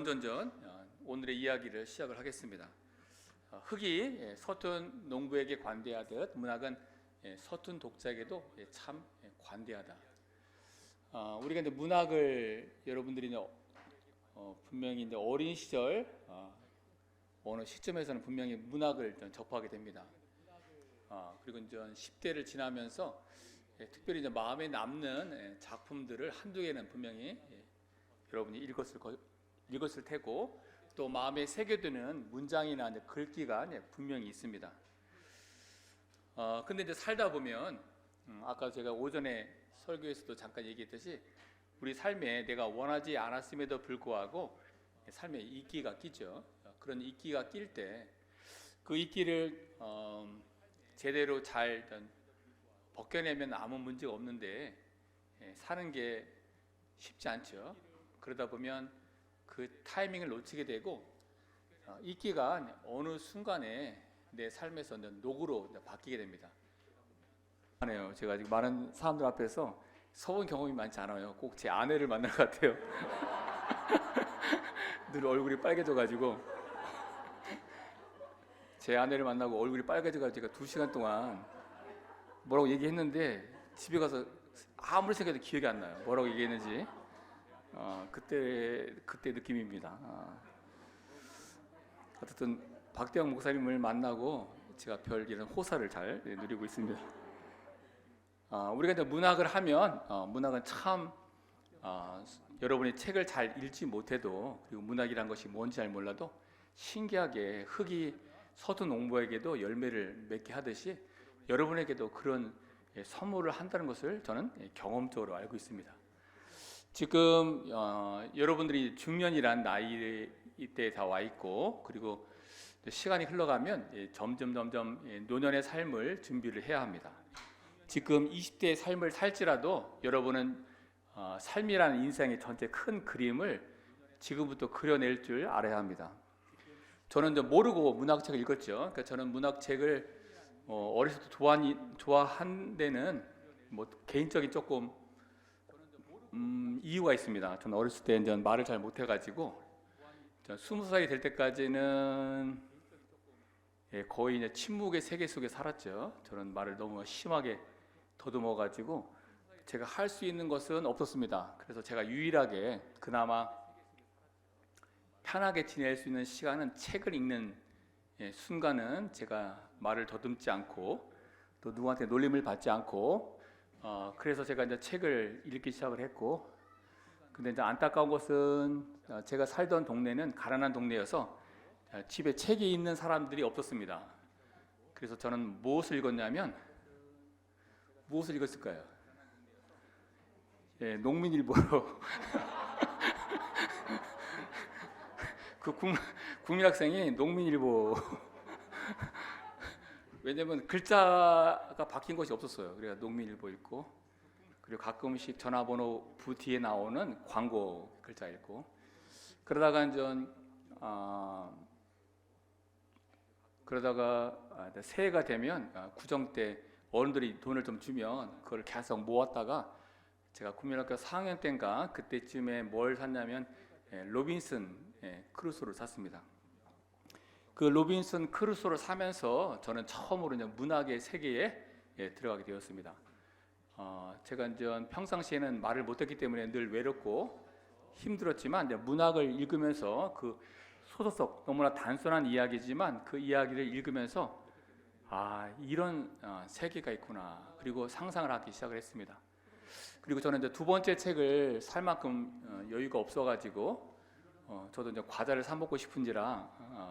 전전 오늘의 이야기를 시작을 하겠습니다. 흙이 서툰 농부에게 관대하듯 문학은 서툰 독자에게도 참 관대하다. 우리가 이제 문학을 여러분들이 분명히 이제 어린 시절 어느 시점에서는 분명히 문학을 접하게 됩니다. 그리고 이제 10대를 지나면서 특별히 이제 마음에 남는 작품들을 한두 개는 분명히 여러분이 읽었을 테고, 또 마음에 새겨드는 문장이나 이제 글귀가 분명히 있습니다. 근데 이제 살다 보면 아까 제가 오전에 설교에서도 잠깐 얘기했듯이 우리 삶에 내가 원하지 않았음에도 불구하고 삶에 이끼가 끼죠. 그런 이끼가 낄 때 그 이끼를 제대로 잘 벗겨내면 아무 문제가 없는데 사는 게 쉽지 않죠. 그러다 보면 그 타이밍을 놓치게 되고 이끼가 어느 순간에 내 삶에서 녹으로 바뀌게 됩니다. 제가 아직 많은 사람들 앞에서 서본 경험이 많지 않아요. 꼭 제 아내를 만날 것 같아요. 늘 얼굴이 빨개져가지고 제 아내를 만나고 얼굴이 빨개져가지고 제가 2시간 동안 뭐라고 얘기했는데 집에 가서 아무리 생각해도 기억이 안 나요. 뭐라고 얘기했는지. 그때 느낌입니다. 어쨌든 박대영 목사님을 만나고 제가 별 이런 호사를 잘 누리고 있습니다. 우리가 이제 문학을 하면 문학은 참 여러분이 책을 잘 읽지 못해도, 그리고 문학이란 것이 뭔지 잘 몰라도 신기하게 흙이 서툰 농부에게도 열매를 맺게 하듯이 여러분에게도 그런 선물을 한다는 것을 저는 경험적으로 알고 있습니다. 지금 여러분들이 중년이란 나이 이때에 다 와 있고, 그리고 시간이 흘러가면 점점 노년의 삶을 준비를 해야 합니다. 지금 20대의 삶을 살지라도 여러분은 삶이라는 인생의 전체 큰 그림을 지금부터 그려낼 줄 알아야 합니다. 저는 이제 모르고 문학책을 읽었죠. 그러니까 저는 문학책을 어렸을 때 좋아한 데는 뭐 개인적인 조금 이유가 있습니다. 저는 어렸을 때 이제 말을 잘 못해가지고 20살이 될 때까지는 거의 이제 침묵의 세계 속에 살았죠. 저는 말을 너무 심하게 더듬어가지고 제가 할 수 있는 것은 없었습니다. 그래서 제가 유일하게 그나마 편하게 지낼 수 있는 시간은 책을 읽는 순간은 제가 말을 더듬지 않고 또 누구한테 놀림을 받지 않고 그래서 제가 이제 책을 읽기 시작을 했고, 근데 이제 안타까운 것은 제가 살던 동네는 가난한 동네여서 집에 책이 있는 사람들이 없었습니다. 그래서 저는 무엇을 읽었냐면, 무엇을 읽었을까요? 농민일보로 그 국민학생이 농민일보 왜냐면 글자가 바뀐 것이 없었어요. 그래서 농민일보 읽고, 그리고 가끔씩 전화번호 부 뒤에 나오는 광고 글자 읽고, 그러다가 새해가 되면 구정 때 어른들이 돈을 좀 주면 그걸 계속 모았다가 제가 국민학교 4학년 때인가 그때쯤에 뭘 샀냐면 로빈슨 크루소를 샀습니다. 그 로빈슨 크루소를 사면서 저는 처음으로 이제 문학의 세계에 들어가게 되었습니다. 제가 이제 평상시에는 말을 못했기 때문에 늘 외롭고 힘들었지만 이제 문학을 읽으면서 그 소설 속 너무나 단순한 이야기지만 그 이야기를 읽으면서 이런 세계가 있구나, 그리고 상상을 하기 시작을 했습니다. 그리고 저는 이제 두 번째 책을 살 만큼 여유가 없어가지고 저도 이제 과자를 사 먹고 싶은지라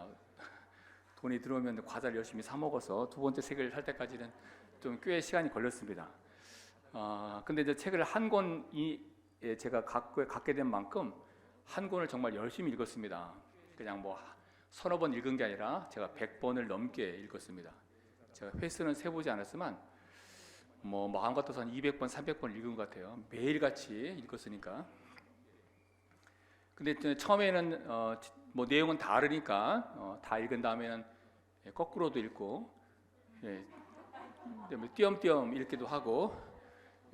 돈이 들어오면 과자를 열심히 사 먹어서 두 번째 책을 살 때까지는 좀 꽤 시간이 걸렸습니다. 근데 이제 책을 한 권이 제가 갖게 된 만큼 한 권을 정말 열심히 읽었습니다. 그냥 뭐 서너 번 읽은 게 아니라 제가 100번을 넘게 읽었습니다. 제가 횟수는 세보지 않았지만 뭐 마음 같아서 한 200번, 300번 읽은 것 같아요. 매일같이 읽었으니까. 근데 처음에는 뭐 내용은 다르니까 다 읽은 다음에는 거꾸로도 읽고 띄엄띄엄 읽기도 하고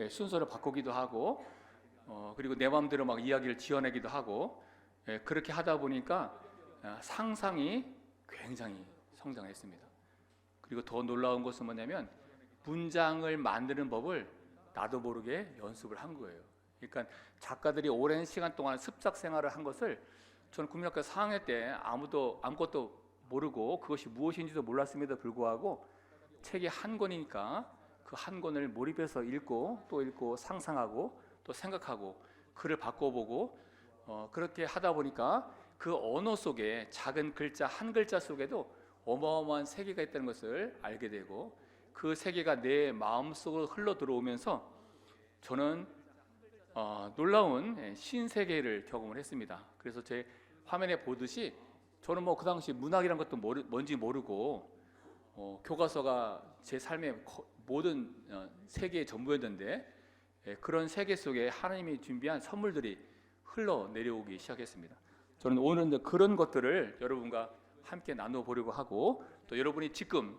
순서를 바꾸기도 하고 그리고 내 마음대로 막 이야기를 지어내기도 하고 그렇게 하다 보니까 상상이 굉장히 성장했습니다. 그리고 더 놀라운 것은 뭐냐면 문장을 만드는 법을 나도 모르게 연습을 한 거예요. 그러니까 작가들이 오랜 시간 동안 습작 생활을 한 것을 저는 국민학교 4학년 때 아무것도 모르고 그것이 무엇인지도 몰랐음에도 불구하고 책이 한 권이니까 그 한 권을 몰입해서 읽고 또 읽고 상상하고 또 생각하고 글을 바꿔보고 그렇게 하다 보니까 그 언어 속에 작은 글자 한 글자 속에도 어마어마한 세계가 있다는 것을 알게 되고 그 세계가 내 마음속으로 흘러 들어오면서 저는 놀라운 신세계를 경험을 했습니다. 그래서 제 화면에 보듯이 저는 뭐 그 당시 문학이란 것도 뭔지 모르고 교과서가 제 삶의 모든 세계의 전부였는데 그런 세계 속에 하나님이 준비한 선물들이 흘러 내려오기 시작했습니다. 저는 오늘 그런 것들을 여러분과 함께 나눠보려고 하고 또 여러분이 지금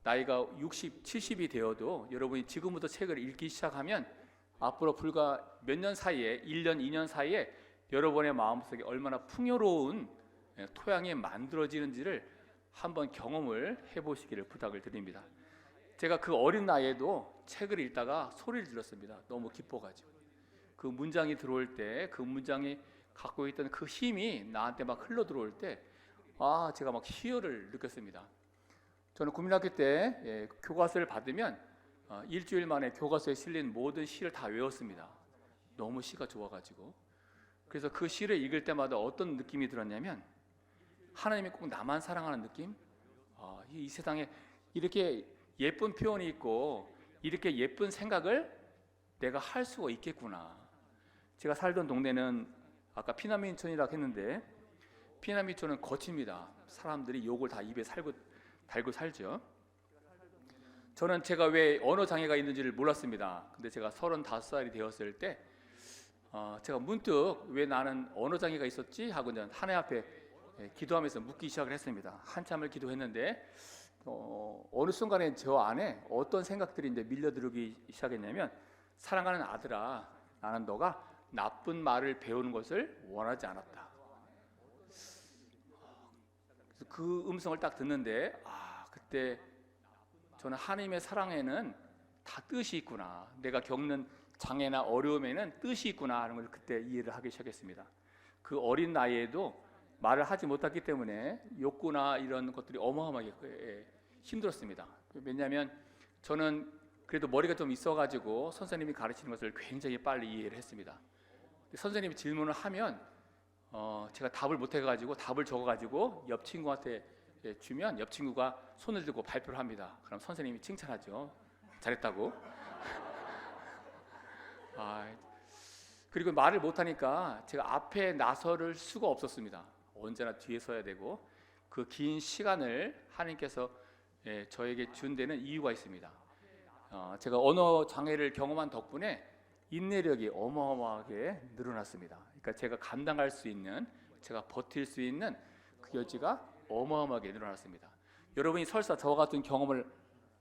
나이가 60, 70이 되어도 여러분이 지금부터 책을 읽기 시작하면 앞으로 불과 몇 년 사이에 1년, 2년 사이에 여러분의 마음속에 얼마나 풍요로운 토양이 만들어지는지를 한번 경험을 해보시기를 부탁을 드립니다. 제가 그 어린 나이에도 책을 읽다가 소리를 질렀습니다. 너무 기뻐가지고 그 문장이 들어올 때 그 문장이 갖고 있던 그 힘이 나한테 막 흘러 들어올 때 제가 막 희열을 느꼈습니다. 저는 국민학교 때 교과서를 받으면 일주일 만에 교과서에 실린 모든 시를 다 외웠습니다. 너무 시가 좋아가지고. 그래서 그 시를 읽을 때마다 어떤 느낌이 들었냐면 하나님이 꼭 나만 사랑하는 느낌? 이 세상에 이렇게 예쁜 표현이 있고 이렇게 예쁜 생각을 내가 할 수가 있겠구나. 제가 살던 동네는 아까 피난민촌이라고 했는데 피난민촌은 거칩니다. 사람들이 욕을 다 입에 달고 살죠. 저는 제가 왜 언어 장애가 있는지를 몰랐습니다. 근데 제가 35살이 되었을 때 제가 문득 왜 나는 언어 장애가 있었지 하고 하나님 앞에 기도하면서 묻기 시작을 했습니다. 한참을 기도했는데 어느 순간에 저 안에 어떤 생각들이 이제 밀려들기 시작했냐면 사랑하는 아들아, 나는 너가 나쁜 말을 배우는 것을 원하지 않았다. 그래서 그 음성을 딱 듣는데 그때 저는 하나님의 사랑에는 다 뜻이 있구나. 내가 겪는 장애나 어려움에는 뜻이 있구나 하는 걸 그때 이해를 하기 시작했습니다. 그 어린 나이에도 말을 하지 못했기 때문에 욕구나 이런 것들이 어마어마하게 힘들었습니다. 왜냐하면 저는 그래도 머리가 좀 있어가지고 선생님이 가르치는 것을 굉장히 빨리 이해를 했습니다. 선생님이 질문을 하면 제가 답을 못해가지고 답을 적어가지고 옆 친구한테 주면 옆 친구가 손을 들고 발표를 합니다. 그럼 선생님이 칭찬하죠. 잘했다고. 그리고 말을 못하니까 제가 앞에 나설 수가 없었습니다. 언제나 뒤에 서야 되고 그 긴 시간을 하나님께서 저에게 준 데는 이유가 있습니다. 제가 언어 장애를 경험한 덕분에 인내력이 어마어마하게 늘어났습니다. 그러니까 제가 감당할 수 있는, 제가 버틸 수 있는 그 여지가 어마어마하게 늘어났습니다. 여러분이 설사 저와 같은 경험을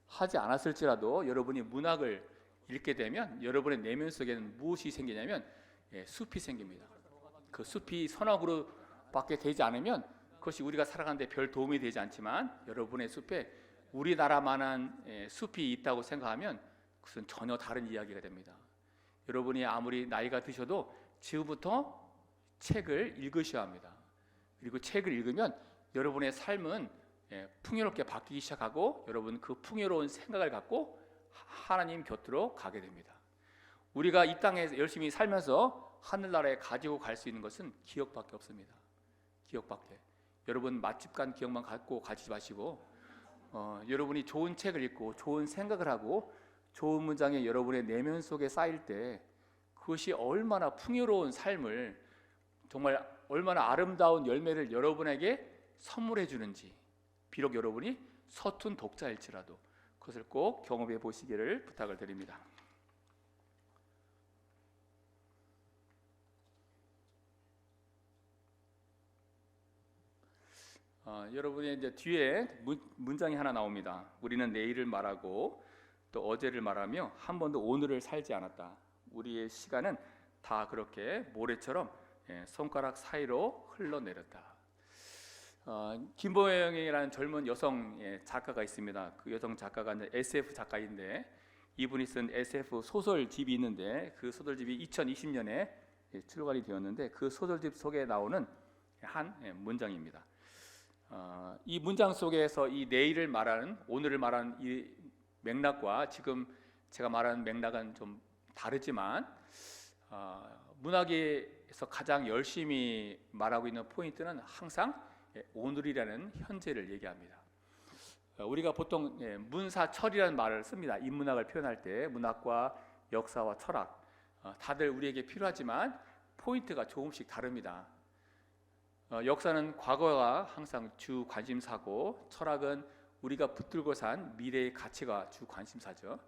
하지 않았을지라도 여러분이 문학을 읽게 되면 여러분의 내면 속에는 무엇이 생기냐면 숲이 생깁니다. 그 숲이 선악으로 밖에 되지 않으면 그것이 우리가 살아가는데 별 도움이 되지 않지만 여러분의 숲에 우리나라만한 숲이 있다고 생각하면 그것은 전혀 다른 이야기가 됩니다. 여러분이 아무리 나이가 드셔도 지금부터 책을 읽으셔야 합니다. 그리고 책을 읽으면 여러분의 삶은 풍요롭게 바뀌기 시작하고 여러분 그 풍요로운 생각을 갖고 하나님 곁으로 가게 됩니다. 우리가 이 땅에 열심히 살면서 하늘나라에 가지고 갈 수 있는 것은 기억밖에 없습니다. 기억밖에. 여러분 맛집 간 기억만 갖고 가지 마시고 여러분이 좋은 책을 읽고 좋은 생각을 하고 좋은 문장이 여러분의 내면 속에 쌓일 때 그것이 얼마나 풍요로운 삶을 정말 얼마나 아름다운 열매를 여러분에게 선물해 주는지 비록 여러분이 서툰 독자일지라도 그것을 꼭 경험해 보시기를 부탁을 드립니다. 여러분의 이제 뒤에 문장이 하나 나옵니다. 우리는 내일을 말하고 또 어제를 말하며 한 번도 오늘을 살지 않았다. 우리의 시간은 다 그렇게 모래처럼 손가락 사이로 흘러내렸다. 김보영이라는 젊은 여성 작가가 있습니다. 그 여성 작가가 SF 작가인데 이분이 쓴 SF 소설집이 있는데 그 소설집이 2020년에 출간이 되었는데 그 소설집 속에 나오는 한 문장입니다. 이 문장 속에서 이 내일을 말하는 오늘을 말하는 이 맥락과 지금 제가 말하는 맥락은 좀 다르지만 문학에서 가장 열심히 말하고 있는 포인트는 항상 오늘이라는 현재를 얘기합니다. 우리가 보통 문사철이라는 말을 씁니다. 인문학을 표현할 때 문학과 역사와 철학 다들 우리에게 필요하지만 포인트가 조금씩 다릅니다. 역사는 과거가 항상 주 관심사고 철학은 우리가 붙들고 산 미래의 가치가 주 관심사죠.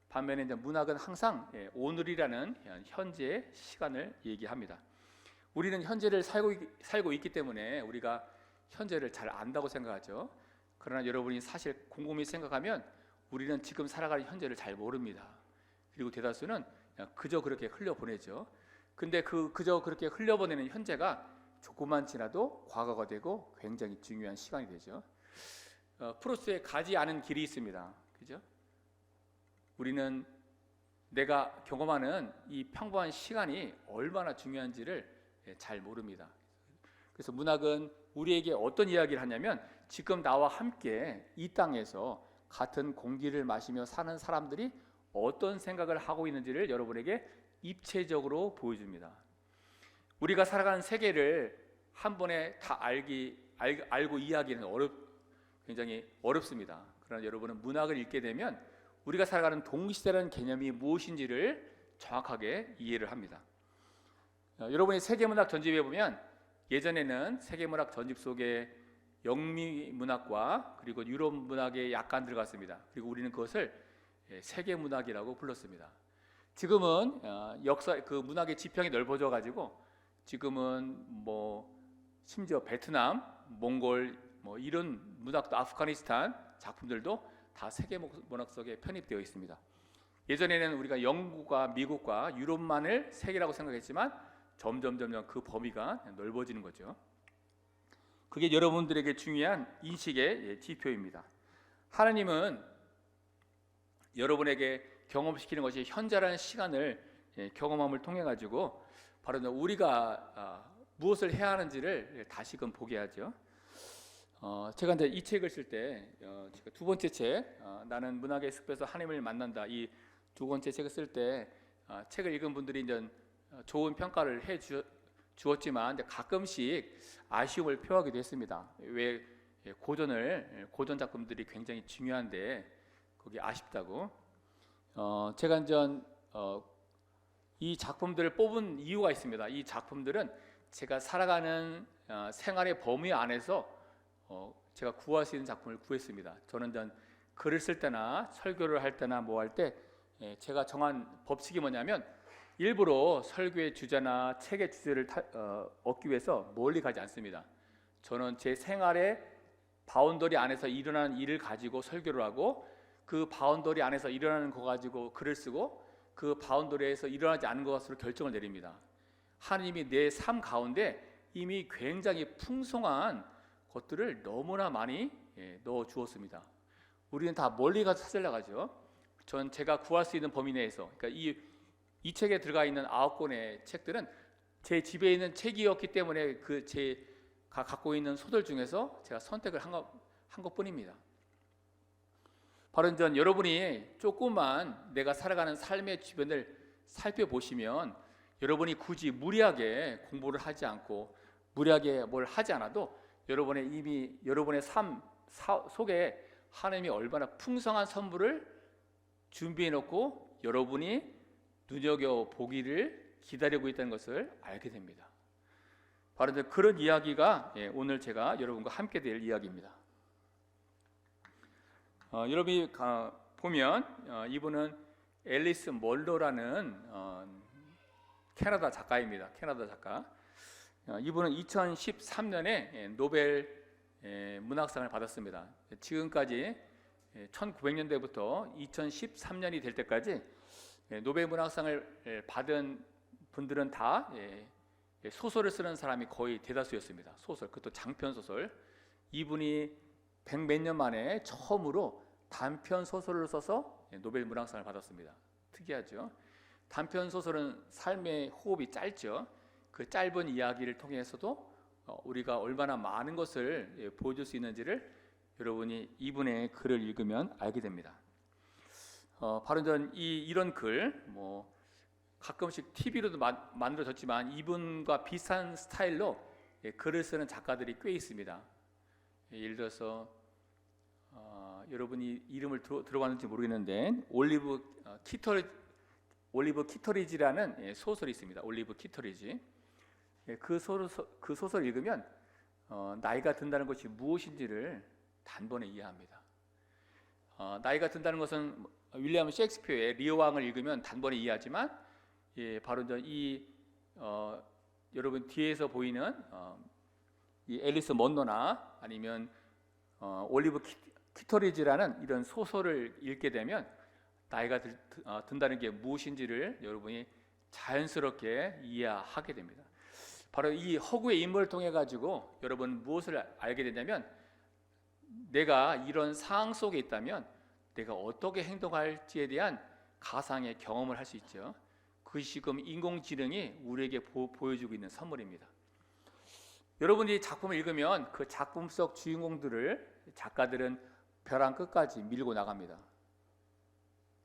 반면에 이제 문학은 항상 오늘이라는 현재의 시간을 얘기합니다. 우리는 현재를 살고 있기 때문에 우리가 현재를 잘 안다고 생각하죠. 그러나 여러분이 사실 곰곰이 생각하면 우리는 지금 살아가는 현재를 잘 모릅니다. 그리고 대다수는 그저 그렇게 흘려보내죠. 근데 그저 그렇게 흘려보내는 현재가 조금만 지나도 과거가 되고 굉장히 중요한 시간이 되죠. 프로스에 가지 않은 길이 있습니다. 그죠? 우리는 내가 경험하는 이 평범한 시간이 얼마나 중요한지를 잘 모릅니다. 그래서 문학은 우리에게 어떤 이야기를 하냐면 지금 나와 함께 이 땅에서 같은 공기를 마시며 사는 사람들이 어떤 생각을 하고 있는지를 여러분에게 입체적으로 보여줍니다. 우리가 살아가는 세계를 한 번에 다 알고 이해하기는 굉장히 어렵습니다. 그러나 여러분은 문학을 읽게 되면 우리가 살아가는 동시대라는 개념이 무엇인지를 정확하게 이해를 합니다. 여러분이 세계문학 전집에 보면 예전에는 세계문학 전집 속에 영미 문학과 그리고 유럽 문학에 약간 들어갔습니다. 그리고 우리는 그것을 세계문학이라고 불렀습니다. 지금은 역사 그 문학의 지평이 넓어져 가지고 지금은 심지어 베트남, 몽골 이런 문학도 아프가니스탄 작품들도 다 세계 문학 속에 편입되어 있습니다. 예전에는 우리가 영국과 미국과 유럽만을 세계라고 생각했지만 점점 그 범위가 넓어지는 거죠. 그게 여러분들에게 중요한 인식의 지표입니다. 하나님은 여러분에게 경험시키는 것이 현재라는 시간을 경험함을 통해 가지고 바로 우리가 무엇을 해야 하는지를 다시금 보게 하죠. 제가 이제 이 책을 쓸 때 두 번째 책 나는 문학의 숲에서 하나님을 만난다 이 두 번째 책을 쓸 때 책을 읽은 분들이 이제 좋은 평가를 해 주었지만 가끔씩 아쉬움을 표하기도 했습니다. 왜 고전 작품들이 굉장히 중요한데 거기 아쉽다고. 제가 이제 이 작품들을 뽑은 이유가 있습니다. 이 작품들은 제가 살아가는 생활의 범위 안에서 제가 구할 수 있는 작품을 구했습니다. 저는 전 글을 쓸 때나 설교를 할 때나 할 때 제가 정한 법칙이 뭐냐면 일부러 설교의 주제나 책의 주제를 얻기 위해서 멀리 가지 않습니다. 저는 제 생활의 바운더리 안에서 일어나는 일을 가지고 설교를 하고 그 바운더리 안에서 일어나는 거 가지고 글을 쓰고 그 바운더리에서 일어나지 않는 것으로 결정을 내립니다. 하나님이 내 삶 가운데 이미 굉장히 풍성한 것들을 너무나 많이 넣어 주었습니다. 우리는 다 멀리 가서 찾으려고 하죠. 전 제가 구할 수 있는 범위 내에서, 그러니까 이 책에 들어가 있는 9권의 책들은 제 집에 있는 책이었기 때문에 제가 갖고 있는 소설 중에서 제가 선택을 한 것뿐입니다. 바로 이제 여러분이 조금만 내가 살아가는 삶의 주변을 살펴보시면 여러분이 굳이 무리하게 공부를 하지 않고 무리하게 뭘 하지 않아도 여러분의 삶 속에 하나님이 얼마나 풍성한 선물을 준비해 놓고 여러분이 눈여겨보기를 기다리고 있다는 것을 알게 됩니다. 바로 그런 이야기가 오늘 제가 여러분과 함께 될 이야기입니다. 여러분이 보면 이분은 앨리스 멀러라는 캐나다 작가입니다. 캐나다 작가. 이분은 2013년에 노벨 문학상을 받았습니다. 지금까지 1900년대부터 2013년이 될 때까지 노벨 문학상을 받은 분들은 다 소설을 쓰는 사람이 거의 대다수였습니다. 소설, 그것도 장편 소설. 이분이 100몇 년 만에 처음으로 단편 소설을 써서 노벨 문학상을 받았습니다. 특이하죠. 단편 소설은 삶의 호흡이 짧죠. 그 짧은 이야기를 통해서도 우리가 얼마나 많은 것을 보여줄 수 있는지를 여러분이 이분의 글을 읽으면 알게 됩니다. 바로 이런 글, 가끔씩 TV로도 만들어졌지만 이분과 비슷한 스타일로 글을 쓰는 작가들이 꽤 있습니다. 예를 들어서 여러분이 이름을 들어봤는지 모르겠는데 올리브 키터리지라는 소설이 있습니다. 올리브 키터리지. 그 소설 읽으면 나이가 든다는 것이 무엇인지를 단번에 이해합니다. 나이가 든다는 것은 윌리엄 셰익스피어의 리어 왕을 읽으면 단번에 이해하지만 바로 여러분 뒤에서 보이는 이 앨리스 먼로나 아니면 올리브 키터리지라는 이런 소설을 읽게 되면 나이가 든다는 게 무엇인지를 여러분이 자연스럽게 이해하게 됩니다. 바로 이 허구의 인물을 통해 가지고 여러분 무엇을 알게 되냐면 내가 이런 상황 속에 있다면 내가 어떻게 행동할지에 대한 가상의 경험을 할 수 있죠. 그것이 지금 인공지능이 우리에게 보여주고 있는 선물입니다. 여러분이 작품을 읽으면 그 작품 속 주인공들을 작가들은 벼랑 끝까지 밀고 나갑니다.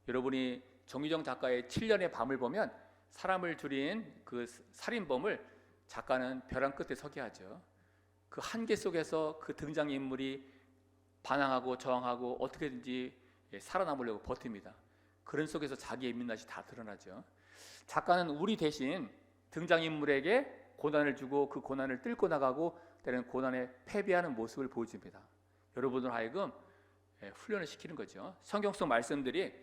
여러분이 정유정 작가의 7년의 밤을 보면 사람을 줄인 그 살인범을 작가는 벼랑 끝에 서게 하죠. 그 한계 속에서 그 등장인물이 반항하고 저항하고 어떻게든지 살아남으려고 버팁니다. 그런 속에서 자기의 민낯이 다 드러나죠. 작가는 우리 대신 등장인물에게 고난을 주고 그 고난을 뚫고 나가고 때로는 고난에 패배하는 모습을 보여줍니다. 여러분들 하여금 훈련을 시키는 거죠. 성경 속 말씀들이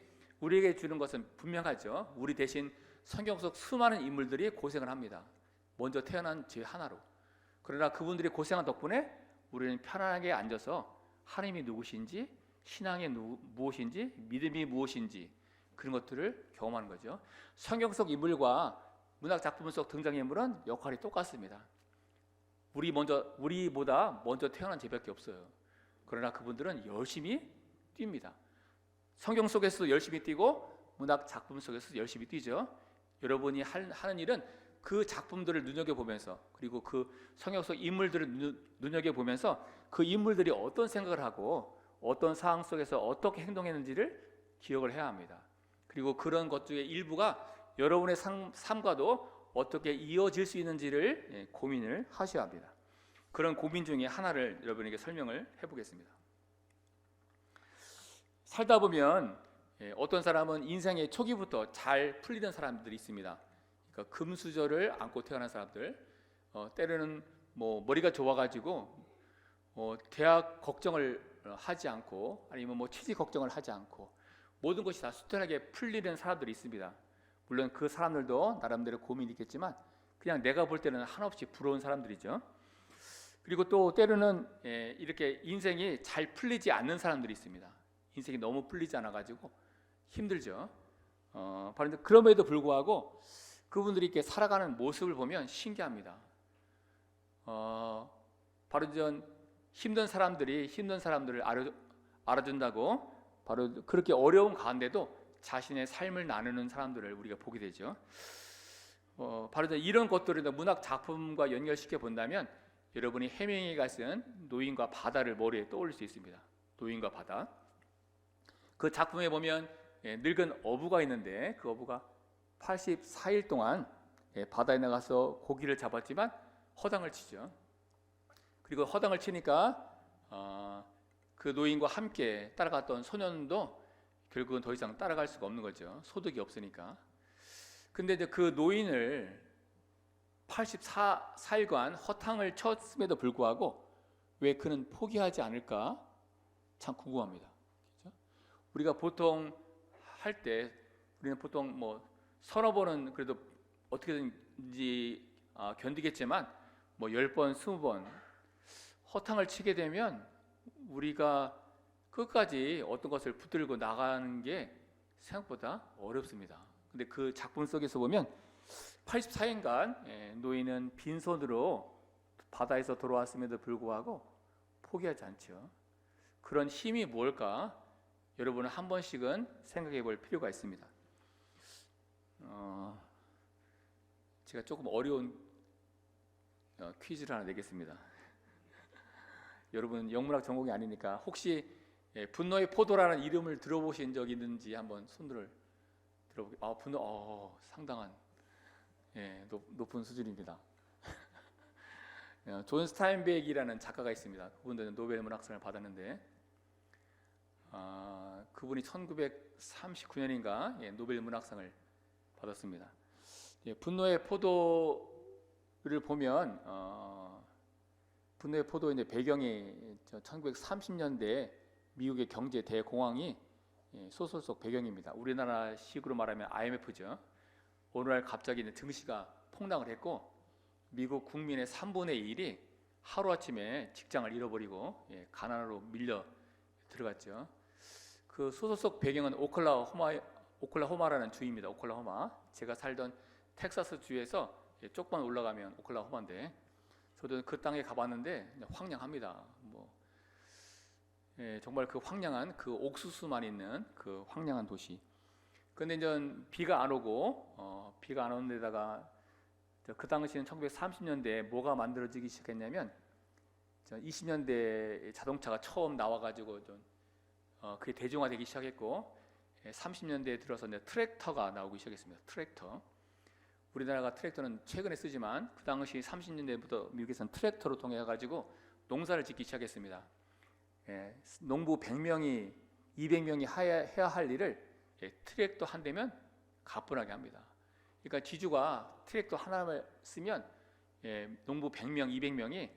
우리에게 주는 것은 분명하죠. 우리 대신 성경 속 수많은 인물들이 고생을 합니다. 먼저 태어난 죄 하나로. 그러나 그분들이 고생한 덕분에 우리는 편안하게 앉아서 하나님이 누구신지, 신앙이 무엇인지, 믿음이 무엇인지 그런 것들을 경험하는 거죠. 성경 속 인물과 문학 작품 속 등장인물은 역할이 똑같습니다. 우리보다 먼저 태어난 죄밖에 없어요. 그러나 그분들은 열심히 뜁니다. 성경 속에서도 열심히 뛰고 문학 작품 속에서도 열심히 뛰죠. 여러분이 하는 일은 그 작품들을 눈여겨보면서 그리고 그 성경 속 인물들을 눈여겨보면서 그 인물들이 어떤 생각을 하고 어떤 상황 속에서 어떻게 행동했는지를 기억을 해야 합니다. 그리고 그런 것 중에 일부가 여러분의 삶과도 어떻게 이어질 수 있는지를 고민을 하셔야 합니다. 그런 고민 중에 하나를 여러분에게 설명을 해보겠습니다. 살다 보면 어떤 사람은 인생의 초기부터 잘 풀리는 사람들이 있습니다. 그러니까 금수저를 안고 태어난 사람들, 때로는 머리가 좋아가지고 대학 걱정을 하지 않고 아니면 취직 걱정을 하지 않고 모든 것이 다 수월하게 풀리는 사람들이 있습니다. 물론 그 사람들도 나름대로 고민이 있겠지만 그냥 내가 볼 때는 한없이 부러운 사람들이죠. 그리고 또 때로는 이렇게 인생이 잘 풀리지 않는 사람들이 있습니다. 인생이 너무 풀리지 않아가지고 힘들죠. 바로 그럼에도 불구하고 그분들이 이렇게 살아가는 모습을 보면 신기합니다. 바로 힘든 사람들이 힘든 사람들을 알아준다고 바로 그렇게 어려운 가운데도 자신의 삶을 나누는 사람들을 우리가 보게 되죠. 바로 이런 것들을 문학 작품과 연결시켜 본다면 여러분이 해밍웨이가 쓴 노인과 바다를 머리에 떠올릴 수 있습니다. 노인과 바다. 그 작품에 보면 늙은 어부가 있는데 그 어부가 84일 동안 바다에 나가서 고기를 잡았지만 허당을 치죠. 그리고 허당을 치니까 그 노인과 함께 따라갔던 소년도 결국은 더 이상 따라갈 수가 없는 거죠. 소득이 없으니까. 근데 이제 그 노인을 84일간 허탕을 쳤음에도 불구하고 왜 그는 포기하지 않을까 참 궁금합니다. 그렇죠? 우리가 보통 할 때 우리는 보통 서너 번은 그래도 어떻게든지 견디겠지만 10번, 20번 허탕을 치게 되면 우리가 끝까지 어떤 것을 붙들고 나가는 게 생각보다 어렵습니다. 근데 그 작품 속에서 보면 84년간 노인은 빈손으로 바다에서 돌아왔음에도 불구하고 포기하지 않죠. 그런 힘이 뭘까? 여러분은 한 번씩은 생각해 볼 필요가 있습니다. 제가 조금 어려운 퀴즈를 하나 내겠습니다. 여러분 영문학 전공이 아니니까 혹시 분노의 포도라는 이름을 들어보신 적 있는지 한번 손들을 들어볼게요. 분노, 상당한 높은 수준입니다. 존 스타인백이라는 작가가 있습니다. 그분들은 노벨 문학상을 받았는데 그분이 1939년인가 노벨 문학상을 받았습니다. 분노의 포도를 보면 분노의 포도 이제 배경이 1930년대 미국의 경제 대공황이 소설 속 배경입니다. 우리나라식으로 말하면 IMF죠. 어느 날 갑자기 증시가 폭락을 했고 미국 국민의 3분의 1이 하루아침에 직장을 잃어버리고 가난으로 밀려 들어갔죠. 그 소설 속 배경은 오클라호마라는 주입니다. 오클라호마. 제가 살던 텍사스 주에서 조금만 올라가면 오클라호마인데 저도 그 땅에 가봤는데 황량합니다. 정말 그 황량한 그 옥수수만 있는 그 황량한 도시. 근데 이제 비가 안 오고 비가 안 오는 데다가 그 당시에는 1930년대에 뭐가 만들어지기 시작했냐면 20년대 자동차가 처음 나와가지고 그게 대중화되기 시작했고 30년대에 들어서 이제 트랙터가 나오기 시작했습니다. 트랙터. 우리나라가 트랙터는 최근에 쓰지만 그 당시 30년대부터 미국에서는 트랙터로 통해 가지고 농사를 짓기 시작했습니다. 농부 100명이 200명이 해야 할 일을 트랙터 한 대면 가뿐하게 합니다. 그러니까 지주가 트랙터 하나를 쓰면 농부 100명, 200명이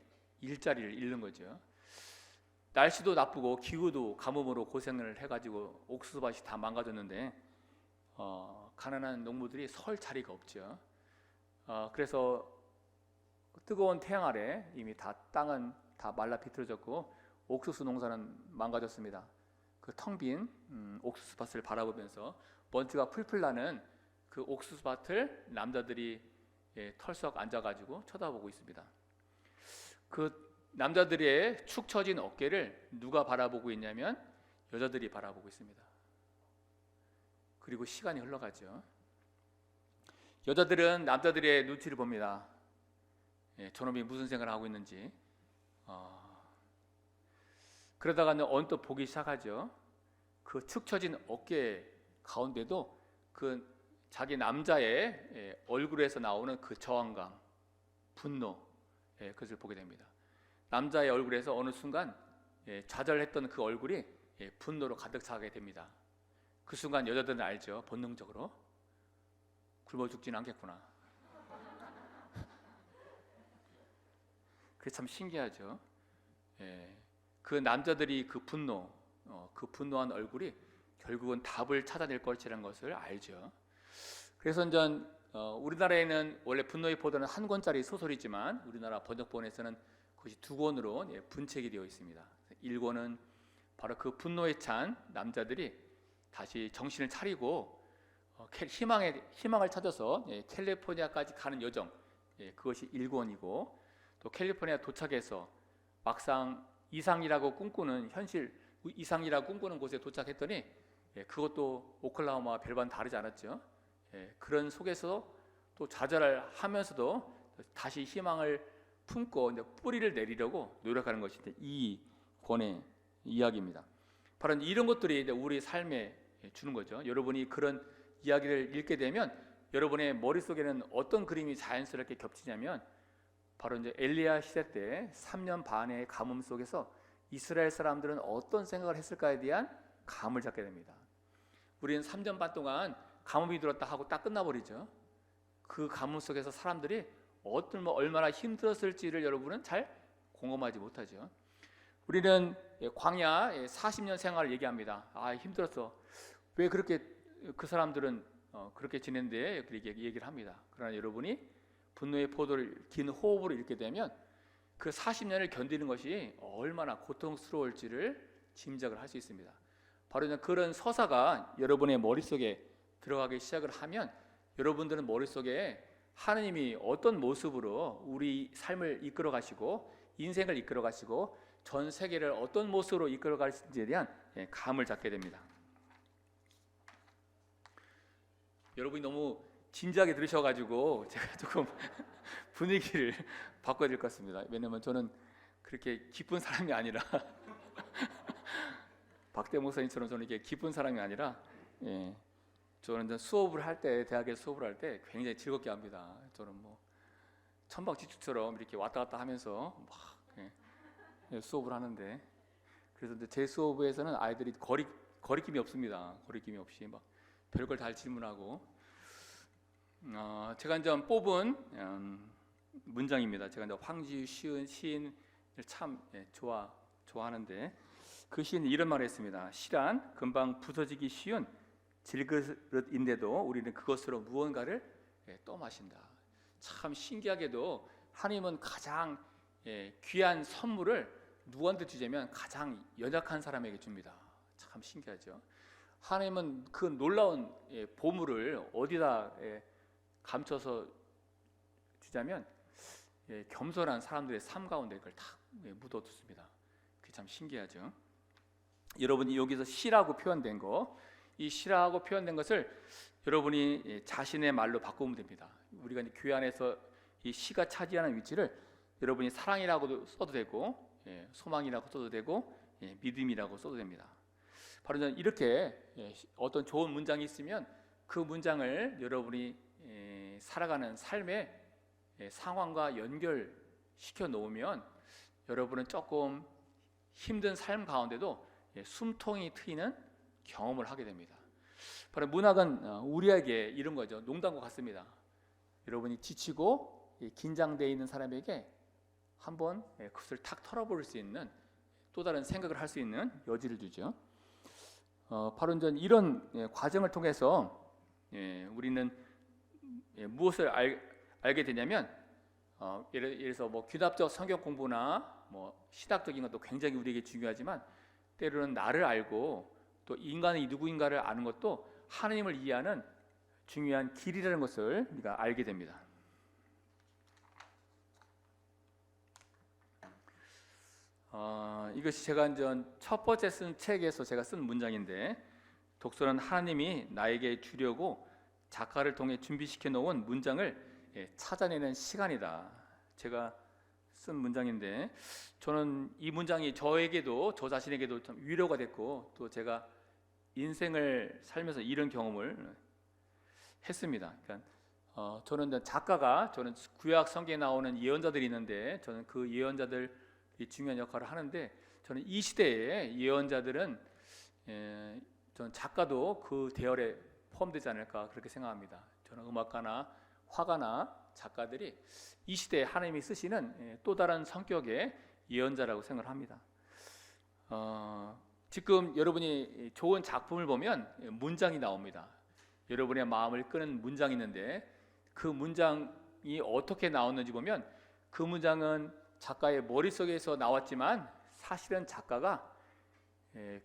일자리를 잃는 거죠. 날씨도 나쁘고 기후도 가뭄으로 고생을 해가지고 옥수수밭이 다 망가졌는데 가난한 농부들이 설 자리가 없죠. 그래서 뜨거운 태양 아래 이미 땅은 다 말라 비틀어졌고 옥수수 농사는 망가졌습니다. 그 텅 빈 옥수수밭을 바라보면서 먼지가 풀풀 나는 그 옥수수밭을 남자들이 털썩 앉아가지고 쳐다보고 있습니다. 그 남자들의 축 처진 어깨를 누가 바라보고 있냐면 여자들이 바라보고 있습니다. 그리고 시간이 흘러가죠. 여자들은 남자들의 눈치를 봅니다. 저놈이 무슨 생각을 하고 있는지. 그러다가 언뜻 보기 시작하죠. 그 축 처진 어깨 가운데도 그 자기 남자의 얼굴에서 나오는 그 저항감, 분노, 그것을 보게 됩니다. 남자의 얼굴에서 어느 순간 좌절했던 그 얼굴이 분노로 가득 차게 됩니다. 그 순간 여자들은 알죠. 본능적으로 굶어 죽지는 않겠구나. 그게 참 신기하죠. 그 남자들이 그 분노, 그 분노한 얼굴이 결국은 답을 찾아낼 것이라는 것을 알죠. 그래서 우리나라에는 원래 분노의 포도는 한 권짜리 소설이지만 우리나라 번역본에서는 그것이 두 권으로 분책이 되어 있습니다. 1권은 바로 그 분노에 찬 남자들이 다시 정신을 차리고 희망을 찾아서 캘리포니아까지 가는 여정, 그것이 1권이고 또 캘리포니아 도착해서 막상 이상이라고 꿈꾸는 곳에 도착했더니 그것도 오클라호마와 별반 다르지 않았죠. 그런 속에서 또 좌절을 하면서도 다시 희망을 품고 이제 뿌리를 내리려고 노력하는 것이 이 권의 이야기입니다. 바로 이런 것들이 이제 우리 삶에 주는 거죠. 여러분이 그런 이야기를 읽게 되면 여러분의 머릿속에는 어떤 그림이 자연스럽게 겹치냐면 바로 이제 엘리야 시대 때 3년 반의 가뭄 속에서 이스라엘 사람들은 어떤 생각을 했을까에 대한 감을 잡게 됩니다. 우리는 3년 반 동안 가뭄이 들었다 하고 딱 끝나버리죠. 그 가뭄 속에서 사람들이 얼마나 힘들었을지를 여러분은 잘 공감하지 못하죠. 우리는 광야 40년 생활을 얘기합니다. 힘들었어. 왜 그렇게 그 사람들은 그렇게 지낸데 이렇게 얘기를 합니다. 그러나 여러분이 분노의 포도를 긴 호흡으로 읽게 되면 그 40년을 견디는 것이 얼마나 고통스러울지를 짐작을 할 수 있습니다. 바로 그런 서사가 여러분의 머릿속에 들어가기 시작을 하면 여러분들은 머릿속에 하느님이 어떤 모습으로 우리 삶을 이끌어 가시고 인생을 이끌어 가시고 전 세계를 어떤 모습으로 이끌어 가시는지에 대한 감을 잡게 됩니다. 여러분이 너무 진지하게 들으셔가지고 제가 조금 분위기를 바꿔야 될 것 같습니다. 왜냐하면 저는 그렇게 기쁜 사람이 아니라 박대 목사님처럼 저는 이렇게 기쁜 사람이 아니라 저는 수업을 할 때, 대학에 수업을 할 때 굉장히 즐겁게 합니다. 저는 뭐 천박지축처럼 이렇게 왔다 갔다 하면서 막 수업을 하는데, 그래서 이제 제 수업에서는 아이들이 거리낌이 없습니다. 거리낌이 없이 막 별걸 다 질문하고, 제가 이제 뽑은 문장입니다. 제가 이제 황지우 시인을 참 좋아하는데, 그 시인이 이런 말을 했습니다. 시란 금방 부서지기 쉬운 질그릇인데도 우리는 그것으로 무언가를 떠마신다. 참 신기하게도 하나님은 가장 귀한 선물을 누구한테 주자면 가장 연약한 사람에게 줍니다. 참 신기하죠. 하나님은 그 놀라운 보물을 어디다 감춰서 주자면 겸손한 사람들의 삶 가운데 그걸 다 묻어두습니다. 그게 참 신기하죠. 여러분이 여기서 시라고 표현된 거, 이 시라고 표현된 것을 여러분이 자신의 말로 바꾸면 됩니다. 우리가 이제 교회 안에서 이 시가 차지하는 위치를 여러분이 사랑이라고도 써도 되고, 소망이라고 써도 되고, 믿음이라고 써도 됩니다. 바로 이렇게 어떤 좋은 문장이 있으면 그 문장을 여러분이 살아가는 삶의 상황과 연결시켜 놓으면 여러분은 조금 힘든 삶 가운데도 숨통이 트이는 경험을 하게 됩니다. 바로 문학은 우리에게 이런 거죠. 농담과 같습니다. 여러분이 지치고 긴장되어 있는 사람에게 한번 그것을 탁 털어볼 수 있는, 또 다른 생각을 할 수 있는 여지를 주죠. 바로 이제 이런 과정을 통해서 우리는 무엇을 알게 되냐면, 예를 들어서 뭐 귀납적 성경 공부나 뭐 신학적인 것도 굉장히 우리에게 중요하지만, 때로는 나를 알고 또 인간이 누구인가를 아는 것도 하나님을 이해하는 중요한 길이라는 것을 우리가 알게 됩니다. 이것이 제가 이제 첫 번째 쓴 책에서 제가 쓴 문장인데, 독서는 하나님이 나에게 주려고 작가를 통해 준비시켜 놓은 문장을 찾아내는 시간이다. 제가 쓴 문장인데, 저는 이 문장이 저에게도, 저 자신에게도 좀 위로가 됐고, 또 제가 인생을 살면서 이런 경험을 했습니다. 그러니까 저는 작가가, 저는 구약 성경에 나오는 예언자들이 있는데, 저는 그 예언자들이 중요한 역할을 하는데, 저는 이 시대의 예언자들은 저는 작가도 그 대열에 포함되지 않을까 그렇게 생각합니다. 저는 음악가나 화가나 작가들이 이 시대에 하나님이 쓰시는 또 다른 성격의 예언자라고 생각을 합니다. 지금 여러분이 좋은 작품을 보면 문장이 나옵니다. 여러분의 마음을 끄는 문장이 있는데, 그 문장이 어떻게 나왔는지 보면 그 문장은 작가의 머릿속에서 나왔지만 사실은 작가가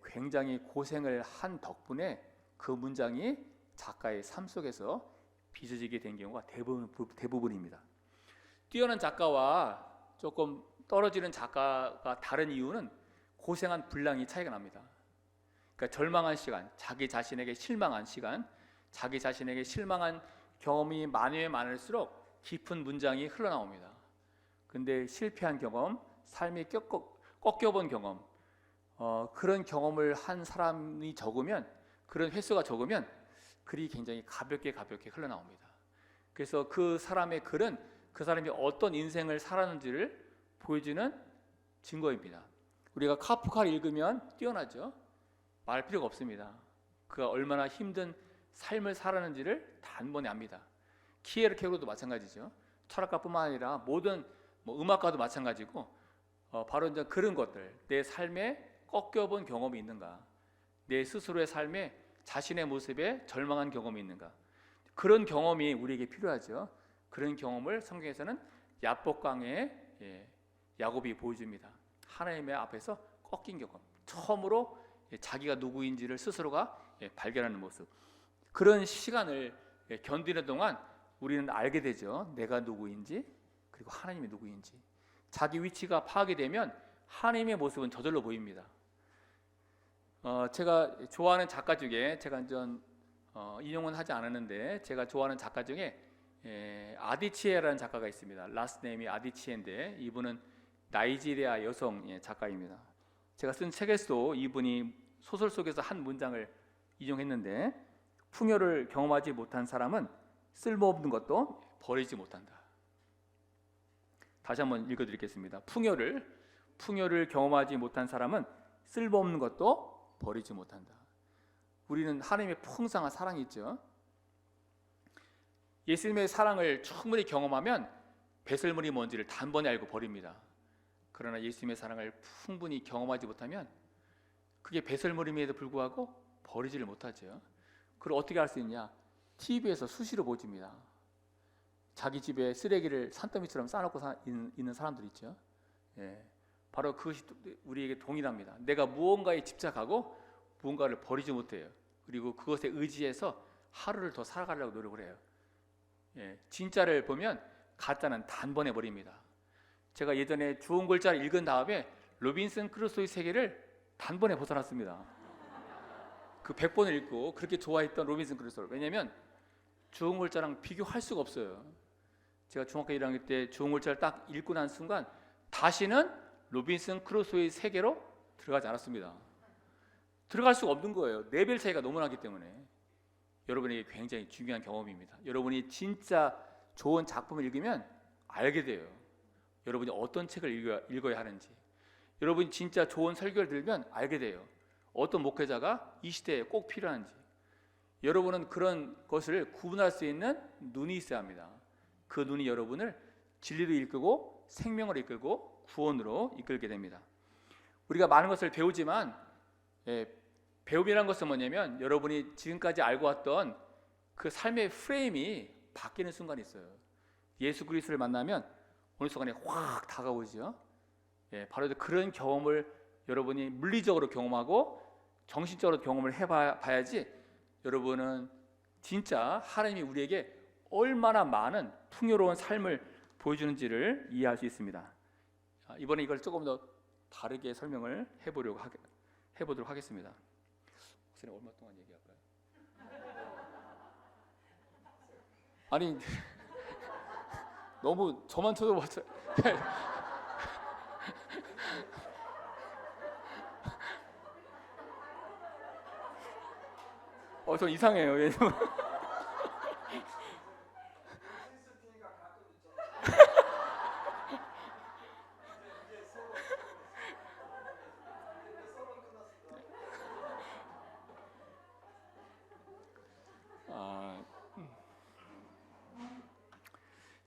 굉장히 고생을 한 덕분에 그 문장이 작가의 삶 속에서 빚어지게 된 경우가 대부분입니다. 뛰어난 작가와 조금 떨어지는 작가가 다른 이유는 고생한 분량이 차이가 납니다. 그러니까 절망한 시간, 자기 자신에게 실망한 시간, 자기 자신에게 실망한 경험이 많으면 많을수록 깊은 문장이 흘러나옵니다. 근데 실패한 경험, 삶이 꺾여본 경험, 그런 경험을 한 사람이 적으면, 그런 횟수가 적으면 글이 굉장히 가볍게 흘러나옵니다. 그래서 그 사람의 글은 그 사람이 어떤 인생을 살았는지를 보여주는 증거입니다. 우리가 카프카를 읽으면 뛰어나죠. 말 필요가 없습니다. 그가 얼마나 힘든 삶을 살았는지를 단번에 압니다. 키에르케고르도 마찬가지죠. 철학가뿐만 아니라 모든 음악가도 마찬가지고, 바로 이제 그런 것들, 내 삶에 꺾여본 경험이 있는가, 내 스스로의 삶에 자신의 모습에 절망한 경험이 있는가, 그런 경험이 우리에게 필요하죠. 그런 경험을 성경에서는 야복강의 야곱이 보여줍니다. 하나님의 앞에서 꺾인 경험, 처음으로 자기가 누구인지를 스스로가 발견하는 모습. 그런 시간을 견디는 동안 우리는 알게 되죠. 내가 누구인지, 그리고 하나님이 누구인지. 자기 위치가 파악이 되면 하나님의 모습은 저절로 보입니다. 제가 좋아하는 작가 중에, 제가 인용은 하지 않았는데, 제가 좋아하는 작가 중에 아디치에라는 작가가 있습니다. 라스트 네임이 아디치에인데, 이분은 나이지리아 여성 작가입니다. 제가 쓴 책에서도 이분이 소설 속에서 한 문장을 인용했는데, 풍요를 경험하지 못한 사람은 쓸모없는 것도 버리지 못한다. 다시 한번 읽어드리겠습니다. 풍요를 경험하지 못한 사람은 쓸모없는 것도 버리지 못한다. 우리는 하나님의 풍성한 사랑이 있죠. 예수님의 사랑을 충분히 경험하면 배설물이 뭔지를 단번에 알고 버립니다. 그러나 예수님의 사랑을 충분히 경험하지 못하면 그게 배설물임에도 불구하고 버리지를 못하죠. 그걸 어떻게 할 수 있냐? TV에서 수시로 보집니다. 자기 집에 쓰레기를 산더미처럼 쌓아놓고 있는 사람들 있죠. 바로 그것이 우리에게 동일합니다. 내가 무언가에 집착하고 무언가를 버리지 못해요. 그리고 그것에 의지해서 하루를 더 살아가려고 노력을 해요. 진짜를 보면 가짜는 단번에 버립니다. 제가 예전에 좋은 글자를 읽은 다음에 로빈슨 크루소의 세계를 단번에 벗어났습니다. 그 100번을 읽고 그렇게 좋아했던 로빈슨 크루소를. 왜냐하면 좋은 글자랑 비교할 수가 없어요. 제가 중학교 1학년 때 좋은 글자를 딱 읽고 난 순간 다시는 로빈슨 크루소의 세계로 들어가지 않았습니다. 들어갈 수가 없는 거예요. 레벨 차이가 너무 나기 때문에. 여러분에게 굉장히 중요한 경험입니다. 여러분이 진짜 좋은 작품을 읽으면 알게 돼요. 여러분이 어떤 책을 읽어야 하는지. 여러분이 진짜 좋은 설교를 들으면 알게 돼요. 어떤 목회자가 이 시대에 꼭 필요한지. 여러분은 그런 것을 구분할 수 있는 눈이 있어야 합니다. 그 눈이 여러분을 진리로 이끌고 생명으로 이끌고 구원으로 이끌게 됩니다. 우리가 많은 것을 배우지만 배움이란 것은 뭐냐면 여러분이 지금까지 알고 왔던 그 삶의 프레임이 바뀌는 순간이 있어요. 예수 그리스도를 만나면 어느 순간에 확 다가오죠. 바로 그런 경험을 여러분이 물리적으로 경험하고 정신적으로 경험을 해봐야지 여러분은 진짜 하나님이 우리에게 얼마나 많은 풍요로운 삶을 보여주는지를 이해할 수 있습니다. 이번에 이걸 조금 더 다르게 설명을 해보도록 하겠습니다. 목사님 얼마 동안 얘기할까요? 아니 너무 저만 쳐다봤어요. 좀 이상해요. 왜냐면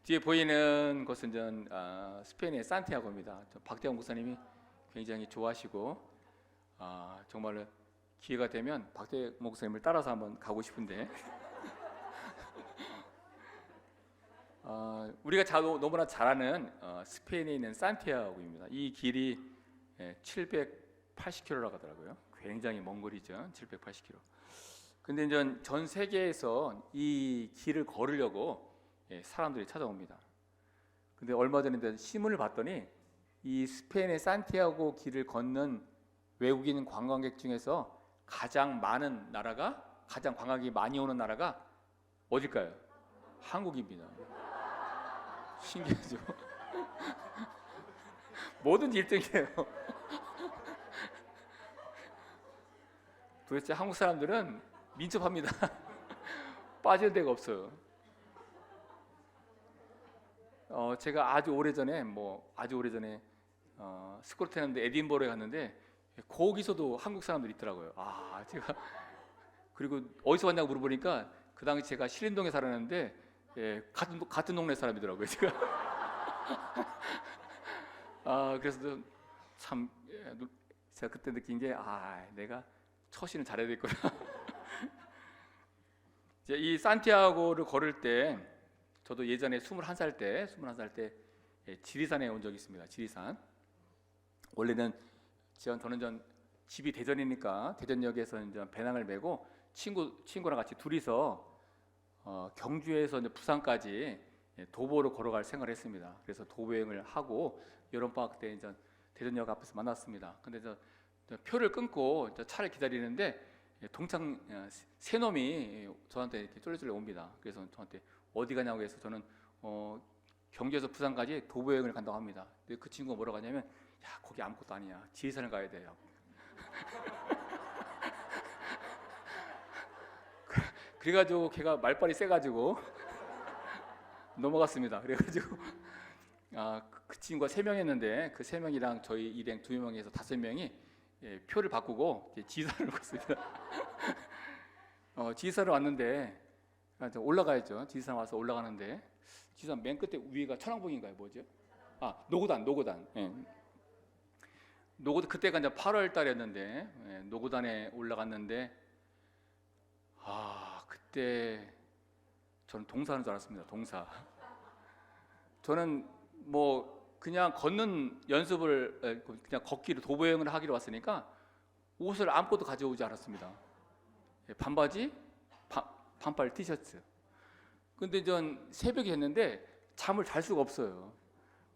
뒤에 보이는 곳은 스페인의 산티아고입니다. 박대원 목사님이 굉장히 좋아하시고 정말로 기회가 되면 박대원 목사님을 따라서 한번 가고 싶은데 우리가 너무나 잘 아는 스페인에 있는 산티아고입니다. 이 길이 780km라고 하더라고요. 굉장히 먼 거리죠. 780km. 근데 이제 전 세계에서 이 길을 걸으려고 사람들이 찾아옵니다. 근데 얼마 전에 신문을 봤더니 이 스페인의 산티아고 길을 걷는 외국인 관광객 중에서 가장 많은 나라가, 가장 관광객이 많이 오는 나라가 어딜까요? 한국입니다. 신기하죠? 뭐든지 1등이에요. 도대체 한국 사람들은 민첩합니다. 빠질 데가 없어요. 제가 아주 오래전에 스코틀랜드 에딘버러에 갔는데 거기서도 한국 사람들이 있더라고요. 제가 그리고 어디서 왔냐고 물어보니까 그 당시 제가 신림동에 살았는데 같은 동네 사람이더라고요. 제가 그래서 참 제가 그때 느낀 게 내가 처신을 잘해야 되겠구나. 이 산티아고를 걸을 때 저도 예전에 21살 때 지리산에 온 적이 있습니다. 지리산. 원래는 저는 집이 대전이니까 대전역에서 이제 배낭을 메고 친구랑 같이 둘이서 경주에서 이제 부산까지 도보로 걸어갈 생각을 했습니다. 그래서 도보 여행을 하고 여름방학 때 이제 대전역 앞에서 만났습니다. 근데 저 표를 끊고 이제 차를 기다리는데 동창 세 놈이 저한테 이렇게 쫄래쫄래 옵니다. 그래서 저한테 어디 가냐고 해서 저는 경주에서 부산까지 도보 여행을 간다고 합니다. 근데 그 친구가 뭐라고 하냐면, 야, 거기 아무것도 아니야. 지리산을 가야 돼요. 그래가지고 걔가 말빨이 세가지고 넘어갔습니다. 그래가지고 그 친구가 3명이었는데 그 3명이랑 저희 일행 2명에서 5명이 표를 바꾸고 지리산을 갔습니다. 지리산을 왔는데 올라가야죠. 지리산 와서 올라가는데 지리산 맨 끝에 위가 천왕봉인가요? 뭐죠? 노고단. 예. 노고단 그때가 이제 8월 달이었는데 노고단에 올라갔는데 그때 저는 동사하는 줄 알았습니다. 동사. 저는 뭐 그냥 걷는 연습을 그냥 걷기로 도보 여행을 하기로 왔으니까 옷을 아무것도 가져오지 않았습니다. 반바지, 반팔 티셔츠. 근데 전 새벽에 했는데 잠을 잘 수가 없어요.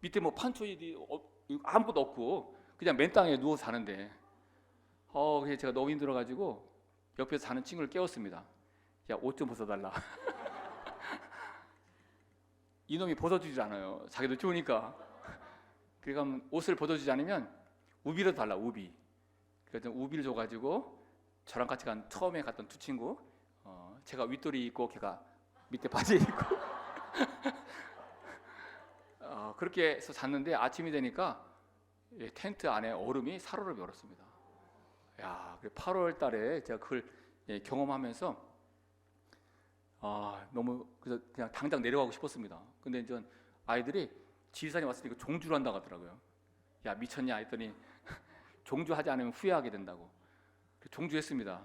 밑에 뭐 판초이 아무것도 없고 그냥 맨 땅에 누워서 자는데 그래서 제가 너무 힘들어가지고 옆에서 자는 친구를 깨웠습니다. 야, 옷 좀 벗어달라. 이놈이 벗어주지 않아요. 자기도 추우니까. 그러니까 옷을 벗어주지 않으면 우비를 달라, 우비. 그래서 우비를 줘가지고 저랑 같이 처음에 갔던 2친구, 제가 윗돌이 입고 걔가 밑에 바지 입고 그렇게 해서 잤는데 아침이 되니까 텐트 안에 얼음이 살얼음이 얼었습니다. 야, 8월 달에 제가 그걸 경험하면서 너무 그래서 그냥 당장 내려가고 싶었습니다. 근데 이제 아이들이 지리산에 왔으니까 종주를 한다고 하더라고요. 야, 미쳤냐 했더니 종주하지 않으면 후회하게 된다고. 종주했습니다.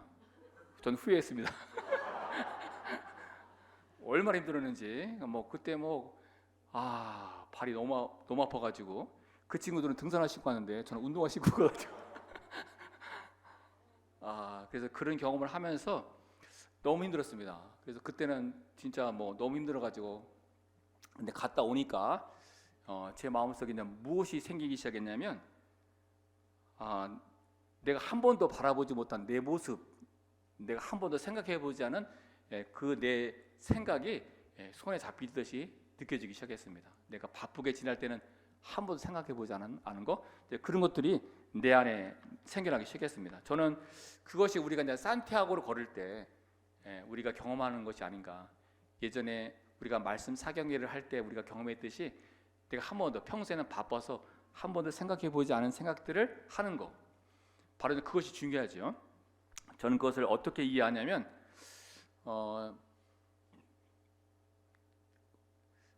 전 후회했습니다. 얼마나 힘들었는지. 그때 발이 너무 아파가지고 그 친구들은 등산화 신고 하는데 저는 운동화 신고 가가지고 그래서 그런 경험을 하면서 너무 힘들었습니다. 그래서 그때는 진짜 너무 힘들어가지고 근데 갔다 오니까 제 마음속에 무엇이 생기기 시작했냐면 내가 한 번도 바라보지 못한 내 모습, 내가 한 번도 생각해보지 않은 그 내 생각이 손에 잡히듯이 느껴지기 시작했습니다. 내가 바쁘게 지낼 때는 한 번도 생각해보지 않은 거, 그런 것들이 내 안에 생겨나기 시작했습니다. 저는 그것이 우리가 이제 산티아고를 걸을 때 우리가 경험하는 것이 아닌가. 예전에 우리가 말씀 사경회를 할 때 우리가 경험했듯이 내가 한 번도 평소에는 바빠서 한 번도 생각해보지 않은 생각들을 하는 거, 바로 그것이 중요하죠. 저는 그것을 어떻게 이해하냐면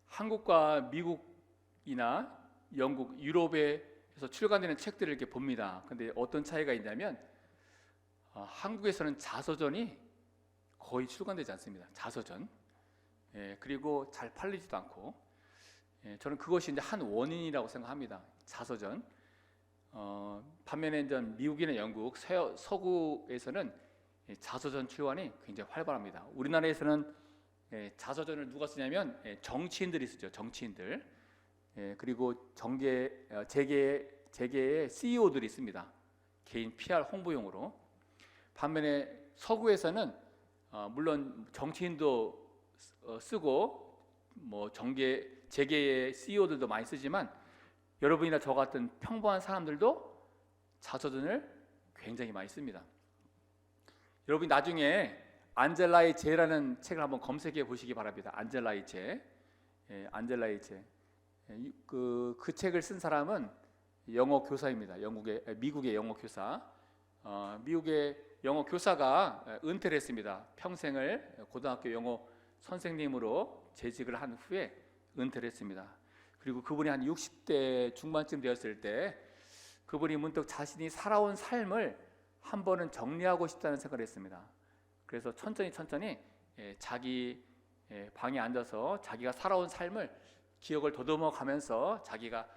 한국과 미국이나 영국, 유럽에서 출간되는 책들을 이렇게 봅니다. 근데 어떤 차이가 있냐면 한국에서는 자서전이 거의 출간되지 않습니다. 자서전. 그리고 잘 팔리지도 않고. 저는 그것이 이제 한 원인이라고 생각합니다. 자서전. 반면에 이제 미국이나 영국, 서구에서는 자서전 출간이 굉장히 활발합니다. 우리나라에서는 자서전을 누가 쓰냐면 정치인들이 쓰죠. 정치인들. 그리고 재계의 CEO들이 있습니다. 개인 PR 홍보용으로. 반면에 서구에서는 물론 정치인도 쓰고 재계의 CEO들도 많이 쓰지만 여러분이나 저 같은 평범한 사람들도 자서전을 굉장히 많이 씁니다. 여러분이 나중에 안젤라의 죄라는 책을 한번 검색해 보시기 바랍니다. 안젤라의 죄. 안젤라의 죄. 그 책을 쓴 사람은 영어 교사입니다. 미국의 영어 교사. 미국의 영어 교사가 은퇴를 했습니다. 평생을 고등학교 영어 선생님으로 재직을 한 후에 은퇴를 했습니다. 그리고 그분이 한 60대 중반쯤 되었을 때 그분이 문득 자신이 살아온 삶을 한 번은 정리하고 싶다는 생각을 했습니다. 그래서 천천히 자기 방에 앉아서 자기가 살아온 삶을 기억을 더듬어 가면서 자기가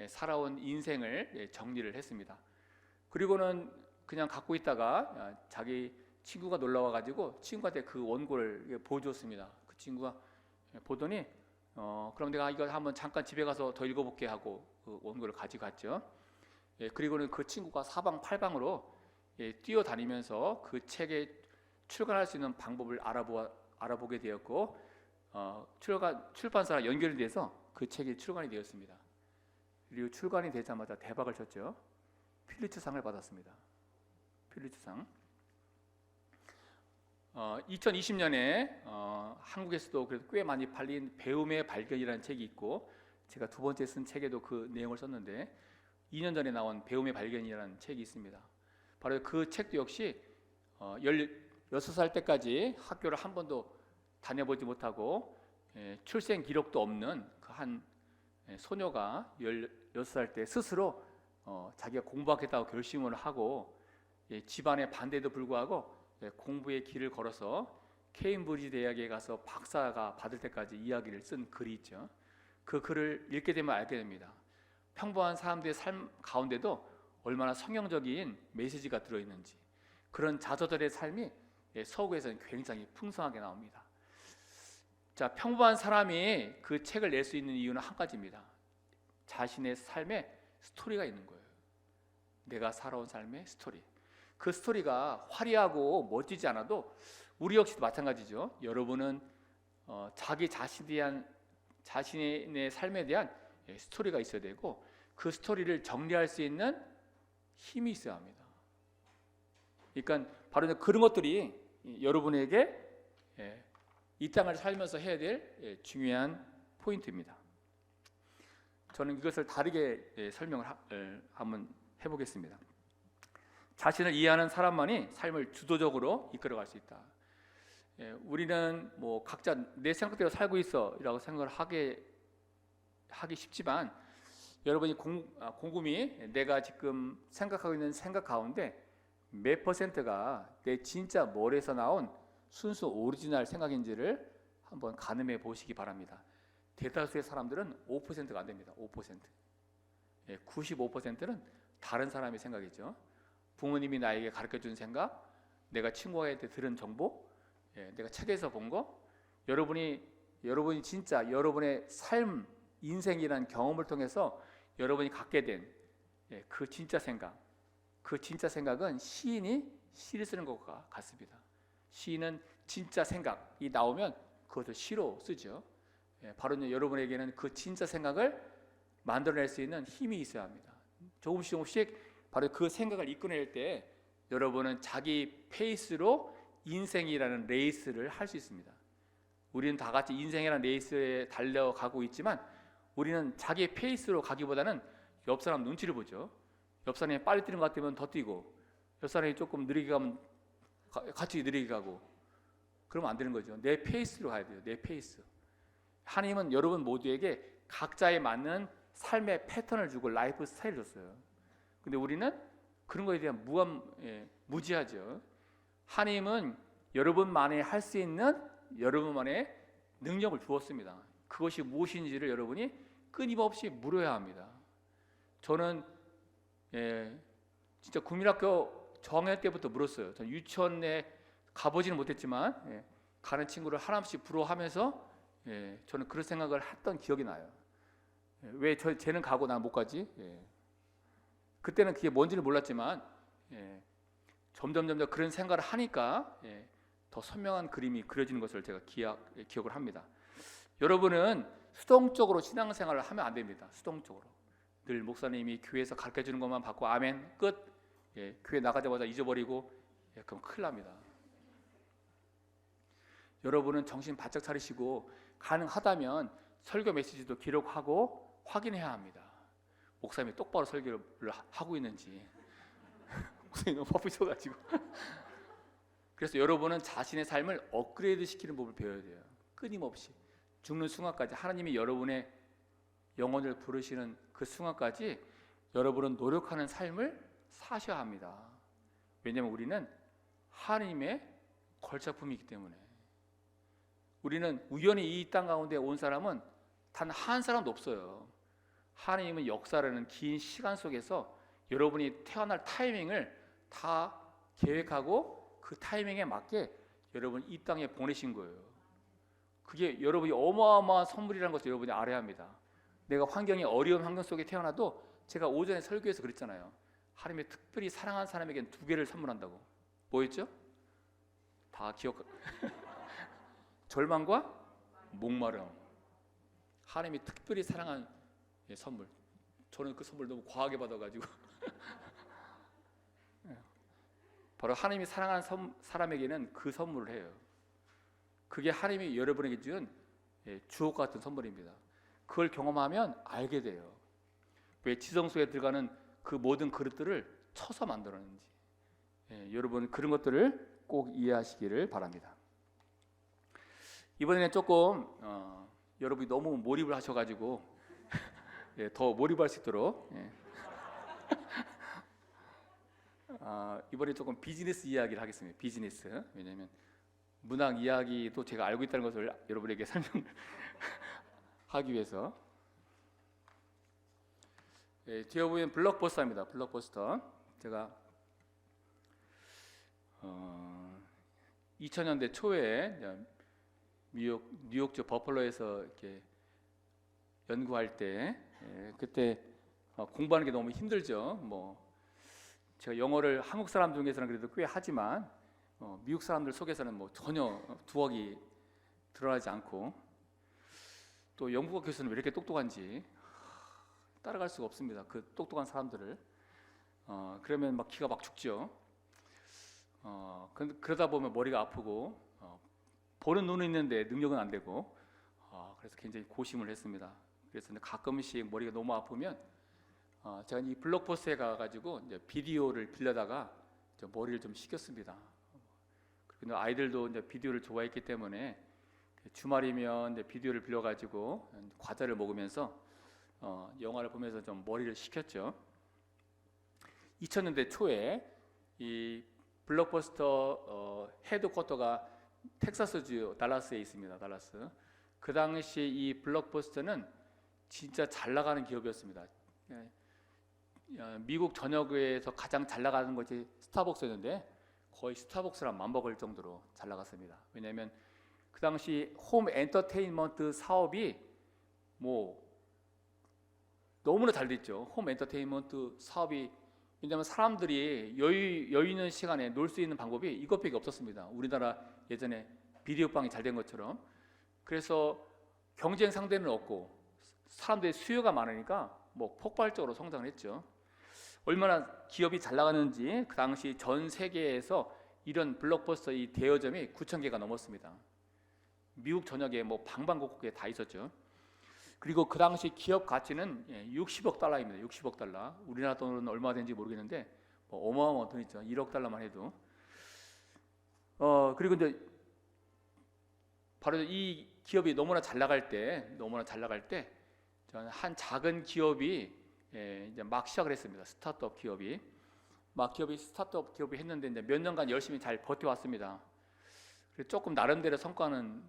살아온 인생을 정리를 했습니다. 그리고는 그냥 갖고 있다가 자기 친구가 놀러 와가지고 친구한테 그 원고를 보여줬습니다. 그 친구가 보더니 그럼 내가 이거 한번 잠깐 집에 가서 더 읽어볼게 하고 그 원고를 가져갔죠. 그리고는 그 친구가 사방팔방으로 뛰어다니면서 그 책에 출간할 수 있는 방법을 알아보게 되었고 출판사랑 연결이 돼서 그 책이 출간이 되었습니다. 그리고 출간이 되자마자 대박을 쳤죠. 필리츠상을 받았습니다. 필리츠상. 2020년에 한국에서도 그래도 꽤 많이 팔린 배움의 발견이라는 책이 있고, 제가 두 번째 쓴 책에도 그 내용을 썼는데 2년 전에 나온 배움의 발견이라는 책이 있습니다. 바로 그 책도 역시 16살 때까지 학교를 한 번도 다녀보지 못하고 출생 기록도 없는 그 한 소녀가 16살 때 스스로 자기가 공부하겠다고 결심을 하고 집안의 반대에도 불구하고 공부의 길을 걸어서 케임브리지 대학에 가서 박사가 받을 때까지 이야기를 쓴 글이 있죠. 그 글을 읽게 되면 알게 됩니다. 평범한 사람들의 삶 가운데도 얼마나 성경적인 메시지가 들어있는지, 그런 자저들의 삶이 서구에서는 굉장히 풍성하게 나옵니다. 자, 평범한 사람이 그 책을 낼 수 있는 이유는 한 가지입니다. 자신의 삶에 스토리가 있는 거예요. 내가 살아온 삶의 스토리. 그 스토리가 화려하고 멋지지 않아도 우리 역시도 마찬가지죠. 여러분은 자기 자신의 삶에 대한 스토리가 있어야 되고, 그 스토리를 정리할 수 있는 힘이 있어야 합니다. 그러니까 바로 그런 것들이 여러분에게 이 땅을 살면서 해야 될 중요한 포인트입니다. 저는 이것을 다르게 설명을 한번 해보겠습니다. 자신을 이해하는 사람만이 삶을 주도적으로 이끌어갈 수 있다. 우리는 뭐 각자 내 생각대로 살고 있어라고 생각을 하기 쉽지만, 여러분이 곰곰이 내가 지금 생각하고 있는 생각 가운데 몇 퍼센트가 내 진짜 머리에서 나온 순수 오리지널 생각인지를 한번 가늠해 보시기 바랍니다. 대다수의 사람들은 5%가 안 됩니다. 5%. 95%는 다른 사람의 생각이죠. 부모님이 나에게 가르쳐준 생각, 내가 친구한테 들은 정보, 내가 책에서 본 거, 여러분이 진짜 여러분의 삶, 인생이라는 경험을 통해서 여러분이 갖게 된 그 진짜 생각, 그 진짜 생각은 시인이 시를 쓰는 것과 같습니다. 시인은 진짜 생각이 나오면 그것을 시로 쓰죠. 바로 여러분에게는 그 진짜 생각을 만들어낼 수 있는 힘이 있어야 합니다. 조금씩 바로 그 생각을 이끌어낼 때 여러분은 자기 페이스로 인생이라는 레이스를 할 수 있습니다. 우리는 다 같이 인생이라는 레이스에 달려가고 있지만, 우리는 자기 페이스로 가기보다는 옆 사람 눈치를 보죠. 옆 사람이 빨리 뛰는 것 같으면 더 뛰고, 옆 사람이 조금 느리게 가면 같이 느리게 가고, 그러면 안 되는 거죠. 내 페이스로 가야 돼요. 내 페이스. 하나님은 여러분 모두에게 각자에 맞는 삶의 패턴을 주고 라이프 스타일을 줬어요. 근데 우리는 그런 거에 대한 무지하죠. 하나님은 여러분만이 할 수 있는 여러분만의 능력을 주었습니다. 그것이 무엇인지를 여러분이 끊임없이 물어야 합니다. 저는 진짜 국민학교 저학년 때부터 물었어요. 저는 유치원에 가보지는 못했지만 가는 친구를 하나씩 부러워하면서 저는 그런 생각을 했던 기억이 나요. 왜 쟤는 가고 난 못 가지? 그때는 그게 뭔지를 몰랐지만 점점 그런 생각을 하니까 더 선명한 그림이 그려지는 것을 제가 기억을 합니다. 여러분은 수동적으로 신앙생활을 하면 안 됩니다. 수동적으로 늘 목사님이 교회에서 가르쳐주는 것만 받고 아멘 끝. 교회 나가자마자 잊어버리고 그럼 큰일 납니다. 여러분은 정신 바짝 차리시고 가능하다면 설교 메시지도 기록하고 확인해야 합니다. 목사님이 똑바로 설교를 하고 있는지. 목사님이 너무 바쁘셔가지고. 그래서 여러분은 자신의 삶을 업그레이드 시키는 법을 배워야 돼요. 끊임없이 죽는 순간까지, 하나님이 여러분의 영혼을 부르시는 그 순간까지 여러분은 노력하는 삶을 사셔야 합니다. 왜냐하면 우리는 하나님의 걸작품이기 때문에. 우리는 우연히 이 땅 가운데 온 사람은 단 한 사람도 없어요. 하나님은 역사라는 긴 시간 속에서 여러분이 태어날 타이밍을 다 계획하고 그 타이밍에 맞게 여러분 이 땅에 보내신 거예요. 그게 여러분이 어마어마한 선물이라는 것을 여러분이 알아야 합니다. 내가 환경이 어려운 환경 속에 태어나도 제가 오전에 설교에서 그랬잖아요. 하나님이 특별히 사랑하는 사람에게는 두 개를 선물한다고. 뭐였죠? 다 기억. 절망과 목마름. 하나님이 특별히 사랑한 선물. 저는 그 선물 너무 과하게 받아가지고 바로 하나님이 사랑하는 사람에게는 그 선물을 해요. 그게 하나님이 여러분에게 준 주옥 같은 선물입니다. 그걸 경험하면 알게 돼요. 왜 지성소에 들어가는 그 모든 그릇들을 쳐서 만들었는지. 여러분 그런 것들을 꼭 이해하시기를 바랍니다. 이번에는 조금 여러분이 너무 몰입을 하셔가지고 더 몰입할 수 있도록 이번에 조금 비즈니스 이야기를 하겠습니다. 비즈니스. 왜냐하면 문학 이야기도 제가 알고 있다는 것을 여러분에게 설명하기 위해서. 뒤에 보면 블록버스터입니다. 블록버스터. 제가 2000년대 초에 뉴욕주 버펄로에서 이렇게 연구할 때 그때 공부하는 게 너무 힘들죠. 뭐 제가 영어를 한국 사람 중에서는 그래도 꽤 하지만 미국 사람들 속에서는 뭐 전혀 두억이 드러나지 않고 또 영국어 교수는 왜 이렇게 똑똑한지 따라갈 수가 없습니다. 그 똑똑한 사람들을 그러면 막 기가 막 죽죠. 그러다 보면 머리가 아프고 보는 눈은 있는데 능력은 안 되고 그래서 굉장히 고심을 했습니다. 그래서 가끔씩 머리가 너무 아프면 제가 이 블록버스터에 가가지고 이제 비디오를 빌려다가 머리를 좀 식혔습니다. 그리고 아이들도 이제 비디오를 좋아했기 때문에 주말이면 이제 비디오를 빌려가지고 과자를 먹으면서 영화를 보면서 좀 머리를 식혔죠. 2000년대 초에 이 블록버스터 헤드쿼터가 텍사스주 달라스에 있습니다. 달라스. 그 당시 이 블록버스터는 진짜 잘 나가는 기업이었습니다. 미국 전역에서 가장 잘 나가는 것이 스타벅스였는데 거의 스타벅스랑 맞먹을 정도로 잘 나갔습니다. 왜냐하면 그 당시 홈 엔터테인먼트 사업이 뭐 너무나 잘 됐죠. 홈 엔터테인먼트 사업이. 왜냐하면 사람들이 여유 있는 시간에 놀 수 있는 방법이 이것밖에 없었습니다. 우리나라 예전에 비디오방이 잘 된 것처럼. 그래서 경쟁 상대는 없고 사람들의 수요가 많으니까 뭐 폭발적으로 성장을 했죠. 얼마나 기업이 잘 나가는지 그 당시 전 세계에서 이런 블록버스터 이 대여점이 9,000개가 넘었습니다. 미국 전역에 뭐 방방곡곡에 다 있었죠. 그리고 그 당시 기업 가치는 60억 달러입니다. 60억 달러. 우리나라 돈은 얼마 되는지 모르겠는데 뭐 어마어마한 돈이죠. 1억 달러만 해도. 그리고 이제 바로 이 기업이 너무나 잘 나갈 때 저는 한 작은 기업이 이제 막 시작을 했습니다. 스타트업 기업이 스타트업 기업이 했는데 이제 몇 년간 열심히 잘 버텨왔습니다. 그래서 조금 나름대로 성과는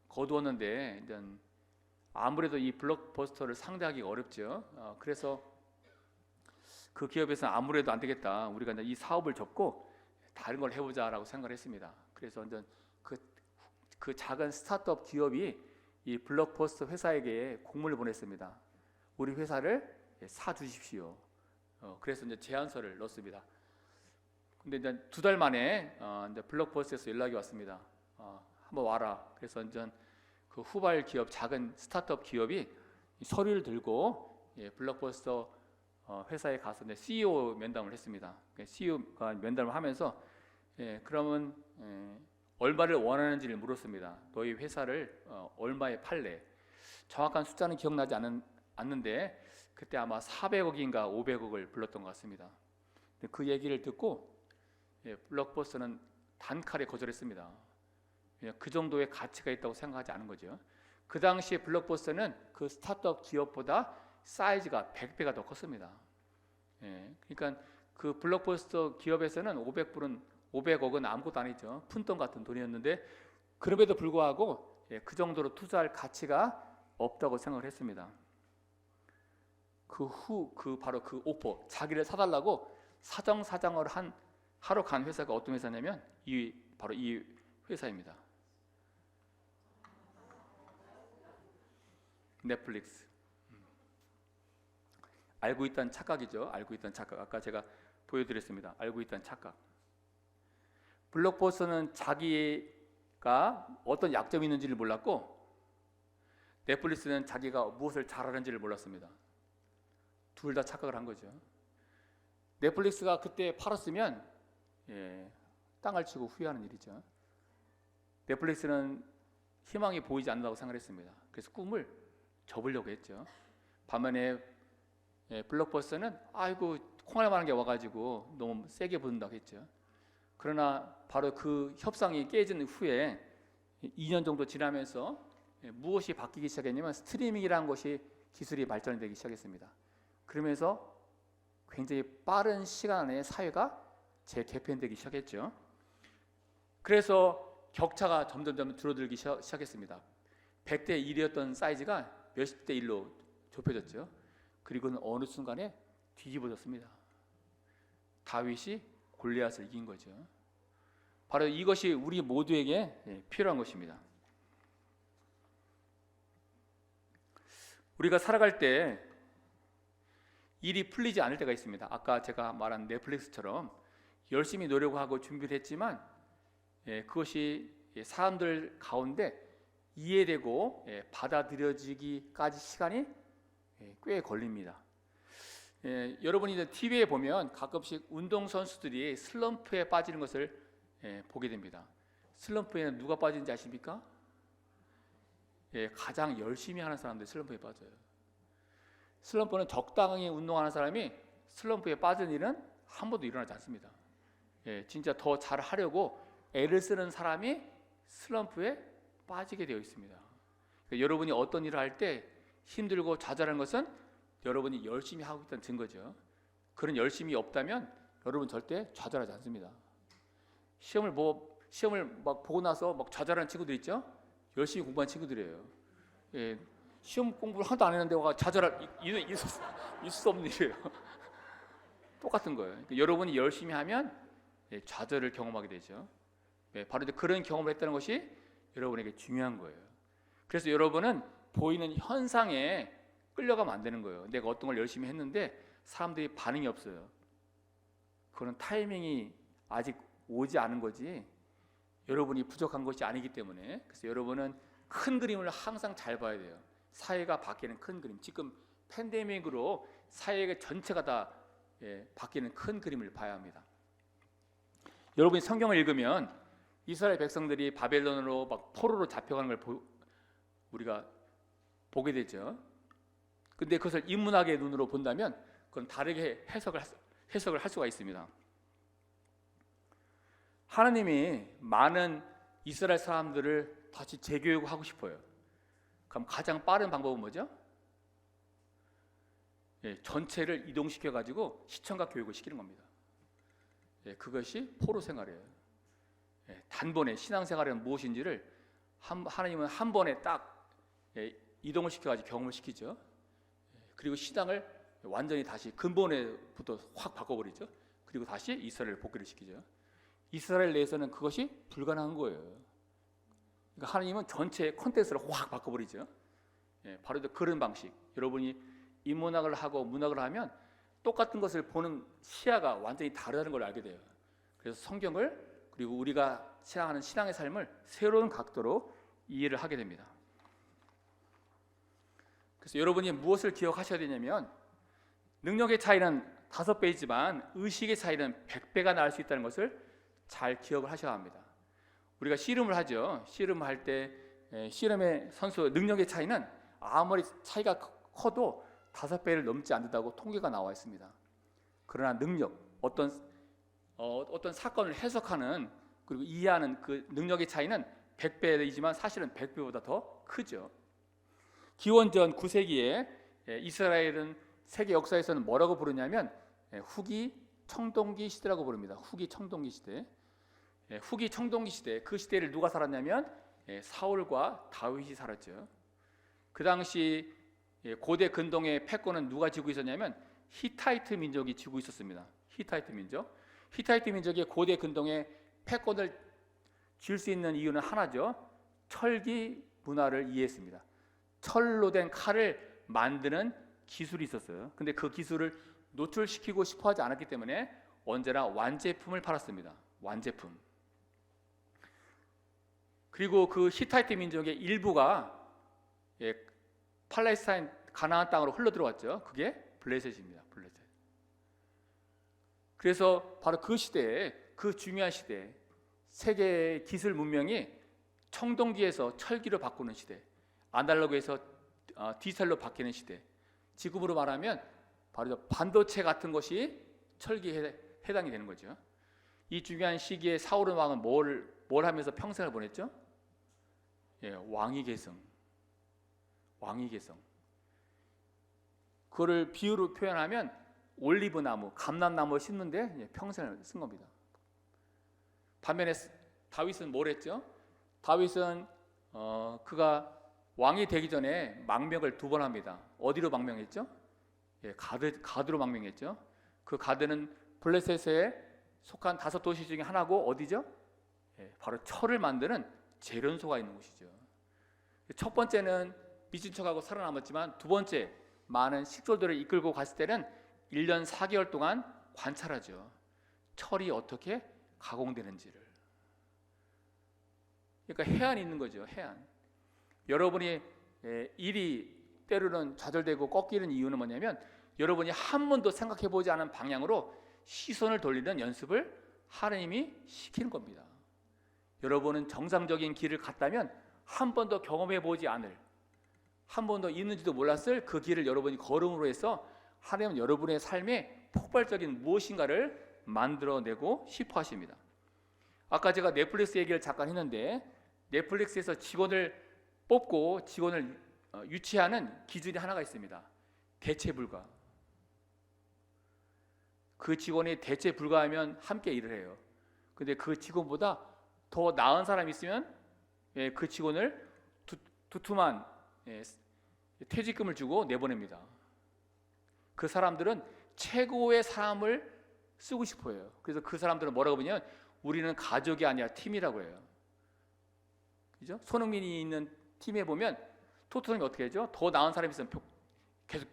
거두었는데 이제 아무래도 이 블록버스터를 상대하기가 어렵죠. 그래서 그 기업에서는 아무래도 안 되겠다. 우리가 이제 이 사업을 접고 다른 걸 해보자라고 생각을 했습니다. 그래서 이제 그 작은 스타트업 기업이 이 블록버스터 회사에게 공문을 보냈습니다. 우리 회사를 사 주십시오. 그래서 이제 제안서를 넣었습니다. 근데 이제 2달 만에 이제 블록버스터에서 연락이 왔습니다. 한번 와라. 그래서 이제 그 후발 기업 작은 스타트업 기업이 서류를 들고 블록버스터 회사에 가서 이제 CEO 면담을 했습니다. CEO가 면담을 하면서 그러면 얼마를 원하는지를 물었습니다. 너희 회사를 얼마에 팔래? 정확한 숫자는 기억나지 않는데 그때 아마 400억인가 500억을 불렀던 것 같습니다. 그 얘기를 듣고 블록버스터는 단칼에 거절했습니다. 그 정도의 가치가 있다고 생각하지 않은 거죠. 그 당시에 블록버스터는 그 스타트업 기업보다 사이즈가 100배가 더 컸습니다. 그러니까 그 블록버스터 기업에서는 500억은 아무것도 아니죠. 푼돈 같은 돈이었는데 그럼에도 불구하고 그 정도로 투자할 가치가 없다고 생각을 했습니다. 바로 그 오퍼, 자기를 사달라고 사정사정을 하러 간 회사가 어떤 회사냐면 바로 이 회사입니다. 넷플릭스. 알고 있다는 착각이죠. 알고 있다는 착각. 아까 제가 보여드렸습니다. 알고 있다는 착각. 블록버스터는 자기가 어떤 약점이 있는지를 몰랐고, 넷플릭스는 자기가 무엇을 잘하는지를 몰랐습니다. 둘 다 착각을 한 거죠. 넷플릭스가 그때 팔았으면 땅을 치고 후회하는 일이죠. 넷플릭스는 희망이 보이지 않는다고 생각했습니다. 그래서 꿈을 접으려고 했죠. 반면에 블록버스터는 아이고 콩알만한 게 와가지고 너무 세게 붙는다고 했죠. 그러나 바로 그 협상이 깨진 후에 2년 정도 지나면서 무엇이 바뀌기 시작했냐면 스트리밍이라는 것이 기술이 발전되기 시작했습니다. 그러면서 굉장히 빠른 시간 안에 사회가 재개편되기 시작했죠. 그래서 격차가 점점 줄어들기 시작했습니다. 100대 1이었던 사이즈가 몇십 대 1로 좁혀졌죠. 그리고는 어느 순간에 뒤집어졌습니다. 다윗이 골리앗을 이긴 거죠. 바로 이것이 우리 모두에게 필요한 것입니다. 우리가 살아갈 때 일이 풀리지 않을 때가 있습니다. 아까 제가 말한 넷플릭스처럼 열심히 노력하고 준비를 했지만 그것이 사람들 가운데 이해되고 받아들여지기까지 시간이 꽤 걸립니다. 여러분이 이제 TV에 보면 가끔씩 운동선수들이 슬럼프에 빠지는 것을 보게 됩니다. 슬럼프에는 누가 빠지는지 아십니까? 가장 열심히 하는 사람들이 슬럼프에 빠져요. 슬럼프는 적당히 운동하는 사람이 슬럼프에 빠진 일은 한 번도 일어나지 않습니다. 진짜 더 잘하려고 애를 쓰는 사람이 슬럼프에 빠지게 되어 있습니다. 그러니까 여러분이 어떤 일을 할 때 힘들고 좌절하는 것은 여러분이 열심히 하고 있다는 증거죠. 그런 열심이 없다면 여러분 절대 좌절하지 않습니다. 시험을 막 보고 나서 막 좌절하는 친구들 있죠? 열심히 공부한 친구들이에요. 시험 공부를 하나도 안 했는데 와 좌절할 있을 수 없는 일이에요. 똑같은 거예요. 그러니까 여러분이 열심히 하면 좌절을 경험하게 되죠. 바로 그런 경험을 했다는 것이 여러분에게 중요한 거예요. 그래서 여러분은 보이는 현상에 끌려가면 안 되는 거예요. 내가 어떤 걸 열심히 했는데 사람들이 반응이 없어요. 그건 타이밍이 아직 오지 않은 거지 여러분이 부족한 것이 아니기 때문에. 그래서 여러분은 큰 그림을 항상 잘 봐야 돼요. 사회가 바뀌는 큰 그림. 지금 팬데믹으로 사회 전체가 다 바뀌는 큰 그림을 봐야 합니다. 여러분이 성경을 읽으면 이스라엘 백성들이 바벨론으로 막 포로로 잡혀가는 걸 우리가 보게 되죠. 근데 그것을 인문학의 눈으로 본다면 그건 다르게 해석을 할 수가 있습니다. 하나님이 많은 이스라엘 사람들을 다시 재교육하고 싶어요. 그럼 가장 빠른 방법은 뭐죠? 전체를 이동시켜 가지고 시청각 교육을 시키는 겁니다. 그것이 포로 생활이에요. 단번에 신앙생활은 무엇인지를 하나님은 한 번에 딱 이동을 시켜가지고 경험을 시키죠. 그리고 신앙을 완전히 다시 근본에부터 확 바꿔버리죠. 그리고 다시 이스라엘을 복귀를 시키죠. 이스라엘 내에서는 그것이 불가능한 거예요. 그러니까 하나님은 전체 콘텐츠를 확 바꿔버리죠. 바로 그런 방식. 여러분이 인문학을 하고 문학을 하면 똑같은 것을 보는 시야가 완전히 다르다는 걸 알게 돼요. 그래서 성경을 그리고 우리가 신앙하는 신앙의 삶을 새로운 각도로 이해를 하게 됩니다. 그래서 여러분이 무엇을 기억하셔야 되냐면 능력의 차이는 5배이지만 의식의 차이는 100배가 날 수 있다는 것을 잘 기억을 하셔야 합니다. 우리가 씨름을 하죠. 씨름을 할 때 씨름의 선수 능력의 차이는 아무리 차이가 커도 5배를 넘지 않는다고 통계가 나와 있습니다. 그러나 능력, 어떤 사건을 해석하는 그리고 이해하는 그 능력의 차이는 100배이지만 사실은 100배보다 더 크죠. 기원전 9세기에 이스라엘은 세계 역사에서는 뭐라고 부르냐면 후기 청동기 시대라고 부릅니다. 후기 청동기 시대. 후기 청동기 시대, 그 시대를 누가 살았냐면 사울과 다윗이 살았죠. 그 당시 고대 근동의 패권은 누가 쥐고 있었냐면 히타이트 민족이 쥐고 있었습니다. 히타이트 민족이 고대 근동의 패권을 쥘 수 있는 이유는 하나죠. 철기 문화를 이해했습니다. 철로 된 칼을 만드는 기술이 있었어요. 근데 그 기술을 노출시키고 싶어 하지 않았기 때문에 언제나 완제품을 팔았습니다. 완제품. 그리고 그 히타이트 민족의 일부가 팔레스타인 가나안 땅으로 흘러 들어왔죠. 그게 블레셋입니다. 블레셋. 그래서 바로 그 시대에, 그 중요한 시대에 세계의 기술 문명이 청동기에서 철기로 바꾸는 시대, 아날로그에서 디지털로 바뀌는 시대, 지금으로 말하면 바로 반도체 같은 것이 철기에 해당이 되는 거죠. 이 중요한 시기에 사울은 왕은 뭘 하면서 평생을 보냈죠? 왕위 계승. 왕위 계승. 그거를 비유로 표현하면 올리브 나무, 감람나무를 심는데 평생을 쓴 겁니다. 반면에 다윗은 뭘 했죠? 다윗은 그가 왕이 되기 전에 망명을 2번 합니다. 어디로 망명했죠? 가드로 망명했죠. 그 가드는 블레셋에 속한 5도시 중에 하나고 어디죠? 바로 철을 만드는 재련소가 있는 곳이죠. 첫 번째는 미친 척하고 살아남았지만 두 번째, 많은 식솔들을 이끌고 갔을 때는 1년 4개월 동안 관찰하죠. 철이 어떻게 가공되는지를. 그러니까 해안이 있는 거죠. 해안. 여러분이 일이 때로는 좌절되고 꺾이는 이유는 뭐냐면 여러분이 한 번도 생각해 보지 않은 방향으로 시선을 돌리는 연습을 하나님이 시키는 겁니다. 여러분은 정상적인 길을 갔다면 한 번도 경험해 보지 않을, 한 번도 있는지도 몰랐을 그 길을 여러분이 걸음으로 해서 하나님은 여러분의 삶에 폭발적인 무엇인가를 만들어내고 싶어 하십니다. 아까 제가 넷플릭스 얘기를 잠깐 했는데 넷플릭스에서 직원을 뽑고 직원을 유치하는 기준이 하나가 있습니다. 대체 불가. 그 직원이 대체 불가하면 함께 일을 해요. 근데 그 직원보다 더 나은 사람이 있으면 그 직원을 두툼한 퇴직금을 주고 내보냅니다. 그 사람들은 최고의 사람을 쓰고 싶어 해요. 그래서 그 사람들은 뭐라고 하냐면 우리는 가족이 아니라 팀이라고 해요. 그죠? 손흥민이 있는 팀에 보면 토트넘이 어떻게 하죠? 더 나은 사람이 있으면 계속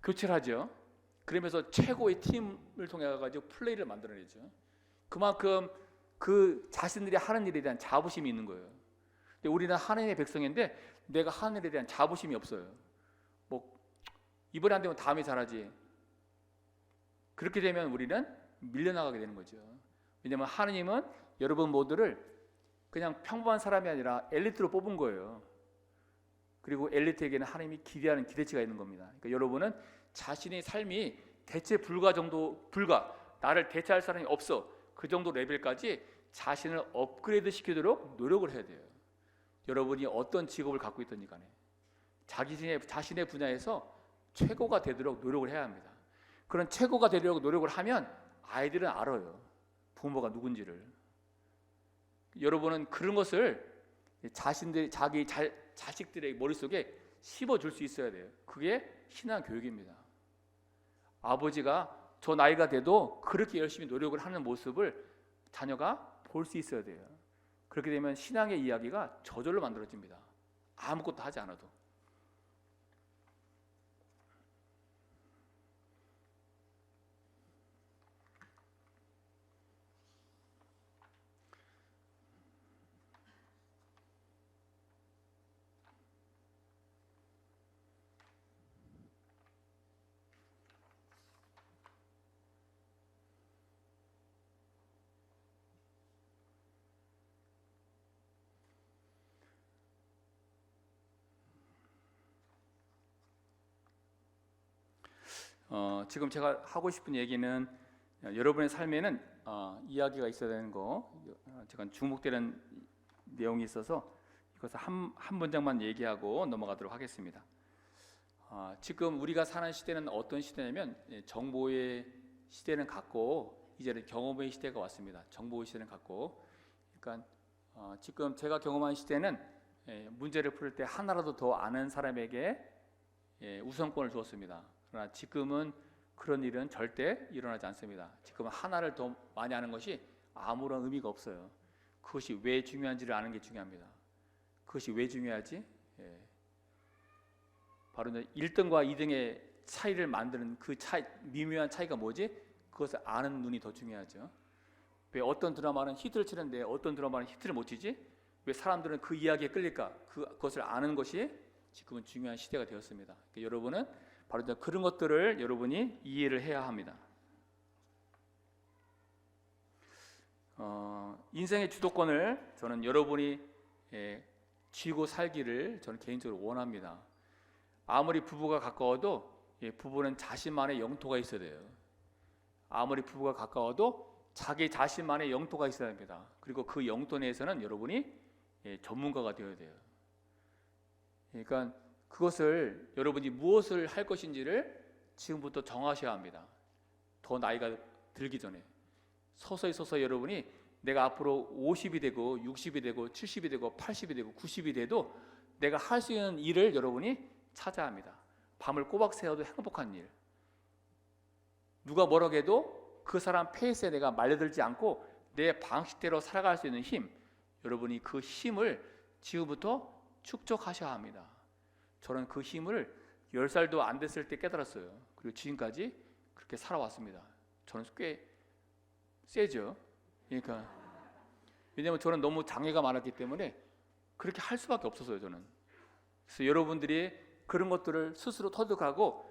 교체를 하죠. 그러면서 최고의 팀을 통해 가지고 플레이를 만들어내죠. 그만큼 그 자신들이 하는 일에 대한 자부심이 있는 거예요. 근데 우리는 하나님의 백성인데 내가 하는 일에 대한 자부심이 없어요. 뭐 이번에 안 되면 다음에 잘하지. 그렇게 되면 우리는 밀려나가게 되는 거죠. 왜냐하면 하나님은 여러분 모두를 그냥 평범한 사람이 아니라 엘리트로 뽑은 거예요. 그리고 엘리트에게는 하나님이 기대하는 기대치가 있는 겁니다. 그러니까 여러분은 자신의 삶이 대체 불가, 나를 대체할 사람이 없어, 그 정도 레벨까지 자신을 업그레이드 시키도록 노력을 해야 돼요. 여러분이 어떤 직업을 갖고 있든지 간에 자신의 분야에서 최고가 되도록 노력을 해야 합니다. 그런 최고가 되도록 노력을 하면 아이들은 알아요. 부모가 누군지를. 여러분은 그런 것을 자기 자식들의 머릿속에 씹어줄 수 있어야 돼요. 그게 신앙 교육입니다. 아버지가 저 나이가 돼도 그렇게 열심히 노력을 하는 모습을 자녀가 볼 수 있어야 돼요. 그렇게 되면 신앙의 이야기가 저절로 만들어집니다. 아무것도 하지 않아도. 지금 제가 하고 싶은 얘기는 여러분의 삶에는 이야기가 있어야 되는 거, 제가 주목되는 내용이 있어서 이것을 한 문장만 얘기하고 넘어가도록 하겠습니다. 지금 우리가 사는 시대는 어떤 시대냐면 정보의 시대는 갔고 이제는 경험의 시대가 왔습니다. 정보의 시대는 갔고, 그러니까 지금 제가 경험한 시대는 문제를 풀 때 하나라도 더 아는 사람에게 우선권을 주었습니다. 그러나 지금은 그런 일은 절대 일어나지 않습니다. 지금은 하나를 더 많이 아는 것이 아무런 의미가 없어요. 그것이 왜 중요한지를 아는 게 중요합니다. 그것이 왜 중요하지? 바로 이제 1등과 2등의 차이를 만드는 그 차이, 미묘한 차이가 뭐지? 그것을 아는 눈이 더 중요하죠. 왜 어떤 드라마는 히트를 치는데 어떤 드라마는 히트를 못 치지? 왜 사람들은 그 이야기에 끌릴까? 그것을 아는 것이 지금은 중요한 시대가 되었습니다. 그러니까 여러분은 바로 이제 그런 것들을 여러분이 이해를 해야 합니다. 인생의 주도권을 저는 여러분이 쥐고 살기를 저는 개인적으로 원합니다. 아무리 부부가 가까워도 부부는 자신만의 영토가 있어야 돼요. 아무리 부부가 가까워도 자기 자신만의 영토가 있어야 합니다. 그리고 그 영토 내에서는 여러분이 전문가가 되어야 돼요. 그러니까 그것을 여러분이 무엇을 할 것인지를 지금부터 정하셔야 합니다. 더 나이가 들기 전에 서서히 여러분이 내가 앞으로 50이 되고 60이 되고 70이 되고 80이 되고 90이 돼도 내가 할 수 있는 일을 여러분이 찾아야 합니다. 밤을 꼬박 새워도 행복한 일. 누가 뭐라고 해도 그 사람 페이스에 내가 말려들지 않고 내 방식대로 살아갈 수 있는 힘, 여러분이 그 힘을 지금부터 축적하셔야 합니다. 저는 그 힘을 10살도 안 됐을 때 깨달았어요. 그리고 지금까지 그렇게 살아왔습니다. 저는 꽤 세죠. 그러니까 왜냐하면 저는 너무 장애가 많았기 때문에 그렇게 할 수밖에 없었어요. 저는. 그래서 여러분들이 그런 것들을 스스로 터득하고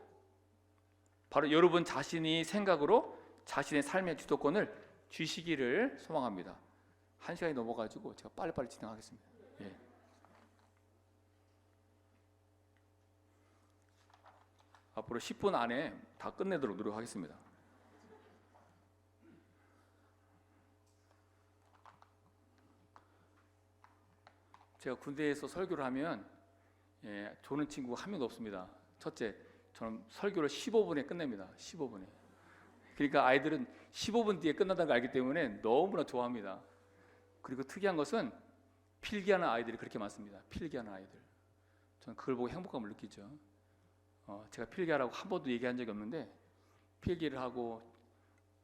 바로 여러분 자신이 생각으로 자신의 삶의 주도권을 쥐시기를 소망합니다. 1시간이 넘어가지고 제가 빨리빨리 진행하겠습니다. 예. 앞으로 10분 안에 다 끝내도록 노력하겠습니다. 제가 군대에서 설교를 하면 조는 친구가 한 명도 없습니다. 첫째, 저는 설교를 15분에 끝냅니다. 15분에. 그러니까 아이들은 15분 뒤에 끝난다는 걸 알기 때문에 너무나 좋아합니다. 그리고 특이한 것은 필기하는 아이들이 그렇게 많습니다. 필기하는 아이들. 저는 그걸 보고 행복감을 느끼죠. 제가 필기하라고 한 번도 얘기한 적이 없는데 필기를 하고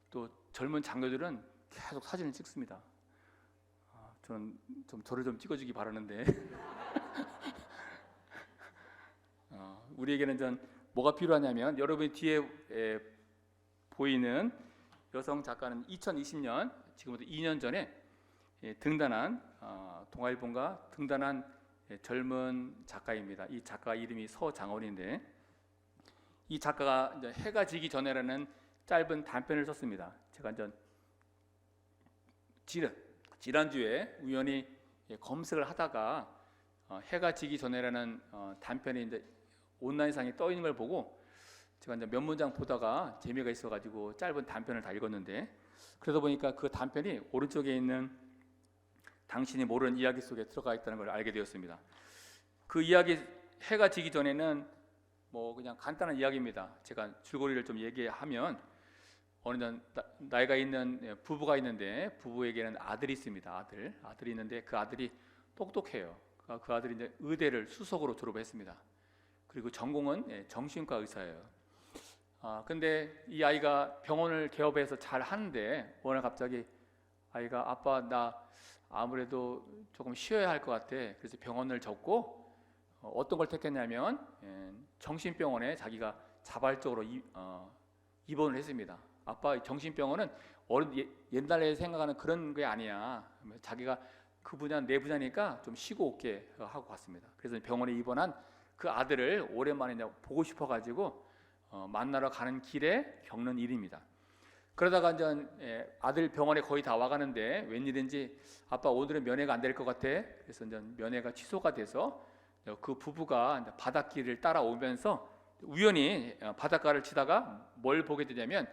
또 젊은 장교들은 계속 사진을 찍습니다. 저는 저를 좀 찍어주기 바라는데 우리에게는 전 뭐가 필요하냐면 여러분이 뒤에 보이는 여성 작가는 2020년 지금부터 2년 전에 등단한 동아일보가 등단한 젊은 작가입니다. 이 작가 이름이 서장원인데 이 작가가 이제 해가 지기 전에라는 짧은 단편을 썼습니다. 제가 이제 지난주에 우연히 검색을 하다가 해가 지기 전에라는 단편이 이제 온라인상에 떠 있는 걸 보고 제가 이제 몇 문장 보다가 재미가 있어가지고 짧은 단편을 다 읽었는데 그러다 보니까 그 단편이 오른쪽에 있는 당신이 모르는 이야기 속에 들어가 있다는 걸 알게 되었습니다. 그 이야기 해가 지기 전에는 뭐 그냥 간단한 이야기입니다. 제가 줄거리를 좀 얘기하면 어느 날 나이가 있는 부부가 있는데 부부에게는 아들이 있습니다. 아들이 있는데 그 아들이 똑똑해요. 그 아들이 이제 의대를 수석으로 졸업했습니다. 그리고 전공은 정신과 의사예요. 근데 이 아이가 병원을 개업해서 잘 하는데 어느 날 갑자기 아이가 아빠 나 아무래도 조금 쉬어야 할 것 같아. 그래서 병원을 접고 어떤 걸 택했냐면 정신병원에 자기가 자발적으로 입원을 했습니다. 아빠 정신병원은 옛날에 생각하는 그런 게 아니야. 자기가 그 분야는 내 분야니까 좀 쉬고 올게 하고 갔습니다. 그래서 병원에 입원한 그 아들을 오랜만에 보고 싶어가지고 만나러 가는 길에 겪는 일입니다. 그러다가 이제 아들 병원에 거의 다 와가는데 웬일인지 아빠 오늘은 면회가 안 될 것 같아. 그래서 이제 면회가 취소가 돼서 그 부부가 이제 바닷길을 따라오면서 우연히 바닷가를 치다가 뭘 보게 되냐면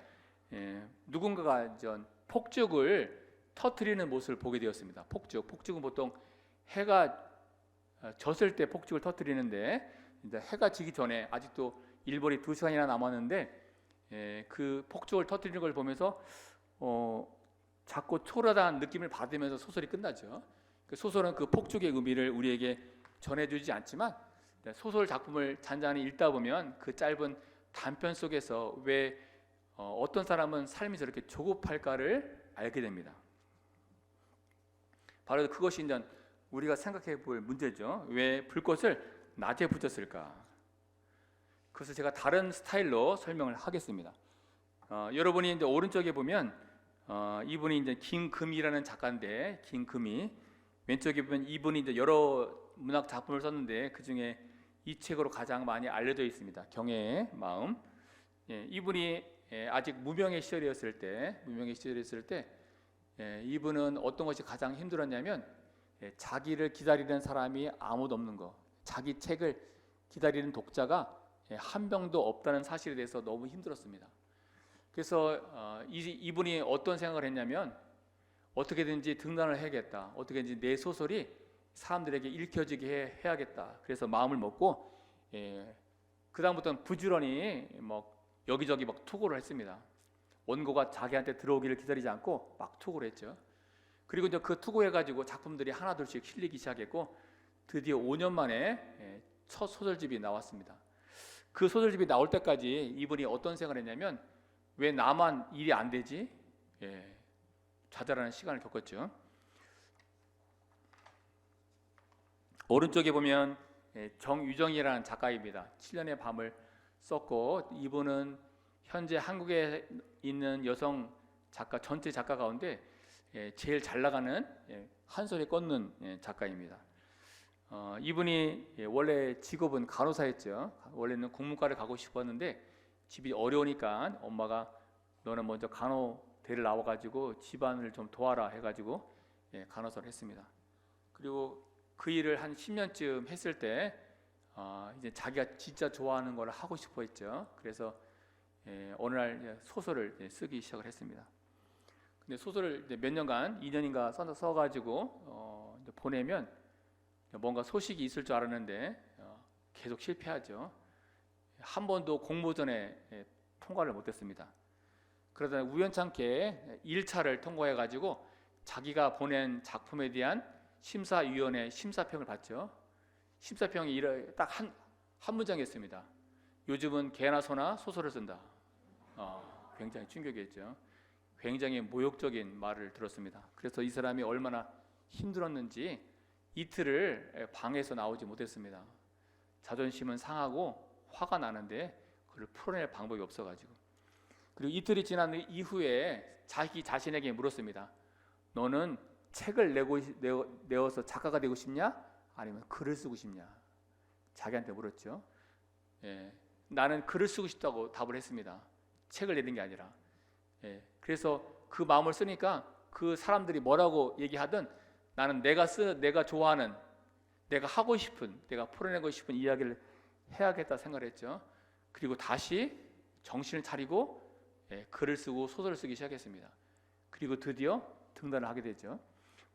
누군가가 이제 폭죽을 터뜨리는 모습을 보게 되었습니다. 폭죽은 보통 해가 졌을 때 폭죽을 터뜨리는데 이제 해가 지기 전에 아직도 일벌이 2시간이나 남았는데 그 폭죽을 터뜨리는 걸 보면서 자꾸 초라한 느낌을 받으면서 소설이 끝나죠. 그 소설은 그 폭죽의 의미를 우리에게 전해주지 않지만 소설 작품을 잔잔히 읽다 보면 그 짧은 단편 속에서 왜 어떤 사람은 삶이 저렇게 조급할까를 알게 됩니다. 바로 그것이 이제 우리가 생각해 볼 문제죠. 왜 불꽃을 낮에 붙였을까? 그것을 제가 다른 스타일로 설명을 하겠습니다. 여러분이 이제 오른쪽에 보면 이분이 이제 김금이라는 작가인데, 김금이 왼쪽에 보면 이분이 이제 여러 문학 작품을 썼는데 그 중에 이 책으로 가장 많이 알려져 있습니다. 경애의 마음. 이분이 아직 무명의 시절이었을 때 이분은 어떤 것이 가장 힘들었냐면 자기를 기다리는 사람이 아무도 없는 거, 자기 책을 기다리는 독자가 한 명도 없다는 사실에 대해서 너무 힘들었습니다. 그래서 이분이 어떤 생각을 했냐면 어떻게든지 등단을 해야겠다, 어떻게든지 내 소설이 사람들에게 읽혀지게 해야겠다. 그래서 마음을 먹고 그 다음부터는 부지런히 여기저기 투고를 했습니다. 원고가 자기한테 들어오기를 기다리지 않고 막 투고를 했죠. 그리고 이제 그 투고해가지고 작품들이 하나둘씩 실리기 시작했고 드디어 5년 만에 첫 소설집이 나왔습니다. 그 소설집이 나올 때까지 이분이 어떤 생각을 했냐면 왜 나만 일이 안 되지? 좌절하는 시간을 겪었죠. 오른쪽에 보면 정유정이라는 작가입니다. 7년의 밤을 썼고 이분은 현재 한국에 있는 여성 작가 전체 작가 가운데 제일 잘 나가는 한 손에 꽂는 작가입니다. 이분이 원래 직업은 간호사였죠. 원래는 국문과를 가고 싶었는데 집이 어려우니까 엄마가 너는 먼저 간호대를 나와가지고 집안을 좀 도와라 해가지고 간호사를 했습니다. 그리고 그 일을 한 10년쯤 했을 때 이제 자기가 진짜 좋아하는 걸 하고 싶어 했죠. 그래서 어느 날 소설을 쓰기 시작을 했습니다. 근데 소설을 몇 년간 2년인가 써가지고 보내면 뭔가 소식이 있을 줄 알았는데 계속 실패하죠. 한 번도 공모전에 통과를 못했습니다. 그러다 우연찮게 1차를 통과해가지고 자기가 보낸 작품에 대한 심사위원회 심사평을 받죠. 심사평이 딱 한 문장이었습니다. 요즘은 개나 소나 소설을 쓴다. 굉장히 충격이었죠. 굉장히 모욕적인 말을 들었습니다. 그래서 이 사람이 얼마나 힘들었는지 이틀을 방에서 나오지 못했습니다. 자존심은 상하고 화가 나는데 그걸 풀어낼 방법이 없어가지고. 그리고 이틀이 지난 이후에 자기 자신에게 물었습니다. 너는 책을 내어서 작가가 되고 싶냐? 아니면 글을 쓰고 싶냐? 자기한테 물었죠. 나는 글을 쓰고 싶다고 답을 했습니다. 책을 내는 게 아니라. 그래서 그 마음을 쓰니까 그 사람들이 뭐라고 얘기하든 나는 내가 좋아하는, 내가 하고 싶은, 내가 풀어내고 싶은 이야기를 해야겠다 생각을 했죠. 그리고 다시 정신을 차리고 글을 쓰고 소설을 쓰기 시작했습니다. 그리고 드디어 등단을 하게 되죠.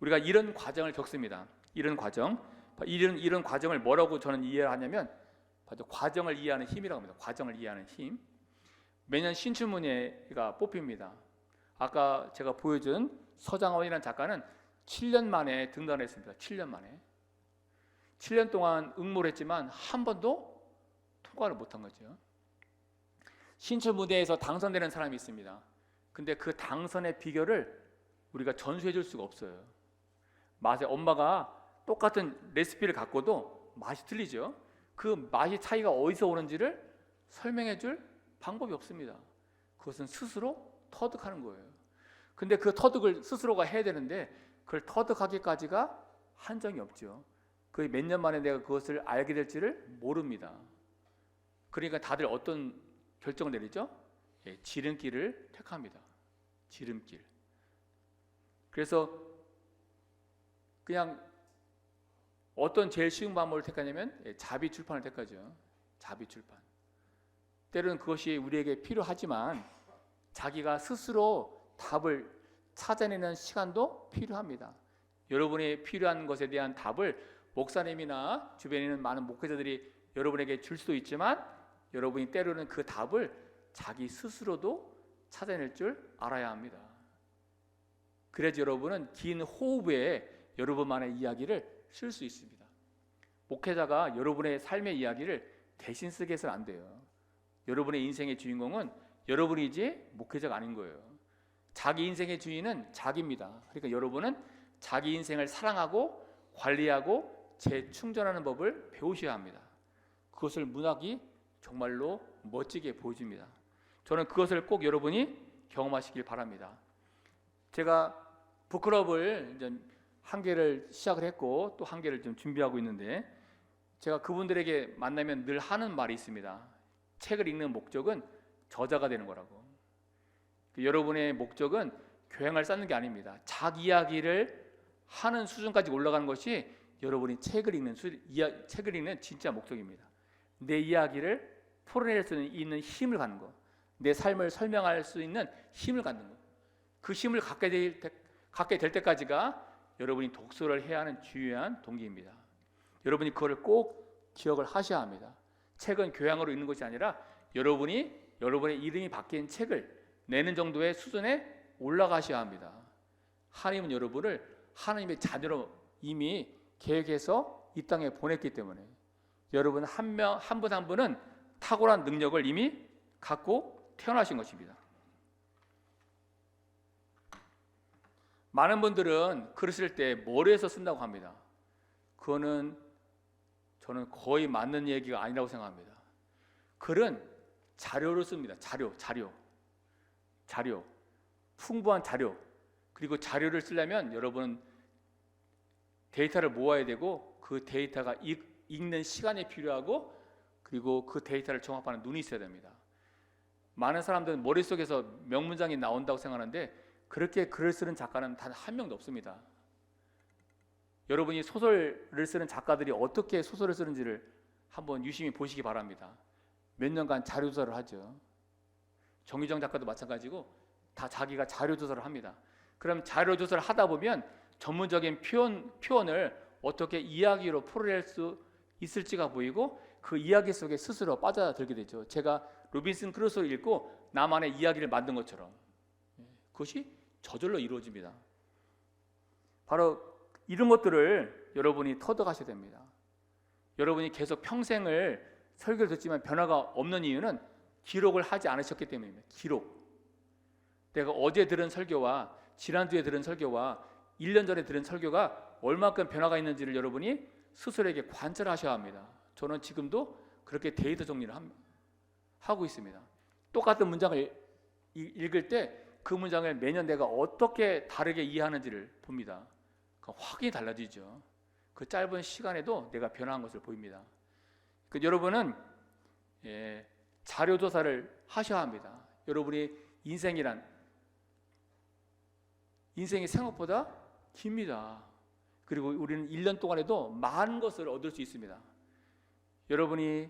우리가 이런 과정을 겪습니다. 이런 과정을 뭐라고 저는 이해를 하냐면 바로 과정을 이해하는 힘이라고 합니다. 과정을 이해하는 힘. 매년 신춘문예가 뽑힙니다. 아까 제가 보여준 서장원이라는 작가는 7년 만에 등단했습니다. 7년 만에. 7년 동안 응모를 했지만 한 번도 통과를 못한 거죠. 신춘문예에서 당선되는 사람이 있습니다. 근데 그 당선의 비결을 우리가 전수해 줄 수가 없어요. 맛에 엄마가 똑같은 레시피를 갖고도 맛이 틀리죠. 그 맛이 차이가 어디서 오는지를 설명해 줄 방법이 없습니다. 그것은 스스로 터득하는 거예요. 근데 그 터득을 스스로가 해야 되는데 그걸 터득하기까지가 한정이 없죠. 그 몇 년 만에 내가 그것을 알게 될지를 모릅니다. 그러니까 다들 어떤 결정을 내리죠? 지름길을 택합니다. 지름길. 그래서 그냥 어떤 제일 쉬운 방법을 택하냐면 자비 출판을 택하죠. 자비 출판. 때로는 그것이 우리에게 필요하지만 자기가 스스로 답을 찾아내는 시간도 필요합니다. 여러분이 필요한 것에 대한 답을 목사님이나 주변에 있는 많은 목회자들이 여러분에게 줄 수도 있지만 여러분이 때로는 그 답을 자기 스스로도 찾아낼 줄 알아야 합니다. 그래야지 여러분은 긴 호흡에 여러분만의 이야기를 쓸 수 있습니다. 목회자가 여러분의 삶의 이야기를 대신 쓰게 해서는 안 돼요. 여러분의 인생의 주인공은 여러분이지 목회자가 아닌 거예요. 자기 인생의 주인은 자기입니다. 그러니까 여러분은 자기 인생을 사랑하고 관리하고 재충전하는 법을 배우셔야 합니다. 그것을 문학이 정말로 멋지게 보여줍니다. 저는 그것을 꼭 여러분이 경험하시길 바랍니다. 제가 북클럽을 이제 한 개를 시작을 했고 또 한 개를 좀 준비하고 있는데, 제가 그분들에게 만나면 늘 하는 말이 있습니다. 책을 읽는 목적은 저자가 되는 거라고. 여러분의 목적은 교양을 쌓는 게 아닙니다. 자기 이야기를 하는 수준까지 올라가는 것이 여러분이 책을 읽는 진짜 목적입니다. 내 이야기를 풀어낼 수 있는 힘을 갖는 것, 내 삶을 설명할 수 있는 힘을 갖는 것, 그 힘을 갖게 될 때까지가 여러분이 독서를 해야 하는 중요한 동기입니다. 여러분이 그거를 꼭 기억을 하셔야 합니다. 책은 교양으로 읽는 것이 아니라 여러분의 이름이 박힌 책을 내는 정도의 수준에 올라가셔야 합니다. 하나님은 여러분을 하나님의 자녀로 이미 계획해서 이 땅에 보냈기 때문에 여러분 한 분 한 분은 탁월한 능력을 이미 갖고 태어나신 것입니다. 많은 분들은 글을 쓸 때 머리에서 쓴다고 합니다. 그거는 저는 거의 맞는 얘기가 아니라고 생각합니다. 글은 자료를 씁니다. 자료, 풍부한 자료. 그리고 자료를 쓰려면 여러분은 데이터를 모아야 되고 그 데이터가 읽는 시간이 필요하고 그리고 그 데이터를 종합하는 눈이 있어야 됩니다. 많은 사람들은 머릿속에서 명문장이 나온다고 생각하는데 그렇게 글을 쓰는 작가는 단 한 명도 없습니다. 여러분이 소설을 쓰는 작가들이 어떻게 소설을 쓰는지를 한번 유심히 보시기 바랍니다. 몇 년간 자료조사를 하죠. 정유정 작가도 마찬가지고 다 자기가 자료조사를 합니다. 그럼 자료조사를 하다 보면 전문적인 표현을 어떻게 이야기로 풀어낼 수 있을지가 보이고 그 이야기 속에 스스로 빠져들게 되죠. 제가 로빈슨 크루소를 읽고 나만의 이야기를 만든 것처럼 그것이 저절로 이루어집니다. 바로 이런 것들을 여러분이 터득하셔야 됩니다. 여러분이 계속 평생을 설교를 듣지만 변화가 없는 이유는 기록을 하지 않으셨기 때문입니다. 기록. 내가 어제 들은 설교와 지난주에 들은 설교와 1년 전에 들은 설교가 얼마큼 변화가 있는지를 여러분이 스스로에게 관찰하셔야 합니다. 저는 지금도 그렇게 데이터 정리를 하고 있습니다. 똑같은 문장을 읽을 때 그 문장을 매년 내가 어떻게 다르게 이해하는지를 봅니다. 확연히 달라지죠. 그 짧은 시간에도 내가 변화한 것을 보입니다. 여러분은 자료조사를 하셔야 합니다. 여러분이 인생이 생각보다 깁니다. 그리고 우리는 1년 동안에도 많은 것을 얻을 수 있습니다. 여러분이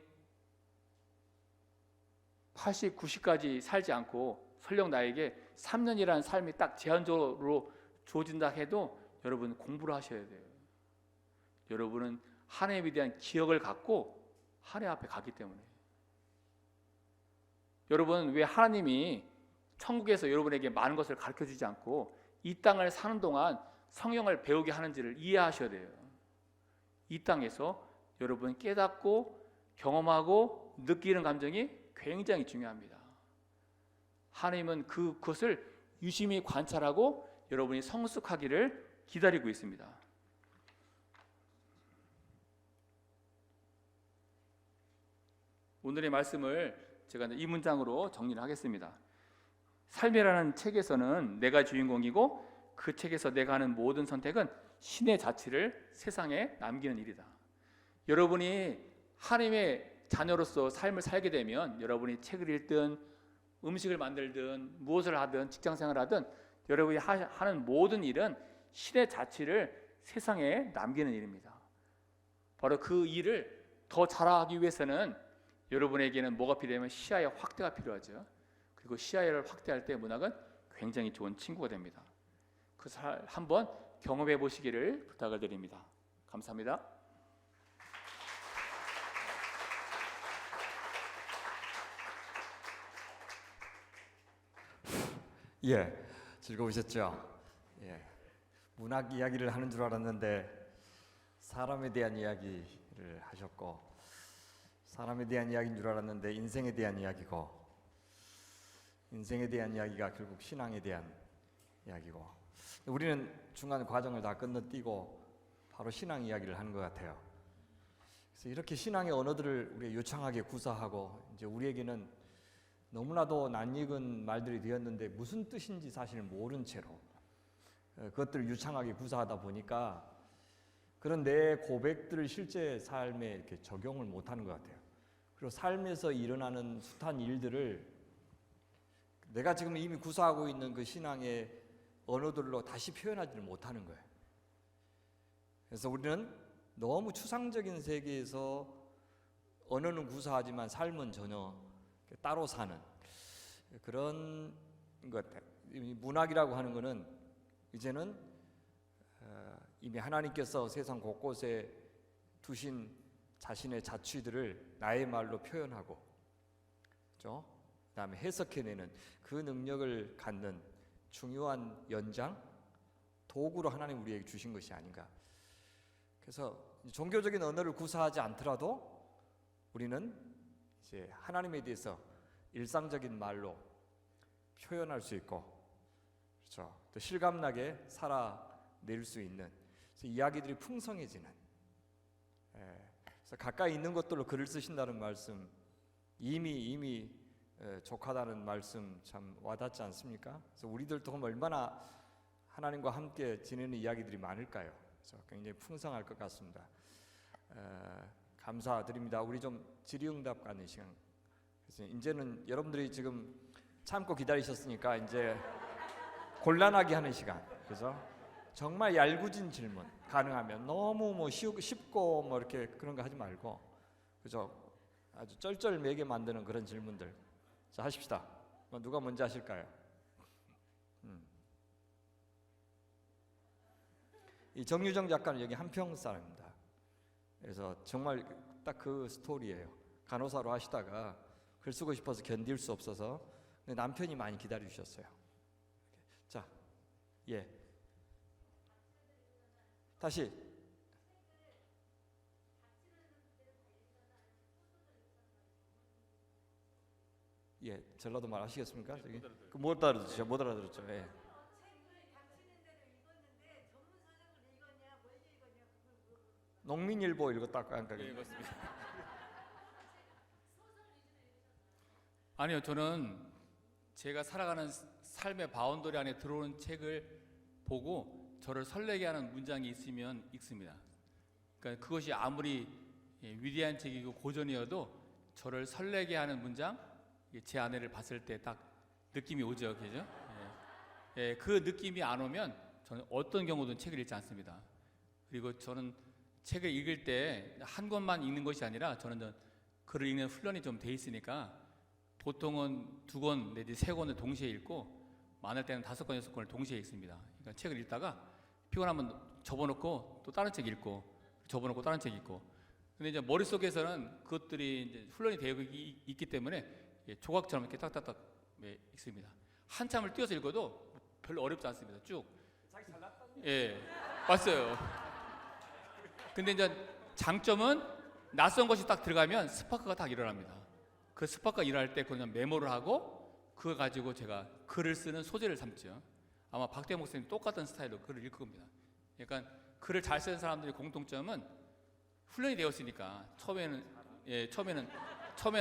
80, 90까지 살지 않고 설령 나에게 3년이라는 삶이 딱 제한적으로 주어진다 해도 여러분 공부를 하셔야 돼요. 여러분은 하나님에 대한 기억을 갖고 하나님 앞에 가기 때문에. 여러분은 왜 하나님이 천국에서 여러분에게 많은 것을 가르쳐주지 않고 이 땅을 사는 동안 성경을 배우게 하는지를 이해하셔야 돼요. 이 땅에서 여러분 깨닫고 경험하고 느끼는 감정이 굉장히 중요합니다. 하나님은 그것을 유심히 관찰하고 여러분이 성숙하기를 기다리고 있습니다. 오늘의 말씀을 제가 이 문장으로 정리를 하겠습니다. 삶이라는 책에서는 내가 주인공이고 그 책에서 내가 하는 모든 선택은 신의 자치를 세상에 남기는 일이다. 여러분이 하나님의 자녀로서 삶을 살게 되면 여러분이 책을 읽든 음식을 만들든 무엇을 하든 직장생활을 하든 여러분이 하는 모든 일은 신의 자치를 세상에 남기는 일입니다. 바로 그 일을 더 잘하기 위해서는 여러분에게는 뭐가 필요하면 시야의 확대가 필요하죠. 그리고 시야를 확대할 때 문학은 굉장히 좋은 친구가 됩니다. 그것을 한번 경험해 보시기를 부탁을 드립니다. 감사합니다. 예, 즐거우셨죠? 예, 문학 이야기를 하는 줄 알았는데 사람에 대한 이야기를 하셨고, 사람에 대한 이야기인 줄 알았는데 인생에 대한 이야기고, 인생에 대한 이야기가 결국 신앙에 대한 이야기고, 우리는 중간 과정을 다 건너뛰고 바로 신앙 이야기를 하는 것 같아요. 그래서 이렇게 신앙의 언어들을 우리가 유창하게 구사하고 이제 우리에게는 너무나도 낯익은 말들이 되었는데 무슨 뜻인지 사실 모른 채로 그것들을 유창하게 구사하다 보니까 그런 내 고백들을 실제 삶에 이렇게 적용을 못하는 것 같아요. 그리고 삶에서 일어나는 숱한 일들을 내가 지금 이미 구사하고 있는 그 신앙의 언어들로 다시 표현하지를 못하는 거예요. 그래서 우리는 너무 추상적인 세계에서 언어는 구사하지만 삶은 전혀 따로 사는 그런 것 같아요. 문학이라고 하는 것은 이제는 이미 하나님께서 세상 곳곳에 두신 자신의 자취들을 나의 말로 표현하고, 그렇죠? 그다음에 해석해내는 그 능력을 갖는 중요한 연장 도구로 하나님 우리에게 주신 것이 아닌가. 그래서 종교적인 언어를 구사하지 않더라도 우리는 이제 하나님에 대해서 일상적인 말로 표현할 수 있고, 그렇죠? 또 실감나게 살아낼 수 있는, 그래서 이야기들이 풍성해지는. 그래서 가까이 있는 것들로 글을 쓰신다는 말씀, 이미 족하다는 말씀 참 와닿지 않습니까? 그래서 우리들도 얼마나 하나님과 함께 지내는 이야기들이 많을까요? 그래서 굉장히 풍성할 것 같습니다. 감사드립니다. 우리 좀 질의응답 가는 시간. 그래서 이제는 여러분들이 지금 참고 기다리셨으니까 이제 곤란하게 하는 시간. 그래서 정말 얄궂은 질문 가능하면 너무 뭐 쉽고 뭐 이렇게 그런 거 하지 말고, 그죠? 아주 쩔쩔매게 만드는 그런 질문들. 자, 하십시다. 누가 먼저 하실까요? 이 정유정 작가는 여기 한평 사람입니다. 그래서 정말 딱 그 스토리예요. 간호사로 하시다가 글 쓰고 싶어서 견딜 수 없어서 남편이 많이 기다려 주셨어요. 자, 예. 다시. 예, 전라도 말 아시겠습니까? 저기 못 알아듣죠. 못 알아들었죠. 예. 농민일보 읽었다 아까. 네, 맞습니다. 아니요, 저는 제가 살아가는 삶의 바운더리 안에 들어오는 책을 보고 저를 설레게 하는 문장이 있으면 읽습니다. 그러니까 그것이 아무리 위대한 책이고 고전이어도 저를 설레게 하는 문장, 제 아내를 봤을 때 딱 느낌이 오죠, 그죠? 예, 그 느낌이 안 오면 저는 어떤 경우든 책을 읽지 않습니다. 그리고 저는 책을 읽을 때 한 권만 읽는 것이 아니라 저는 글을 읽는 훈련이 좀 돼 있으니까 보통은 2권 내지 3권을 동시에 읽고 많을 때는 5권, 6권을 동시에 읽습니다. 그러니까 책을 읽다가 피곤하면 접어놓고 또 다른 책 읽고 접어놓고 다른 책 읽고. 근데 이제 머릿속에서는 그것들이 이제 훈련이 되어 있기 때문에 조각처럼 이렇게 딱딱딱 읽습니다. 한참을 뛰어서 읽어도 별로 어렵지 않습니다. 쭉. 예, 맞어요. 근데 이제 장점은 낯선 것이 딱 들어가면 스파크가 딱 일어납니다. 그 스파크가 일어날 때 그냥 메모를 하고 그거 가지고 제가 글을 쓰는 소재를 삼죠. 아마 박대 목사님 똑같은 스타일로 글을 읽을 겁니다. 그러니까 글을 잘 쓰는 사람들의 공통점은 훈련이 되었으니까 처음에는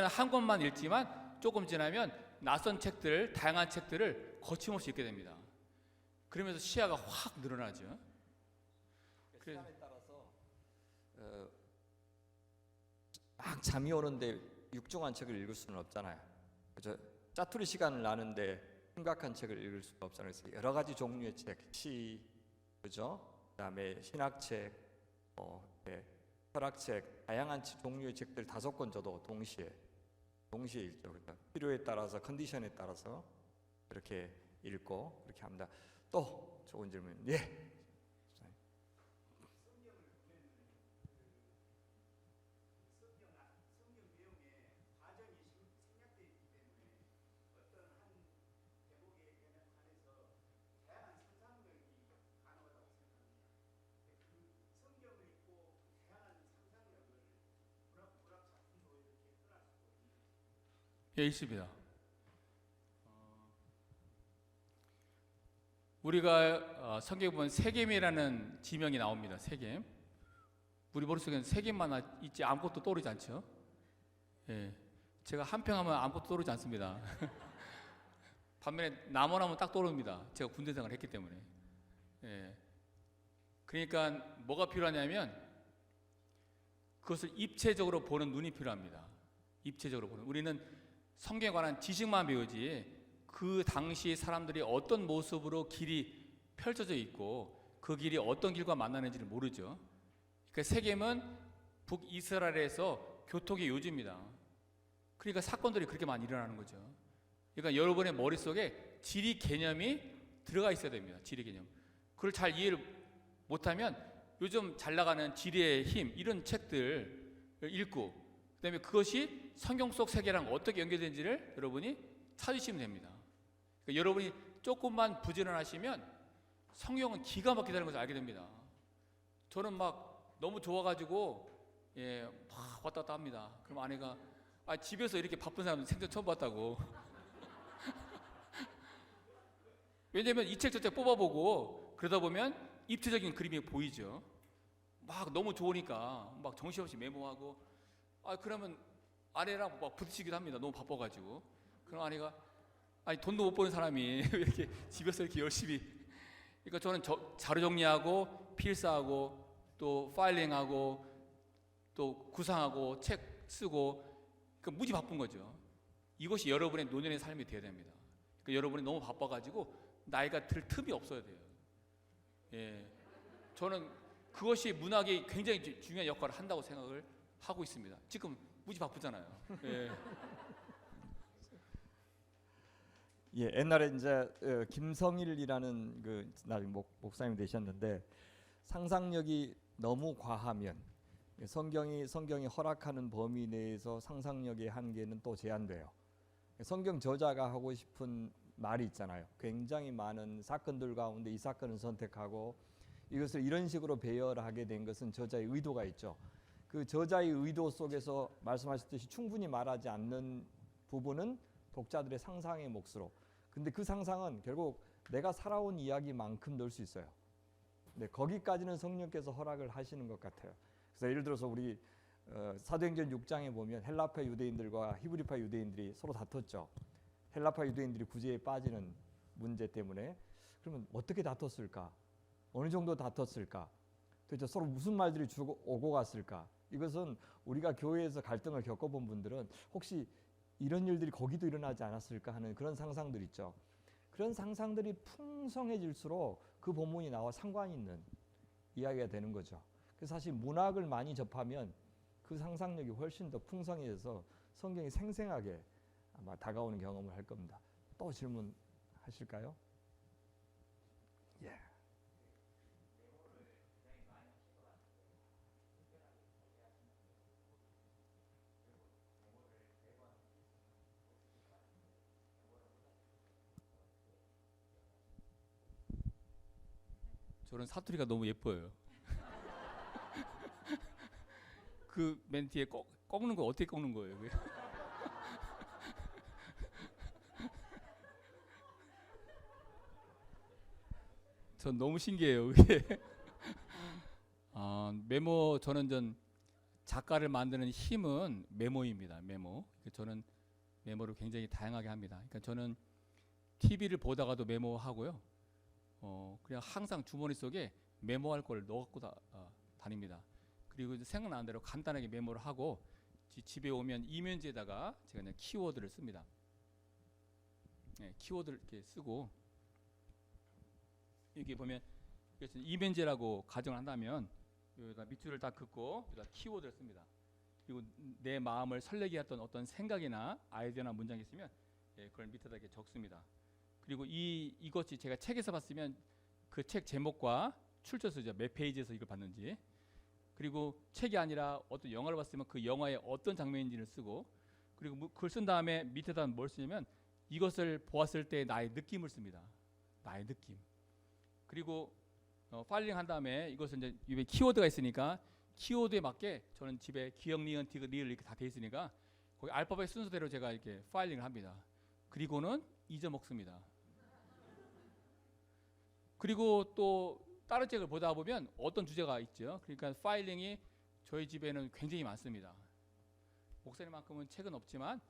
한 권만 읽지만 조금 지나면 낯선 책들, 다양한 책들을 거침없이 읽게 됩니다. 그러면서 시야가 확 늘어나죠. 시간에 따라서 막 잠이 오는데 육중한 책을 읽을 수는 없잖아요. 그죠? 짜투리 시간을 나는데 심각한 책을 읽을 수가 없잖아요. 그래서 여러 가지 종류의 책, 시, 그죠? 그다음에 신학책, 철학책, 다양한 종류의 책들 5권 저도 동시에 읽죠. 그러니까 필요에 따라서, 컨디션에 따라서 그렇게 읽고 그렇게 합니다. 또 좋은 질문. 예. 예, 있습니다. 우리가 성경에 보면 세겜이라는 지명이 나옵니다. 세겜. 우리 머릿속에는 세 개만 있지 아무것도 떠오르지 않죠. 예. 제가 한 평 하면 아무것도 떠오르지 않습니다. 반면에 남원하면 딱 떠오릅니다. 제가 군대 생활을 했기 때문에. 예. 그러니까 뭐가 필요하냐면 그것을 입체적으로 보는 눈이 필요합니다. 입체적으로 보는. 우리는 성경에 관한 지식만 배우지 그 당시 사람들이 어떤 모습으로 길이 펼쳐져 있고 그 길이 어떤 길과 만나는지를 모르죠. 그러니까 세겜은 북이스라엘에서 교통의 요지입니다. 그러니까 사건들이 그렇게 많이 일어나는 거죠. 그러니까 여러분의 머릿속에 지리 개념이 들어가 있어야 됩니다. 지리 개념. 그걸 잘 이해를 못하면 요즘 잘 나가는 지리의 힘 이런 책들 읽고 그다음에 그것이 성경 속 세계랑 어떻게 연결되는지를 여러분이 찾으시면 됩니다. 그러니까 여러분이 조금만 부지런하시면 성경은 기가 막히다는 것을 알게 됩니다. 저는 막 너무 좋아가지고 막 왔다 갔다 합니다. 그럼 아내가 집에서 이렇게 바쁜 사람은 생전 처음 봤다고. 왜냐면 이 책 저 책 뽑아보고 그러다 보면 입체적인 그림이 보이죠. 막 너무 좋으니까 막 정신없이 메모하고 그러면 아내랑 막 부딪히기도 합니다. 너무 바빠가지고. 그럼 아내가 돈도 못 버는 사람이 왜 이렇게 집에서 이렇게 열심히. 그러니까 저는 자료 정리하고 필사하고 또 파일링하고 또 구상하고 책 쓰고 그러니까 무지 바쁜 거죠. 이것이 여러분의 노년의 삶이 되어야 됩니다. 그러니까 여러분이 너무 바빠가지고 나이가 들 틈이 없어야 돼요. 예, 저는 그것이 문학이 굉장히 중요한 역할을 한다고 생각을 하고 있습니다. 지금 무지 바쁘잖아요. 예. 예, 옛날에 이제 김성일이라는 그 목사님이 되셨는데 상상력이 너무 과하면 성경이 허락하는 범위 내에서 상상력의 한계는 또 제한돼요. 성경 저자가 하고 싶은 말이 있잖아요. 굉장히 많은 사건들 가운데 이 사건을 선택하고 이것을 이런 식으로 배열하게 된 것은 저자의 의도가 있죠. 그 저자의 의도 속에서 말씀하셨듯이 충분히 말하지 않는 부분은 독자들의 상상의 몫으로. 근데 그 상상은 결국 내가 살아온 이야기만큼 넣을 수 있어요. 네, 거기까지는 성령께서 허락을 하시는 것 같아요. 그래서 예를 들어서 우리 사도행전 6장에 보면 헬라파 유대인들과 히브리파 유대인들이 서로 다퉜죠. 헬라파 유대인들이 구제에 빠지는 문제 때문에. 그러면 어떻게 다퉜을까? 어느 정도 다퉜을까? 도대체 서로 무슨 말들이 오고 갔을까? 이것은 우리가 교회에서 갈등을 겪어본 분들은 혹시 이런 일들이 거기도 일어나지 않았을까 하는 그런 상상들 있죠. 그런 상상들이 풍성해질수록 그 본문이 나와 상관이 있는 이야기가 되는 거죠. 그래서 사실 문학을 많이 접하면 그 상상력이 훨씬 더 풍성해져서 성경이 생생하게 아마 다가오는 경험을 할 겁니다. 또 질문하실까요? 예. 저는 사투리가 너무 예뻐요. 그 맨 뒤에 꺾는 거 어떻게 꺾는 거예요? 전 너무 신기해요. 그게. 메모 저는 작가를 만드는 힘은 메모입니다. 메모. 저는 메모를 굉장히 다양하게 합니다. 그러니까 저는 TV를 보다가도 메모하고요. 그냥 항상 주머니 속에 메모할 걸 넣어갖고 다닙니다. 그리고 생각나는 대로 간단하게 메모를 하고 집에 오면 이면지에다가 제가 그냥 키워드를 씁니다. 네, 키워드를 이렇게 쓰고 여기 보면 이면지라고 가정을 한다면 여기다 밑줄을 딱 긋고 여기다 키워드를 씁니다. 그리고 내 마음을 설레게 했던 어떤 생각이나 아이디어나 문장이 있으면 그걸 밑에다 이렇게 적습니다. 그리고 이것이 제가 책에서 봤으면 그 책 제목과 출처서죠. 몇 페이지에서 이걸 봤는지. 그리고 책이 아니라 어떤 영화를 봤으면 그 영화의 어떤 장면인지를 쓰고 그리고 그걸 쓴 다음에 밑에다 뭘 쓰냐면 이것을 보았을 때 나의 느낌을 씁니다. 나의 느낌. 그리고 파일링 한 다음에 이것은 이제 입에 키워드가 있으니까 키워드에 맞게 저는 집에 기역, 니은, 디귿, 리을 이렇게 다 돼 있으니까 거기 알파벳 순서대로 제가 이렇게 파일링을 합니다. 그리고는 잊어먹습니다. 그리고 또 다른 책을 보다 보면 어떤 주제가 있죠. 그러니까 파일링이 저희 집에는 굉장히 많습니다. 목사님만큼은 책은 없지만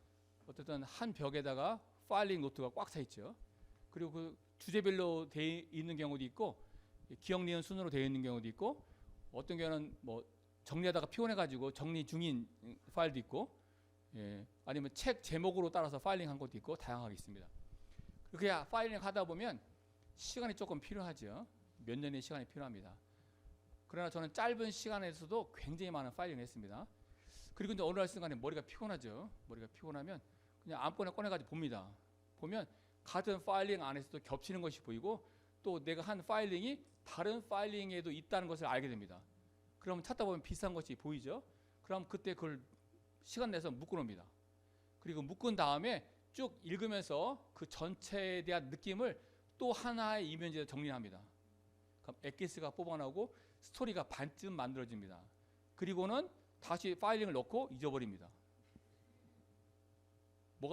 어쨌든 한 벽에다가 파일링 노트가 꽉 차 있죠. 그리고 그 주제별로 돼 있는 경우도 있고 기억 니은 순으로 되어 있는 경우도 있고 어떤 경우는 뭐 정리하다가 피곤해가지고 정리 중인 파일도 있고 아니면 책 제목으로 따라서 파일링한 것도 있고 다양하게 있습니다. 그렇게 파일링 하다 보면 시간이 조금 필요하죠. 몇 년의 시간이 필요합니다. 그러나 저는 짧은 시간에서도 굉장히 많은 파일링을 했습니다. 그리고 이제 어느 날 순간에 머리가 피곤하죠. 머리가 피곤하면 그냥 아무거나 꺼내가지고 봅니다. 보면 같은 파일링 안에서도 겹치는 것이 보이고 또 내가 한 파일링이 다른 파일링에도 있다는 것을 알게 됩니다. 그러면 찾다 보면 비슷한 것이 보이죠. 그럼 그때 그걸 시간 내서 묶어놓습니다. 그리고 묶은 다음에 쭉 읽으면서 그 전체에 대한 느낌을 또 하나의 이면지에 정리합니다. 그럼 엑기스가 뽑아나오고 스토리가 반쯤 만들어집니다. 그리고는 다시 파일링을 넣고 잊어버립니다.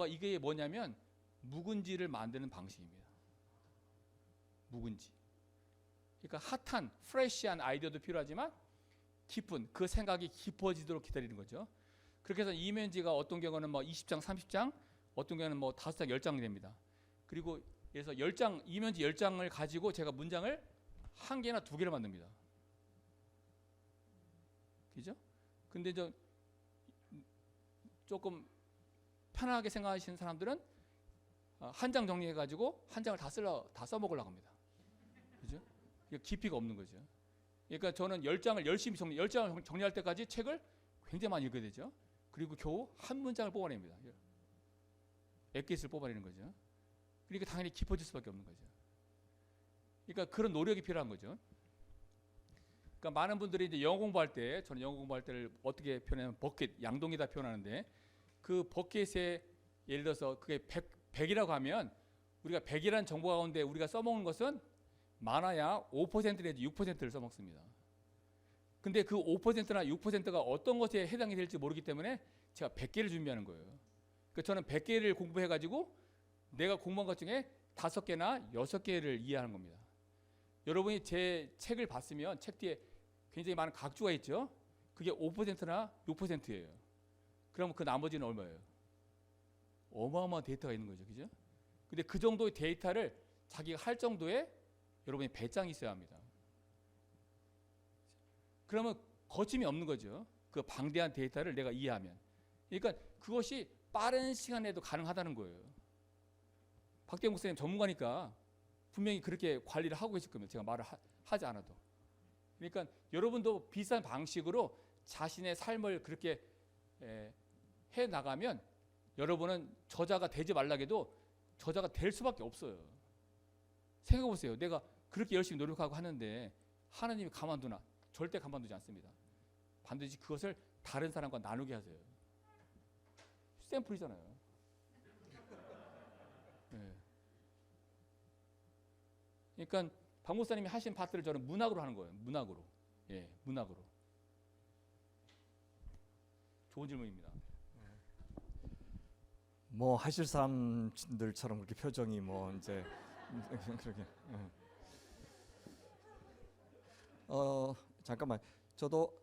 이게 뭐냐면 묵은지를 만드는 방식입니다. 묵은지. 그러니까 핫한 프레시한 아이디어도 필요하지만 깊은 그 생각이 깊어지도록 기다리는 거죠. 그렇게 해서 이면지가 어떤 경우는 뭐 20장, 30장, 어떤 경우는 뭐 5장, 10장이 됩니다. 그리고 그래서 10장, 이면지 10장을 가지고 제가 문장을 1개나 2개를 만듭니다. 그죠? 근데 저 조금 편하게 생각하시는 사람들은 한 장 정리해 가지고 한 장을 다 써먹으려고 합니다. 그죠? 깊이가 없는 거죠. 그러니까 저는 10장을 열심히 10장을 정리할 때까지 책을 굉장히 많이 읽어야 되죠. 그리고 겨우 한 문장을 뽑아냅니다. 엑기스를 뽑아내는 거죠. 그러니까 당연히 깊어질 수밖에 없는 거죠. 그러니까 그런 노력이 필요한 거죠. 그러니까 많은 분들이 이제 영어 공부할 때, 저는 영어 공부할 때를 어떻게 표현하면 버킷, 양동이다 표현하는데 그 버킷에 예를 들어서 그게 100이라고 하면 우리가 100이라는 정보 가운데 우리가 써먹는 것은 많아야 5% 내지 6%를 써먹습니다. 근데 그 5%나 6%가 어떤 것에 해당이 될지 모르기 때문에 제가 100개를 준비하는 거예요. 그러니까 저는 100개를 공부해가지고 내가 공부한 것 중에 5개나 6개를 이해하는 겁니다. 여러분이 제 책을 봤으면 책 뒤에 굉장히 많은 각주가 있죠. 그게 5%나 6%예요. 그러면 그 나머지는 얼마예요? 어마어마한 데이터가 있는 거죠. 그죠? 근데 그 정도의 데이터를 자기가 할 정도의 여러분이 배짱이 있어야 합니다. 그러면 거침이 없는 거죠. 그 방대한 데이터를 내가 이해하면. 그러니까 그것이 빠른 시간에도 가능하다는 거예요. 박대영 목사님 전문가니까 분명히 그렇게 관리를 하고 계실 겁니다. 제가 말을 하지 않아도. 그러니까 여러분도 비슷한 방식으로 자신의 삶을 그렇게 해 나가면 여러분은 저자가 되지 말라고 해도 저자가 될 수밖에 없어요. 생각해 보세요. 내가 그렇게 열심히 노력하고 하는데 하나님이 가만두나? 절대 가만두지 않습니다. 반드시 그것을 다른 사람과 나누게 하세요. 샘플이잖아요. 네. 그러니까 박 목사님이 하신 파트를 저는 문학으로 하는 거예요. 문학으로. 예, 문학으로. 좋은 질문입니다. 뭐 하실 사람들처럼 그렇게 표정이 뭐 이제 그렇게. 잠깐만. 저도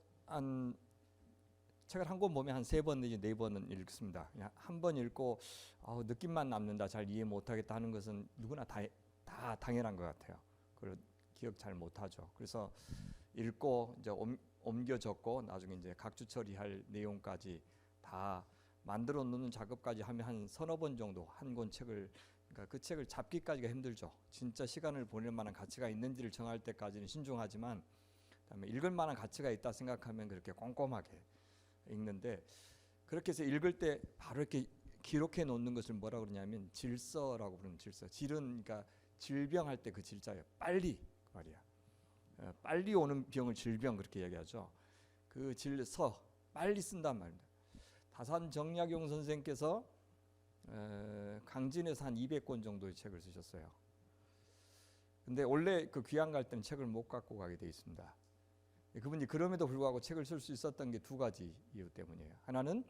책을 한 권 보면 한 3번 내지 4번은 읽습니다. 한 번 읽고 느낌만 남는다, 잘 이해 못하겠다 하는 것은 누구나 다 당연한 것 같아요. 그걸 기억 잘 못하죠. 그래서 읽고 이제 옮겨 적고 나중에 이제 각주 처리할 내용까지 다 만들어 놓는 작업까지 하면 한 서너 번 정도 한 권 책을, 그러니까 그 책을 잡기까지가 힘들죠. 진짜 시간을 보낼 만한 가치가 있는지를 정할 때까지는 신중하지만 그다음에 읽을 만한 가치가 있다 생각하면 그렇게 꼼꼼하게 읽는데, 그렇게 해서 읽을 때 바로 이렇게 기록해 놓는 것을 뭐라 그러냐면 질서라고 부르는 질서. 질은 그러니까 질병할 때 그 질자예요. 빨리 말이야. 빨리 오는 병을 질병 그렇게 얘기하죠. 그 질서 빨리 쓴단 말입니다. 다산 정약용 선생께서 강진에서 한 200권 정도의 책을 쓰셨어요. 근데 원래 그 귀향 갈 때는 책을 못 갖고 가게 돼 있습니다. 그분이 그럼에도 불구하고 책을 쓸 수 있었던 게 2가지 이유 때문이에요. 하나는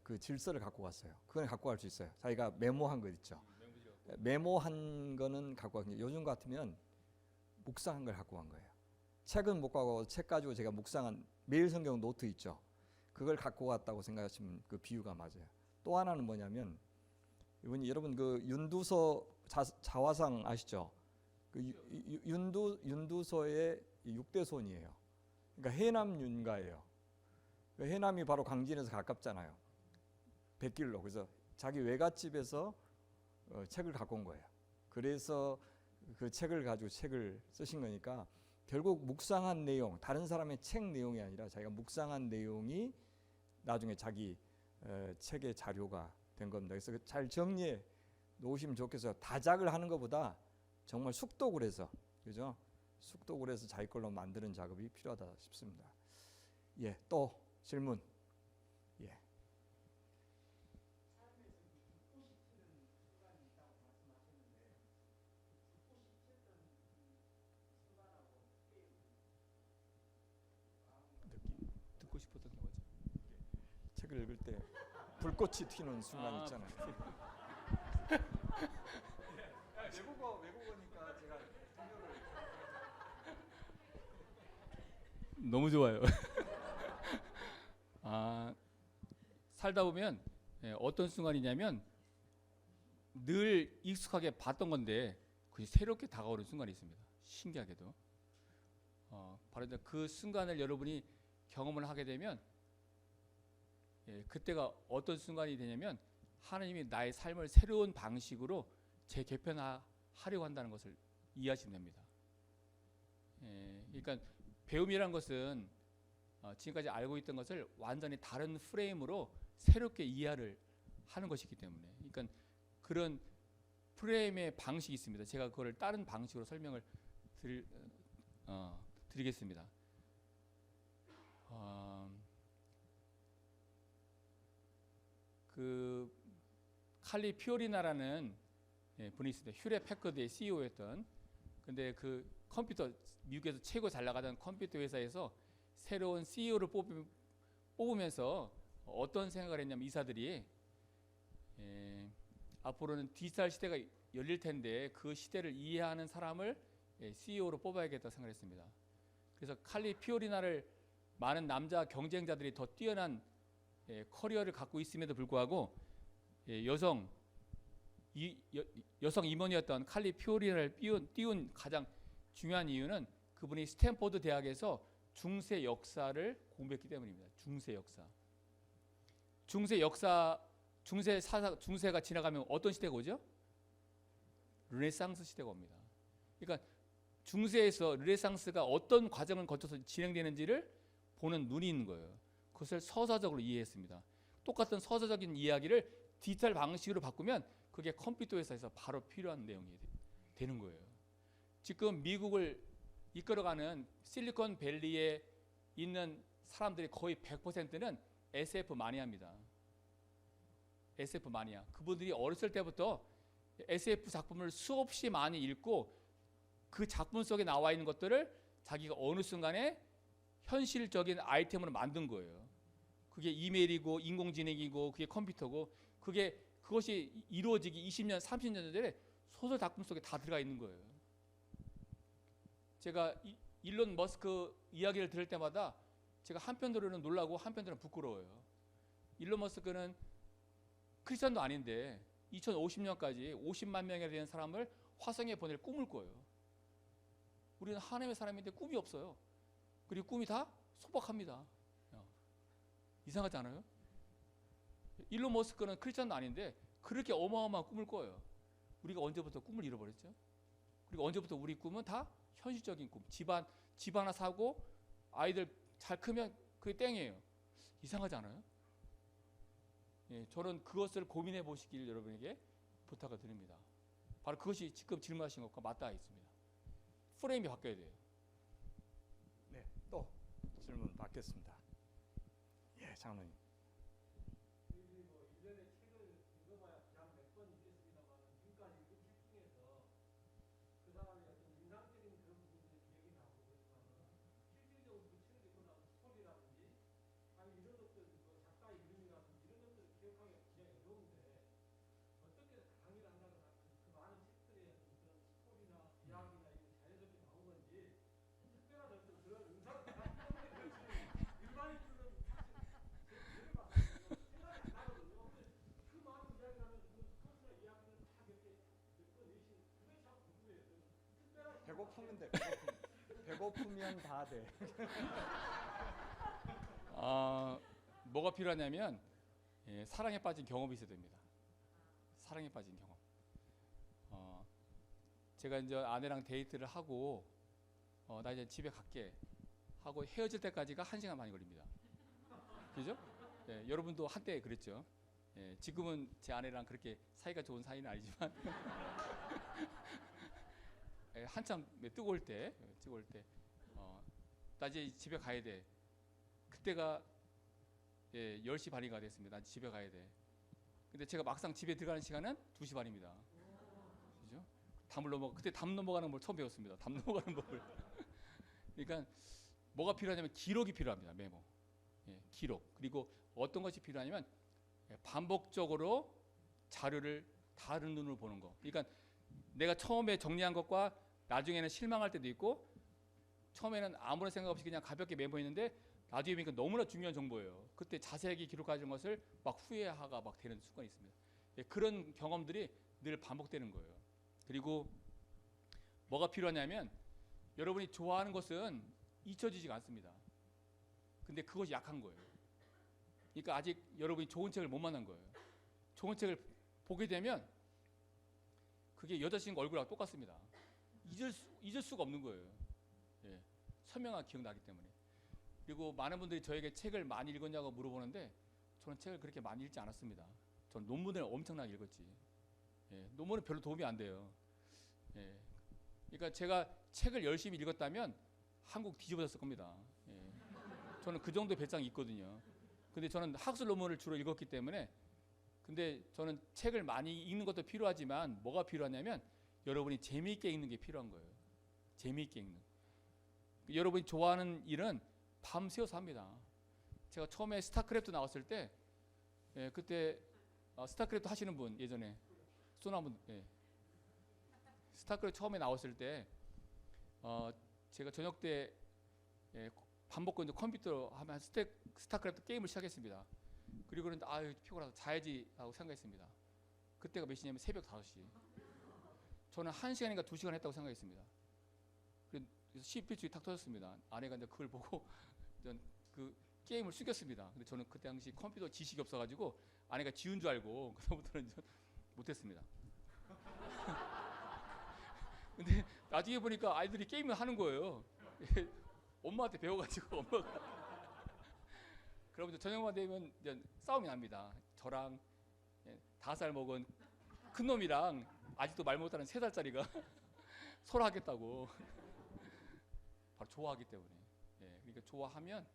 그 질서를 갖고 갔어요. 그건 갖고 갈 수 있어요. 자기가 메모한 거 있죠. 메모한 거는 갖고 간 게, 요즘 같으면 묵상한 걸 갖고 간 거예요. 책은 못 가고 책 가지고 제가 묵상한 매일 성경 노트 있죠. 그걸 갖고 왔다고 생각하시면 그 비유가 맞아요. 또 하나는 뭐냐면 이분이 여러분 그 윤두서 자화상 아시죠? 그 윤두서의 6대 손이에요. 그러니까 해남 윤가예요. 그 해남이 바로 광진에서 가깝잖아요. 백길로. 그래서 자기 외갓집에서 책을 갖고 온 거예요. 그래서 그 책을 가지고 책을 쓰신 거니까 결국 묵상한 내용, 다른 사람의 책 내용이 아니라 자기가 묵상한 내용이 나중에 자기 책의 자료가 된 겁니다. 그래서 잘 정리해 놓으시면 좋겠어요. 다작을 하는 것보다 정말 숙독을 해서, 그죠? 숙독을 해서 자기 걸로 만드는 작업이 필요하다 싶습니다. 예, 또 질문. 예. 듣고 싶었던 게 뭐죠? 책을 읽을 때 불꽃이 튀는 순간 있잖아요. 외국어니까 제가 너무 좋아요. 살다 보면 어떤 순간이냐면 늘 익숙하게 봤던 건데 그게 새롭게 다가오는 순간이 있습니다. 신기하게도. 바로 이제 그 순간을 여러분이 경험을 하게 되면 그때가 어떤 순간이 되냐면 하나님이 나의 삶을 새로운 방식으로 재개편하려고 한다는 것을 이해하시면 됩니다. 그러니까 배움이란 것은 지금까지 알고 있던 것을 완전히 다른 프레임으로 새롭게 이해를 하는 것이기 때문에, 그러니까 그런 프레임의 방식이 있습니다. 제가 그걸 다른 방식으로 설명을 드리겠습니다. 그 칼리 피오리나라는 분이 있습니다. 휴렛 패커드의 CEO였던. 근데 그 컴퓨터 미국에서 최고 잘 나가던 컴퓨터 회사에서 새로운 CEO를 뽑으면서 어떤 생각을 했냐면 이사들이 앞으로는 디지털 시대가 열릴 텐데 그 시대를 이해하는 사람을 CEO로 뽑아야겠다 생각했습니다. 그래서 칼리 피오리나를 많은 남자 경쟁자들이 더 뛰어난 커리어를 갖고 있음에도 불구하고 여성 임원이었던 칼리 피오리나를 띄운 가장 중요한 이유는 그분이 스탠포드 대학에서 중세 역사를 공부했기 때문입니다. 중세가 지나가면 어떤 시대가 오죠? 르네상스 시대가 옵니다. 그러니까 중세에서 르네상스가 어떤 과정을 거쳐서 진행되는지를 보는 눈이 있는 거예요. 그것을 서사적으로 이해했습니다. 똑같은 서사적인 이야기를 디지털 방식으로 바꾸면 그게 컴퓨터 회사에서 바로 필요한 내용이 되는 거예요. 지금 미국을 이끌어가는 실리콘밸리에 있는 사람들이 거의 100%는 SF 마니아입니다. SF 마니아. 그분들이 어렸을 때부터 SF 작품을 수없이 많이 읽고 그 작품 속에 나와 있는 것들을 자기가 어느 순간에 현실적인 아이템으로 만든 거예요. 그게 이메일이고 인공지능이고 그게 컴퓨터고 그것이 이루어지기 20년, 30년 전에 소설 작품 속에 다 들어가 있는 거예요. 제가 일론 머스크 이야기를 들을 때마다 제가 한편으로는 놀라고 한편으로는 부끄러워요. 일론 머스크는 크리스천도 아닌데 2050년까지 50만 명에 대한 사람을 화성에 보낼 꿈을 꿔요. 우리는 하나님의 사람인데 꿈이 없어요. 그리고 꿈이 다 소박합니다. 이상하지 않아요? 일론 머스크는 크리스천도 아닌데 그렇게 어마어마한 꿈을 꿔요. 우리가 언제부터 꿈을 잃어버렸죠? 그리고 언제부터 우리 꿈은 다 현실적인 꿈. 집 하나 사고 아이들 잘 크면 그게 땡이에요. 이상하지 않아요? 저는 그것을 고민해 보시길 여러분에게 부탁을 드립니다. 바로 그것이 지금 질문하신 것과 맞닿아 있습니다. 프레임이 바뀌어야 돼요. 네, 또 질문 받겠습니다. 예, 장로님. 배고프면 돼. 배고프면 다 돼. 뭐가 필요하냐면 사랑에 빠진 경험이 있어야 됩니다. 사랑에 빠진 경험. 제가 이제 아내랑 데이트를 하고 나 이제 집에 갈게 하고 헤어질 때까지가 1시간 반이 걸립니다. 그죠? 여러분도 한때 그랬죠. 지금은 제 아내랑 그렇게 사이가 좋은 사이는 아니지만 한참 뜨거울 때 나 이제 집에 가야 돼. 그때가 10시 반이가 됐습니다. 나 집에 가야 돼. 근데 제가 막상 집에 들어가는 시간은 2시 반입니다. 그죠? 그때 담 넘어가는 걸 처음 배웠습니다. 담 넘어가는 법을. 그러니까 뭐가 필요하냐면 기록이 필요합니다. 메모. 기록. 그리고 어떤 것이 필요하냐면 반복적으로 자료를 다른 눈으로 보는 거. 그러니까 내가 처음에 정리한 것과 나중에는 실망할 때도 있고, 처음에는 아무런 생각 없이 그냥 가볍게 메모했는데 나중에 보니까 너무나 중요한 정보예요. 그때 자세하게 기록하는 것을 막 후회하가 막 되는 순간이 있습니다. 그런 경험들이 늘 반복되는 거예요. 그리고 뭐가 필요하냐면 여러분이 좋아하는 것은 잊혀지지가 않습니다. 근데 그것이 약한 거예요. 그러니까 아직 여러분이 좋은 책을 못 만난 거예요. 좋은 책을 보게 되면 그게 여자친구 얼굴하고 똑같습니다. 잊을 수가 없는 거예요. 선명하게 기억나기 때문에. 그리고 많은 분들이 저에게 책을 많이 읽었냐고 물어보는데 저는 책을 그렇게 많이 읽지 않았습니다. 저는 논문을 엄청나게 읽었지. 논문은 별로 도움이 안 돼요. 그러니까 제가 책을 열심히 읽었다면 한국 뒤집어졌을 겁니다. 저는 그 정도의 배짱이 있거든요. 근데 저는 학술 논문을 주로 읽었기 때문에, 근데 저는 책을 많이 읽는 것도 필요하지만 뭐가 필요하냐면 여러분이 재미있게 읽는 게 필요한 거예요. 재미있게 읽는. 여러분이 좋아하는 일은 밤새워서 합니다. 제가 처음에 스타크래프트 나왔을 때, 그때 스타크래프트 하시는 분 예전에 손 한번. 스타크래프트 처음에 나왔을 때 제가 저녁 때 밥 먹고 이제 컴퓨터 하면 스타크래프트 게임을 시작했습니다. 그리고 그런데 아유 피곤하다 자야지 하고 생각했습니다. 그때가 몇 시냐면 새벽 5시. 저는 1시간인가 2시간 했다고 생각했습니다. 그래서 CPU에 탁 터졌습니다. 아내가 이제 그걸 보고 그 게임을 숙였습니다. 근데 저는 그때 당시 컴퓨터 지식이 없어가지고 아내가 지운 줄 알고 그다음부터는 못했습니다. 근데 나중에 보니까 아이들이 게임을 하는 거예요. 엄마한테 배워가지고 엄마가. 그러면 저녁만 되면 이제 싸움이 납니다. 저랑 5살 먹은 큰 놈이랑 아직도 말 못하는 3살짜리가 서로 하겠다고. 바로 좋아하기 때문에. 그러니까 좋아하면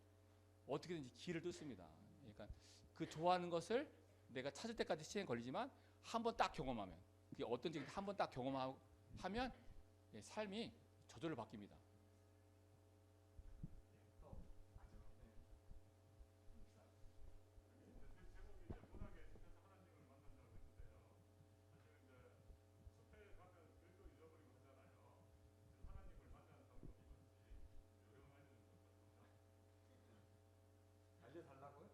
어떻게든지 길을 뚫습니다. 그러니까 그 좋아하는 것을 내가 찾을 때까지 시간이 걸리지만 한번 딱 경험하면, 그게 어떤지 한번 딱 경험하면 삶이 저절로 바뀝니다. 알려달라고요?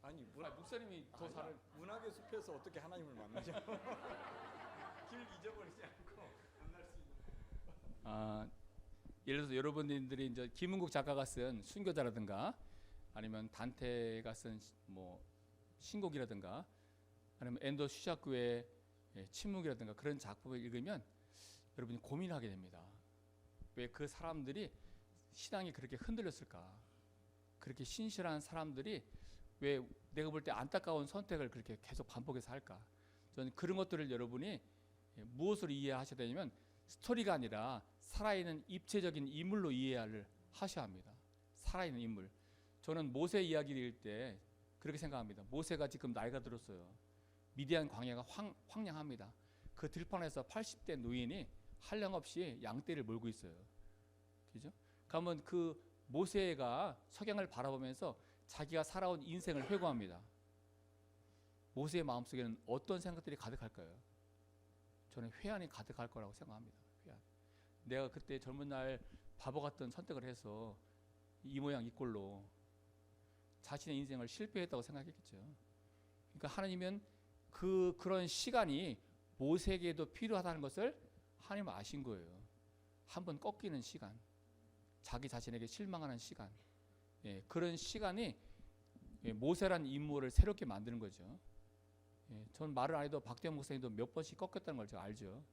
아니 목사님이 더 잘. 문학의 숲에서 어떻게 하나님을 만나죠? 길 잊어버리지 않고 만날 수 있는. 예를 들어서 여러분들이 이제 김은국 작가가 쓴 순교자라든가 아니면 단테가 쓴 뭐 신곡이라든가 아니면 앤더 슈샤크의 침묵이라든가 그런 작품을 읽으면 여러분이 고민을 하게 됩니다. 왜 그 사람들이 신앙이 그렇게 흔들렸을까? 그렇게 신실한 사람들이 왜 내가 볼 때 안타까운 선택을 그렇게 계속 반복해서 할까? 저는 그런 것들을 여러분이 무엇으로 이해하셔야 되냐면 스토리가 아니라 살아있는 입체적인 인물로 이해를 하셔야 합니다. 살아있는 인물. 저는 모세 이야기를 읽을 때 그렇게 생각합니다. 모세가 지금 나이가 들었어요. 미디안 광야가 황량합니다. 그 들판에서 80대 노인이 한량없이 양떼를 몰고 있어요. 그죠? 그러면 그 모세가 석양을 바라보면서 자기가 살아온 인생을 회고합니다. 모세의 마음속에는 어떤 생각들이 가득할까요? 저는 회한이 가득할 거라고 생각합니다. 회한. 내가 그때 젊은 날 바보 같은 선택을 해서 이 모양 이 꼴로 자신의 인생을 실패했다고 생각했겠죠. 그러니까 하나님은 그런 시간이 모세에게도 필요하다는 것을 하나님 아신 거예요. 한번 꺾이는 시간, 자기 자신에게 실망하는 시간, 예, 그런 시간이 예, 모세란 인물을 새롭게 만드는 거죠. 예, 전 말을 안 해도 박대영 목사님도 몇 번씩 꺾였다는 걸 제가 알죠.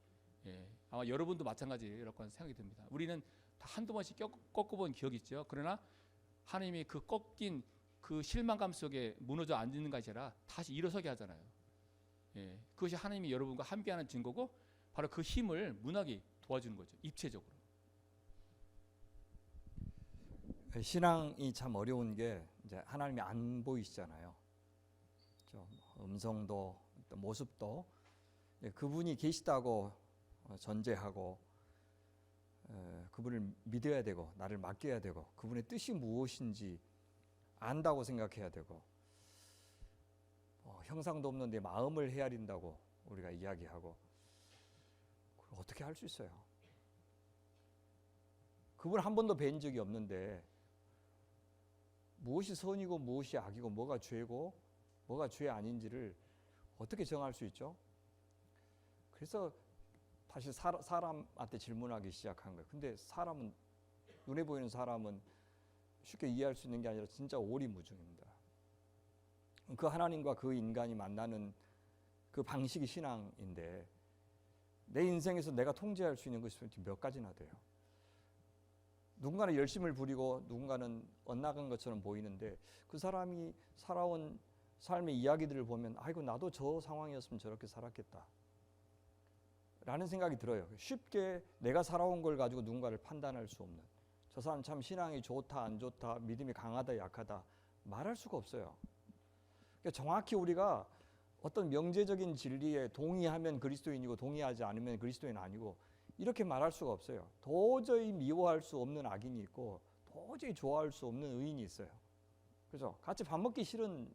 예, 아마 여러분도 마찬가지라고 생각이 듭니다. 우리는 다 한두 번씩 꺾어본 기억이 있죠. 그러나 하나님이 그 꺾인 그 실망감 속에 무너져 앉는 것이 아니라 다시 일어서게 하잖아요. 예, 그것이 하나님이 여러분과 함께하는 증거고, 바로 그 힘을 문학이 도와주는 거죠. 입체적으로. 신앙이 참 어려운 게 이제 하나님이 안 보이시잖아요. 좀 음성도 또 모습도 그분이 계시다고 전제하고 그분을 믿어야 되고 나를 맡겨야 되고 그분의 뜻이 무엇인지 안다고 생각해야 되고 형상도 없는 내 마음을 헤아린다고 우리가 이야기하고 그걸 어떻게 할 수 있어요? 그분 한 번도 뵌 적이 없는데 무엇이 선이고 무엇이 악이고 뭐가 죄고 뭐가 죄 아닌지를 어떻게 정할 수 있죠? 그래서 다시 사람한테 질문하기 시작한 거예요. 근데 사람은, 눈에 보이는 사람은 쉽게 이해할 수 있는 게 아니라 진짜 오리무중입니다. 그 하나님과 그 인간이 만나는 그 방식이 신앙인데 내 인생에서 내가 통제할 수 있는 것이 몇 가지나 돼요. 누군가는 열심을 부리고 누군가는 엇나간 것처럼 보이는데 그 사람이 살아온 삶의 이야기들을 보면 아이고 나도 저 상황이었으면 저렇게 살았겠다 라는 생각이 들어요. 쉽게 내가 살아온 걸 가지고 누군가를 판단할 수 없는, 저 사람 참 신앙이 좋다 안 좋다 믿음이 강하다 약하다 말할 수가 없어요. 그러니까 정확히 우리가 어떤 명제적인 진리에 동의하면 그리스도인이고 동의하지 않으면 그리스도인 아니고 이렇게 말할 수가 없어요. 도저히 미워할 수 없는 악인이 있고 도저히 좋아할 수 없는 의인이 있어요. 그죠? 같이 밥 먹기 싫은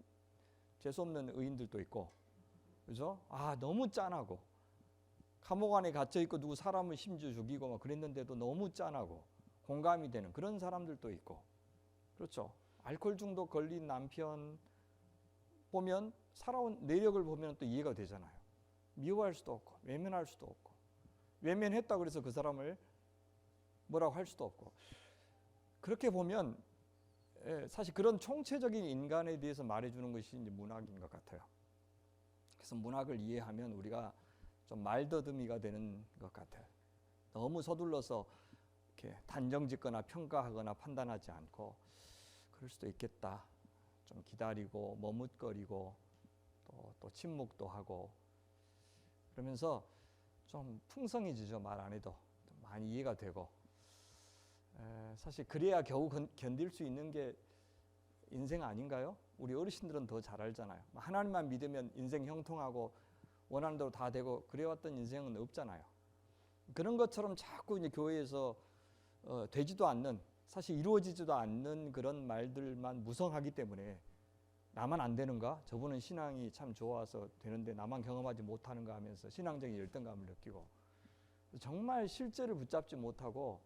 재수없는 의인들도 있고, 그죠? 아 너무 짠하고 감옥 안에 갇혀 있고 누구 사람을 심지어 죽이고 막 그랬는데도 너무 짠하고 공감이 되는 그런 사람들도 있고, 그렇죠? 알코올 중독 걸린 남편 보면 살아온 내력을 보면 또 이해가 되잖아요. 미워할 수도 없고 외면할 수도 없고, 외면했다 그래서 그 사람을 뭐라고 할 수도 없고, 그렇게 보면 사실 그런 총체적인 인간에 대해서 말해주는 것이 이제 문학인 것 같아요. 그래서 문학을 이해하면 우리가 좀 말더듬이가 되는 것 같아요. 너무 서둘러서 이렇게 단정짓거나 평가하거나 판단하지 않고 그럴 수도 있겠다. 좀 기다리고 머뭇거리고 또 침묵도 하고 그러면서 좀 풍성해지죠. 말 안 해도 좀 많이 이해가 되고 사실 그래야 겨우 견딜 수 있는 게 인생 아닌가요? 우리 어르신들은 더 잘 알잖아요. 하나님만 믿으면 인생 형통하고 원하는 대로 다 되고 그래왔던 인생은 없잖아요. 그런 것처럼 자꾸 이제 교회에서 되지도 않는, 사실 이루어지지도 않는 그런 말들만 무성하기 때문에 나만 안 되는가? 저분은 신앙이 참 좋아서 되는데 나만 경험하지 못하는가 하면서 신앙적인 열등감을 느끼고 정말 실제를 붙잡지 못하고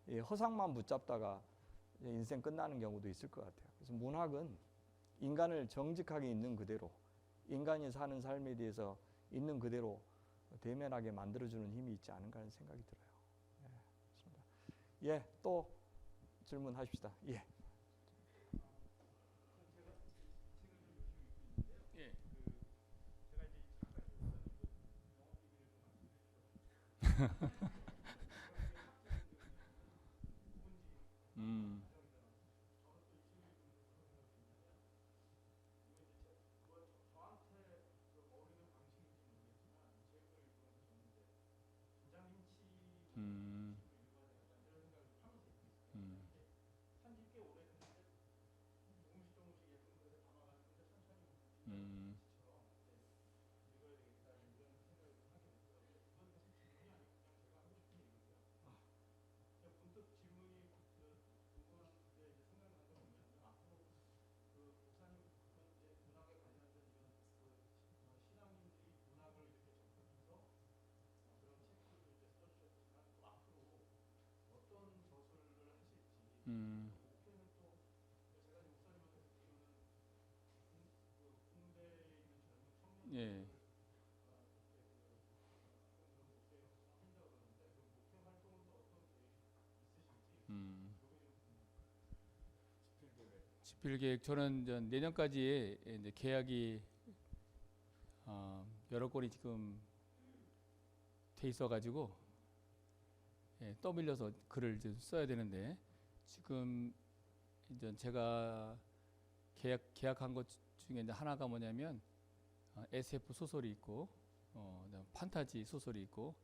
허상만 붙잡다가 인생 끝나는 경우도 있을 것 같아요. 그래서 문학은 인간을 정직하게 있는 그대로, 인간이 사는 삶에 대해서 있는 그대로 대면하게 만들어주는 힘이 있지 않은가 하는 생각이 들어요. 예, 또 질문하십시다. 예. 예. 음. 음. 음. 음. 음. 예. 집필 계획 저는 이제 내년까지 이제 계약이 여러 건이 지금 돼 있어가지고 떠밀려서 글을 이제 써야 되는데 지금 이제 제가 계약한 것 중에 이제 하나가 뭐냐면 SF 소설이 있고 그다음 판타지 소설이 있고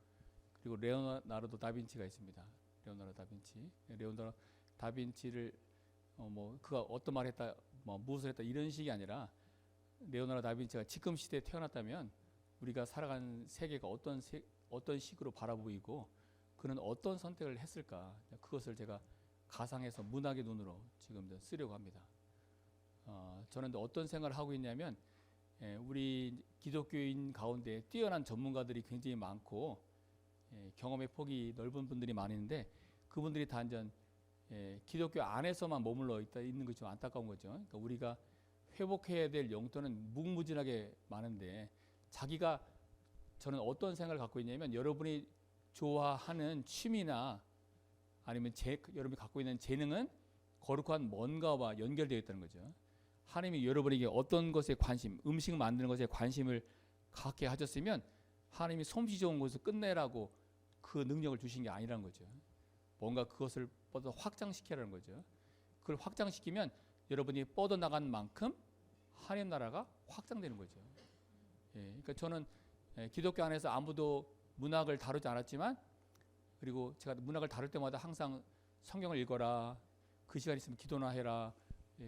그리고 레오나르도 다빈치가 있습니다. 레오나르도 다빈치를 뭐 그가 어떤 말을 했다, 뭐 무엇을 했다 이런 식이 아니라 레오나르도 다빈치가 지금 시대에 태어났다면 우리가 살아가는 세계가 어떤 식으로 바라보이고 그는 어떤 선택을 했을까 그것을 제가 가상해서 문학의 눈으로 지금 쓰려고 합니다. 저는 어떤 생각을 하고 있냐면 우리 기독교인 가운데 뛰어난 전문가들이 굉장히 많고 경험의 폭이 넓은 분들이 많은데 그분들이 단전 기독교 안에서만 머물러 있는 것이 좀 안타까운 거죠. 그러니까 우리가 회복해야 될 용도는 무궁무진하게 많은데 자기가 저는 어떤 생각을 갖고 있냐면 여러분이 좋아하는 취미나 아니면 여러분이 갖고 있는 재능은 거룩한 뭔가와 연결되어 있다는 거죠. 하나님이 여러분에게 어떤 것에 관심, 음식 만드는 것에 관심을 갖게 하셨으면 하나님이 솜씨 좋은 것을 끝내라고 그 능력을 주신 게 아니라는 거죠. 뭔가 그것을 뻗어 확장시키라는 거죠. 그걸 확장시키면 여러분이 뻗어나간 만큼 하나님 나라가 확장되는 거죠. 그러니까 저는 기독교 안에서 아무도 문학을 다루지 않았지만 그리고 제가 문학을 다룰 때마다 항상 성경을 읽어라, 그 시간 있으면 기도나 해라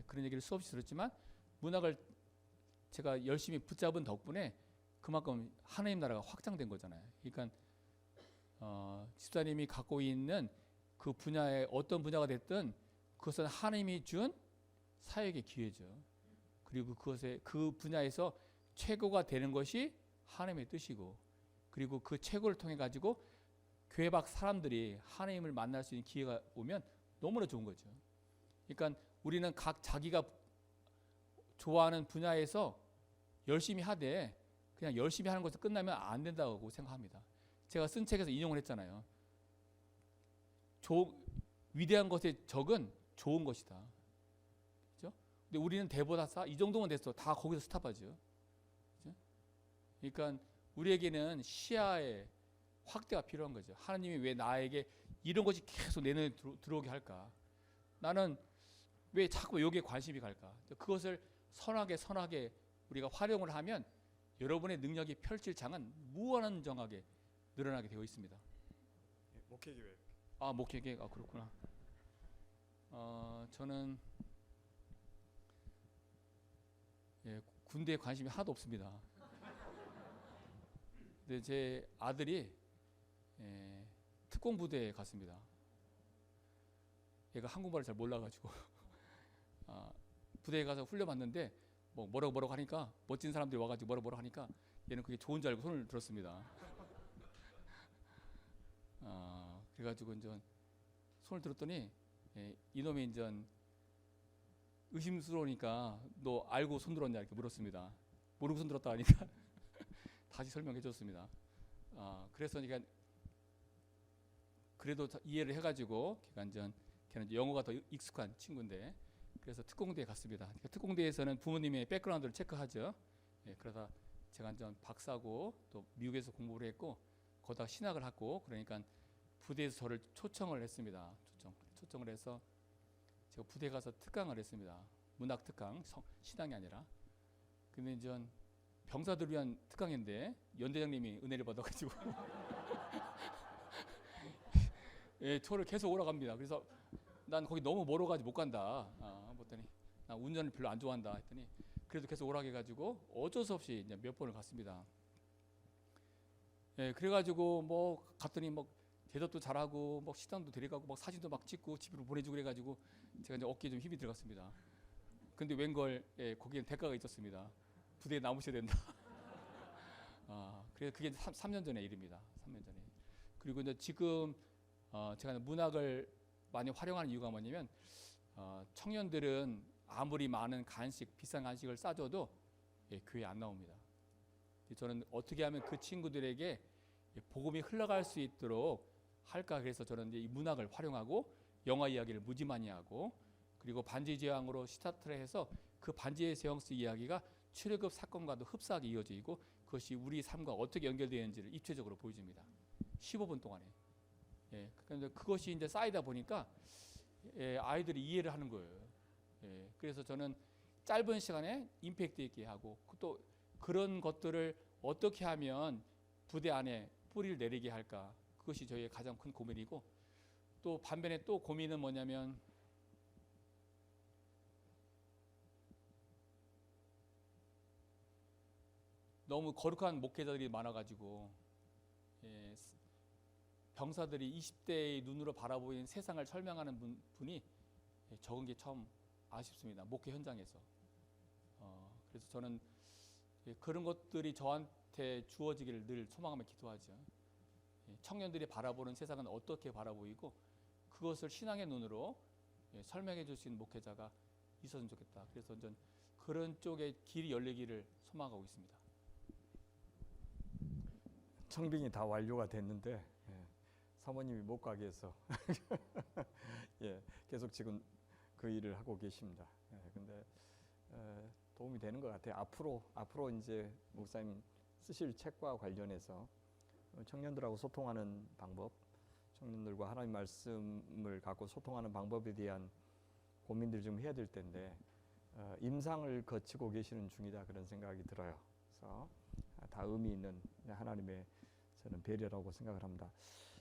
그런 얘기를 수없이 들었지만 문학을 제가 열심히 붙잡은 덕분에 그만큼 하나님 나라가 확장된 거잖아요. 그러니까 집사님이 갖고 있는 그 분야의 어떤 분야가 됐든 그것은 하나님이 준 사역의 기회죠. 그리고 그 분야에서 최고가 되는 것이 하나님의 뜻이고 그리고 그 최고를 통해 가지고 교회 밖 사람들이 하나님을 만날 수 있는 기회가 오면 너무나 좋은 거죠. 그러니까 우리는 각 자기가 좋아하는 분야에서 열심히 하되 그냥 열심히 하는 것에서 끝나면 안 된다고 생각합니다. 제가 쓴 책에서 인용을 했잖아요. 위대한 것의 적은 좋은 것이다. 그렇죠? 근데 우리는 대보다 이 정도면 됐어. 다 거기서 스탑하죠. 그렇죠? 그러니까 우리에게는 시야의 확대가 필요한 거죠. 하나님이 왜 나에게 이런 것이 계속 내 눈에 들어오게 할까? 나는 왜 자꾸 여기에 관심이 갈까? 그것을 선하게 우리가 활용을 하면 여러분의 능력이 펼칠 장은 무한정하게 늘어나게 되어 있습니다. 목회 계획. 목회 계획. 그렇구나. 저는 군대에 관심이 하나도 없습니다. 근데 제 아들이 특공부대에 갔습니다. 얘가 한국말을 잘 몰라가지고 부대에 가서 훈련 받는데 뭐라고 하니까 멋진 사람들이 와가지고 뭐라고 하니까 얘는 그게 좋은 줄 알고 손을 들었습니다. 그래가지고 이제 손을 들었더니 이놈이 이제 의심스러우니까 너 알고 손 들었냐 이렇게 물었습니다. 모르고 손 들었다 하니까 다시 설명해 줬습니다. 그래서 그러니까 그래도 이해를 해가지고 걔는 영어가 더 익숙한 친구인데 그래서 특공대에 갔습니다. 그러니까 특공대에서는 부모님의 백그라운드를 체크하죠. 그러다 제가 이제 박사고 또 미국에서 공부를 했고 거기다 신학을 하고 그러니까 부대에서 저를 초청을 했습니다. 초청을 해서 제가 부대 가서 특강을 했습니다. 문학 특강, 신앙이 아니라. 근데 이제 병사들 위한 특강인데 연대장님이 은혜를 받아가지고 저를 계속 오라갑니다. 그래서 난 거기 너무 멀어가지고 못 간다. 봤더니 나 운전을 별로 안 좋아한다 했더니 그래도 계속 오라게 해가지고 어쩔 수 없이 이제 몇 번을 갔습니다. 그래가지고 갔더니 대접도 잘하고 식당도 데려가고 사진도 막 찍고 집으로 보내주고 그래가지고 제가 이제 어깨에 좀 힘이 들어갔습니다. 근데 웬걸 거기엔 대가가 있었습니다. 부대에 남으셔야 된다. 그래서 그게 3년 전의 일입니다. 3년 전에. 그리고 이제 지금 제가 문학을 많이 활용하는 이유가 뭐냐면 청년들은 아무리 많은 비싼 간식을 싸줘도 교회에 안 나옵니다. 저는 어떻게 하면 그 친구들에게 복음이 흘러갈 수 있도록 할까 그래서 저는 이제 이 문학을 활용하고 영화 이야기를 무지 많이 하고 그리고 반지의 제왕으로 스타트를 해서 그 반지의 제왕스 이야기가 출애굽 사건과도 흡사하게 이어져 있고 그것이 우리 삶과 어떻게 연결되어 있는지를 입체적으로 보여줍니다. 15분 동안에. 예, 그런데 그것이 이제 쌓이다 보니까 아이들이 이해를 하는 거예요. 예, 그래서 저는 짧은 시간에 임팩트 있게 하고 또 그런 것들을 어떻게 하면 부대 안에 뿌리를 내리게 할까, 그것이 저희의 가장 큰 고민이고, 또 반면에 또 고민은 뭐냐면 너무 거룩한 목회자들이 많아가지고 병사들이 20대의 눈으로 바라보는 세상을 설명하는 분이 적은 게 참 아쉽습니다. 목회 현장에서. 그래서 저는 그런 것들이 저한테 주어지기를 늘 소망하며 기도하죠. 청년들이 바라보는 세상은 어떻게 바라보이고 그것을 신앙의 눈으로 설명해 줄 수 있는 목회자가 있었으면 좋겠다. 그래서 저는 그런 쪽에 길이 열리기를 소망하고 있습니다. 청빙이 다 완료가 됐는데 사모님이 못 가게 해서 계속 지금 그 일을 하고 계십니다. 근데 도움이 되는 것 같아요. 앞으로 이제 목사님 쓰실 책과 관련해서 청년들하고 소통하는 방법, 청년들과 하나님 말씀을 갖고 소통하는 방법에 대한 고민들을 좀 해야 될 텐데 임상을 거치고 계시는 중이다 그런 생각이 들어요. 그래서 다 의미 있는 하나님의 저는 배려라고 생각을 합니다.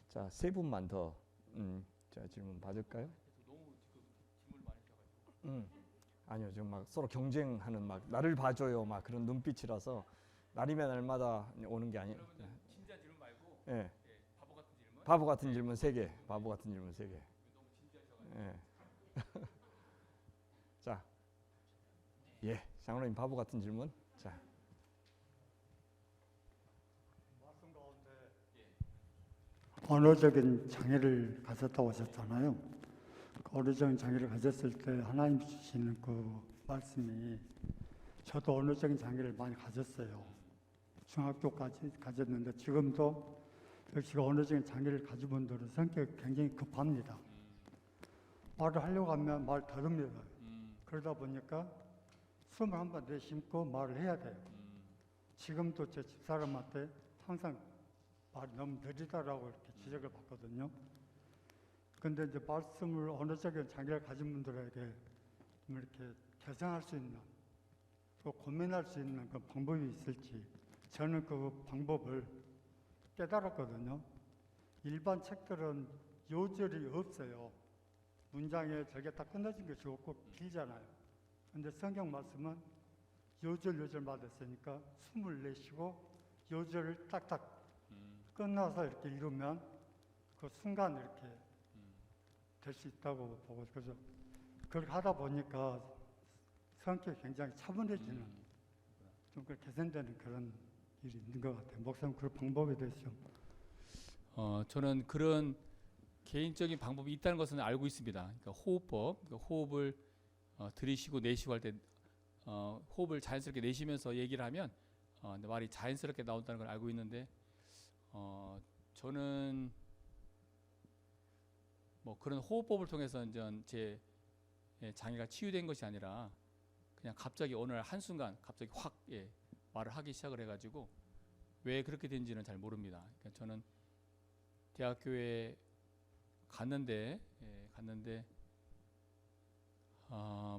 자, 세 분만 더 자, 질문 받을까요? 너무 질문을 많이 해가지고. 아니요, 지금 막 서로 경쟁하는 막 나를 봐줘요 막 그런 눈빛이라서 날이면 날마다 오는 게 아니에요. 그러면 진지한 질문 말고 바보 같은 질문. 바보 같은 질문 3개. 바보 같은 질문 3개. 너무 진지하셔가지고. 자, 장로님 바보 같은 질문. 자. 말씀 가운데 언어적인 장애를 가졌다고 하셨잖아요. 그 언어적인 장애를 가졌을 때 하나님 주시는 그 말씀이 저도 언어적인 장애를 많이 가졌어요. 중학교까지 가졌는데 지금도 역시 언어적인 장애를 가진 분들은 성격이 굉장히 급합니다. 말을 하려고 하면 말 더듬니다. 그러다 보니까 숨을 한번 내쉬고 말을 해야 돼요. 지금도 제 집사람한테 항상 말이 너무 느리다라고 이렇게 지적을 받거든요. 근데 이제 말씀을 언어적인 장애를 가진 분들에게 이렇게 개선할 수 있는 또 고민할 수 있는 그 방법이 있을지 저는 그 방법을 깨달았거든요. 일반 책들은 요절이 없어요. 문장에 저게 딱 끝내진 게 좋고 길잖아요. 근데 성경 말씀은 요절마다 있으니까 숨을 내쉬고 요절을 딱딱 끝나서 이렇게 이루면 그 순간 이렇게 될 수 있다고 보고, 그래서 그렇게 하다 보니까 성격이 굉장히 차분해지는 좀 개선되는 그런 일이 있는 것 같아요. 목사님 그 방법에 대해서 좀. 저는 그런 개인적인 방법이 있다는 것은 알고 있습니다. 그러니까 호흡법, 그러니까 호흡을 들이쉬고 내쉬고 할 때 호흡을 자연스럽게 내쉬면서 얘기를 하면 말이 자연스럽게 나온다는 걸 알고 있는데 저는 뭐 그런 호흡법을 통해서 제 장애가 치유된 것이 아니라 그냥 갑자기 어느 날 한순간 갑자기 확 말을 하기 시작을 해가지고 왜 그렇게 된지는 잘 모릅니다. 그러니까 저는 대학교에 갔는데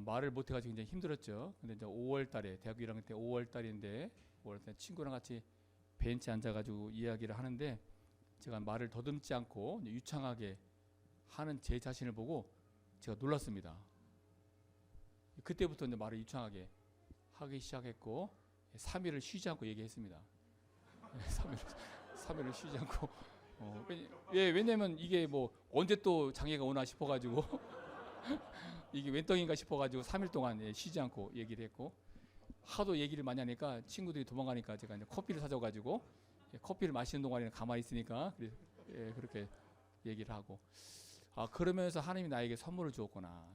말을 못해가지고 굉장히 힘들었죠. 근데 이제 5월달에 대학교 1학년 때 5월달인데 5월달에 친구랑 같이 벤치에 앉아가지고 이야기를 하는데 제가 말을 더듬지 않고 유창하게 하는 제 자신을 보고 제가 놀랐습니다. 그때부터 이제 말을 유창하게 하기 시작했고 3일을 쉬지 않고 얘기했습니다. 3일을 쉬지 않고 왜냐면 이게 뭐 언제 또 장애가 오나 싶어가지고 이게 웬 떡인가 싶어가지고 3일 동안 쉬지 않고 얘기를 했고 하도 얘기를 많이 하니까 친구들이 도망가니까 제가 이제 커피를 사줘가지고 커피를 마시는 동안에는 가만히 있으니까 그렇게 얘기를 하고 그러면서 하나님이 나에게 선물을 주었구나.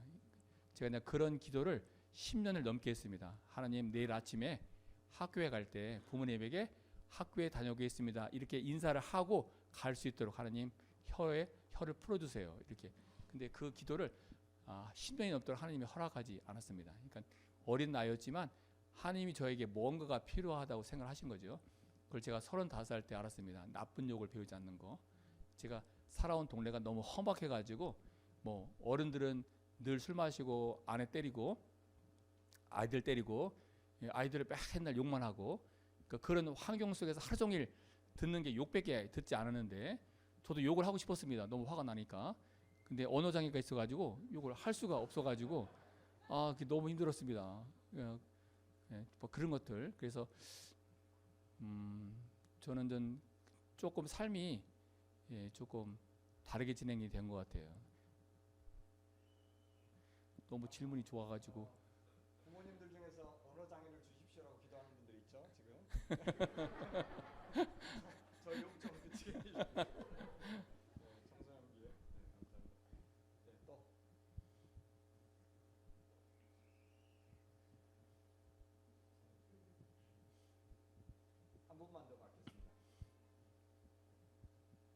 제가 이제 그런 기도를 10년을 넘게 했습니다. 하나님 내일 아침에 학교에 갈 때 부모님에게 학교에 다녀오겠습니다. 이렇게 인사를 하고 갈 수 있도록 하나님 혀를 풀어주세요. 이렇게. 근데 그 기도를 10년이 넘도록 하나님이 허락하지 않았습니다. 그러니까 어린 나이였지만 하나님이 저에게 뭔가가 필요하다고 생각하신 거죠. 그걸 제가 35살 때 알았습니다. 나쁜 욕을 배우지 않는 거. 제가 살아온 동네가 너무 험악해가지고 뭐 어른들은 늘 술 마시고 아내 때리고 아이들 때리고 아이들을 맨날 욕만 하고 그런 환경 속에서 하루 종일 듣는 게 욕밖에 듣지 않았는데 저도 욕을 하고 싶었습니다. 너무 화가 나니까. 근데 언어 장애가 있어가지고 욕을 할 수가 없어가지고 그게 너무 힘들었습니다. 뭐 그런 것들. 그래서 저는 좀 조금 삶이 조금 다르게 진행이 된 것 같아요. 너무 질문이 좋아가지고. 부모님들 중에서 언어 장애를 주십시오라고 기도하는 분들 있죠 지금. 저욕좀 그치게 해주세요. 청소년기에. 감사합니다. 또. 한 분만 더 받겠습니다.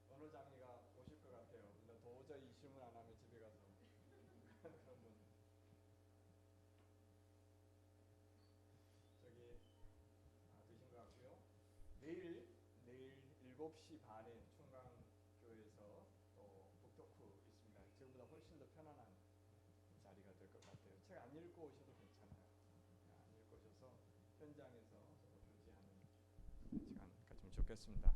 언어 장애가 오실 것 같아요. 근데 도저히 질문 안 하면 집에 가서 그런 분. 저기 되신 것 같고요. 내일 7시 반에 총강교회에서 또 북토크 있습니다. 지금보다 훨씬 더 편안한 자리가 될 것 같아요. 책 안 읽고 오셔도 괜찮아요. 안 읽고 오셔서 현장에서 교제하는 시간 가지면 좋겠습니다.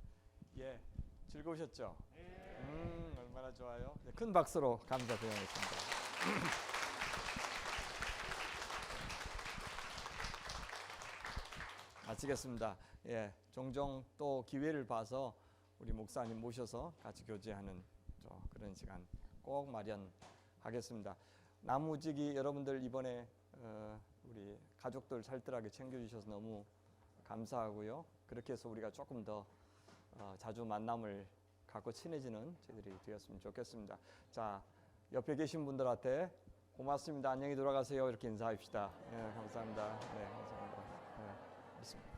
예, 즐거우셨죠? 네. 얼마나 좋아요. 네, 큰 박수로 감사 드리겠습니다. 마치겠습니다. 예, 종종 또 기회를 봐서 우리 목사님 모셔서 같이 교제하는 그런 시간 꼭 마련하겠습니다. 나무지기 여러분들 이번에 우리 가족들 살뜰하게 챙겨주셔서 너무 감사하고요. 그렇게 해서 우리가 조금 더 자주 만남을 갖고 친해지는 저희들이 되었으면 좋겠습니다. 자, 옆에 계신 분들한테 고맙습니다. 안녕히 돌아가세요. 이렇게 인사합시다. 네, 감사합니다. 네, 감사합니다. 네, 있습니다.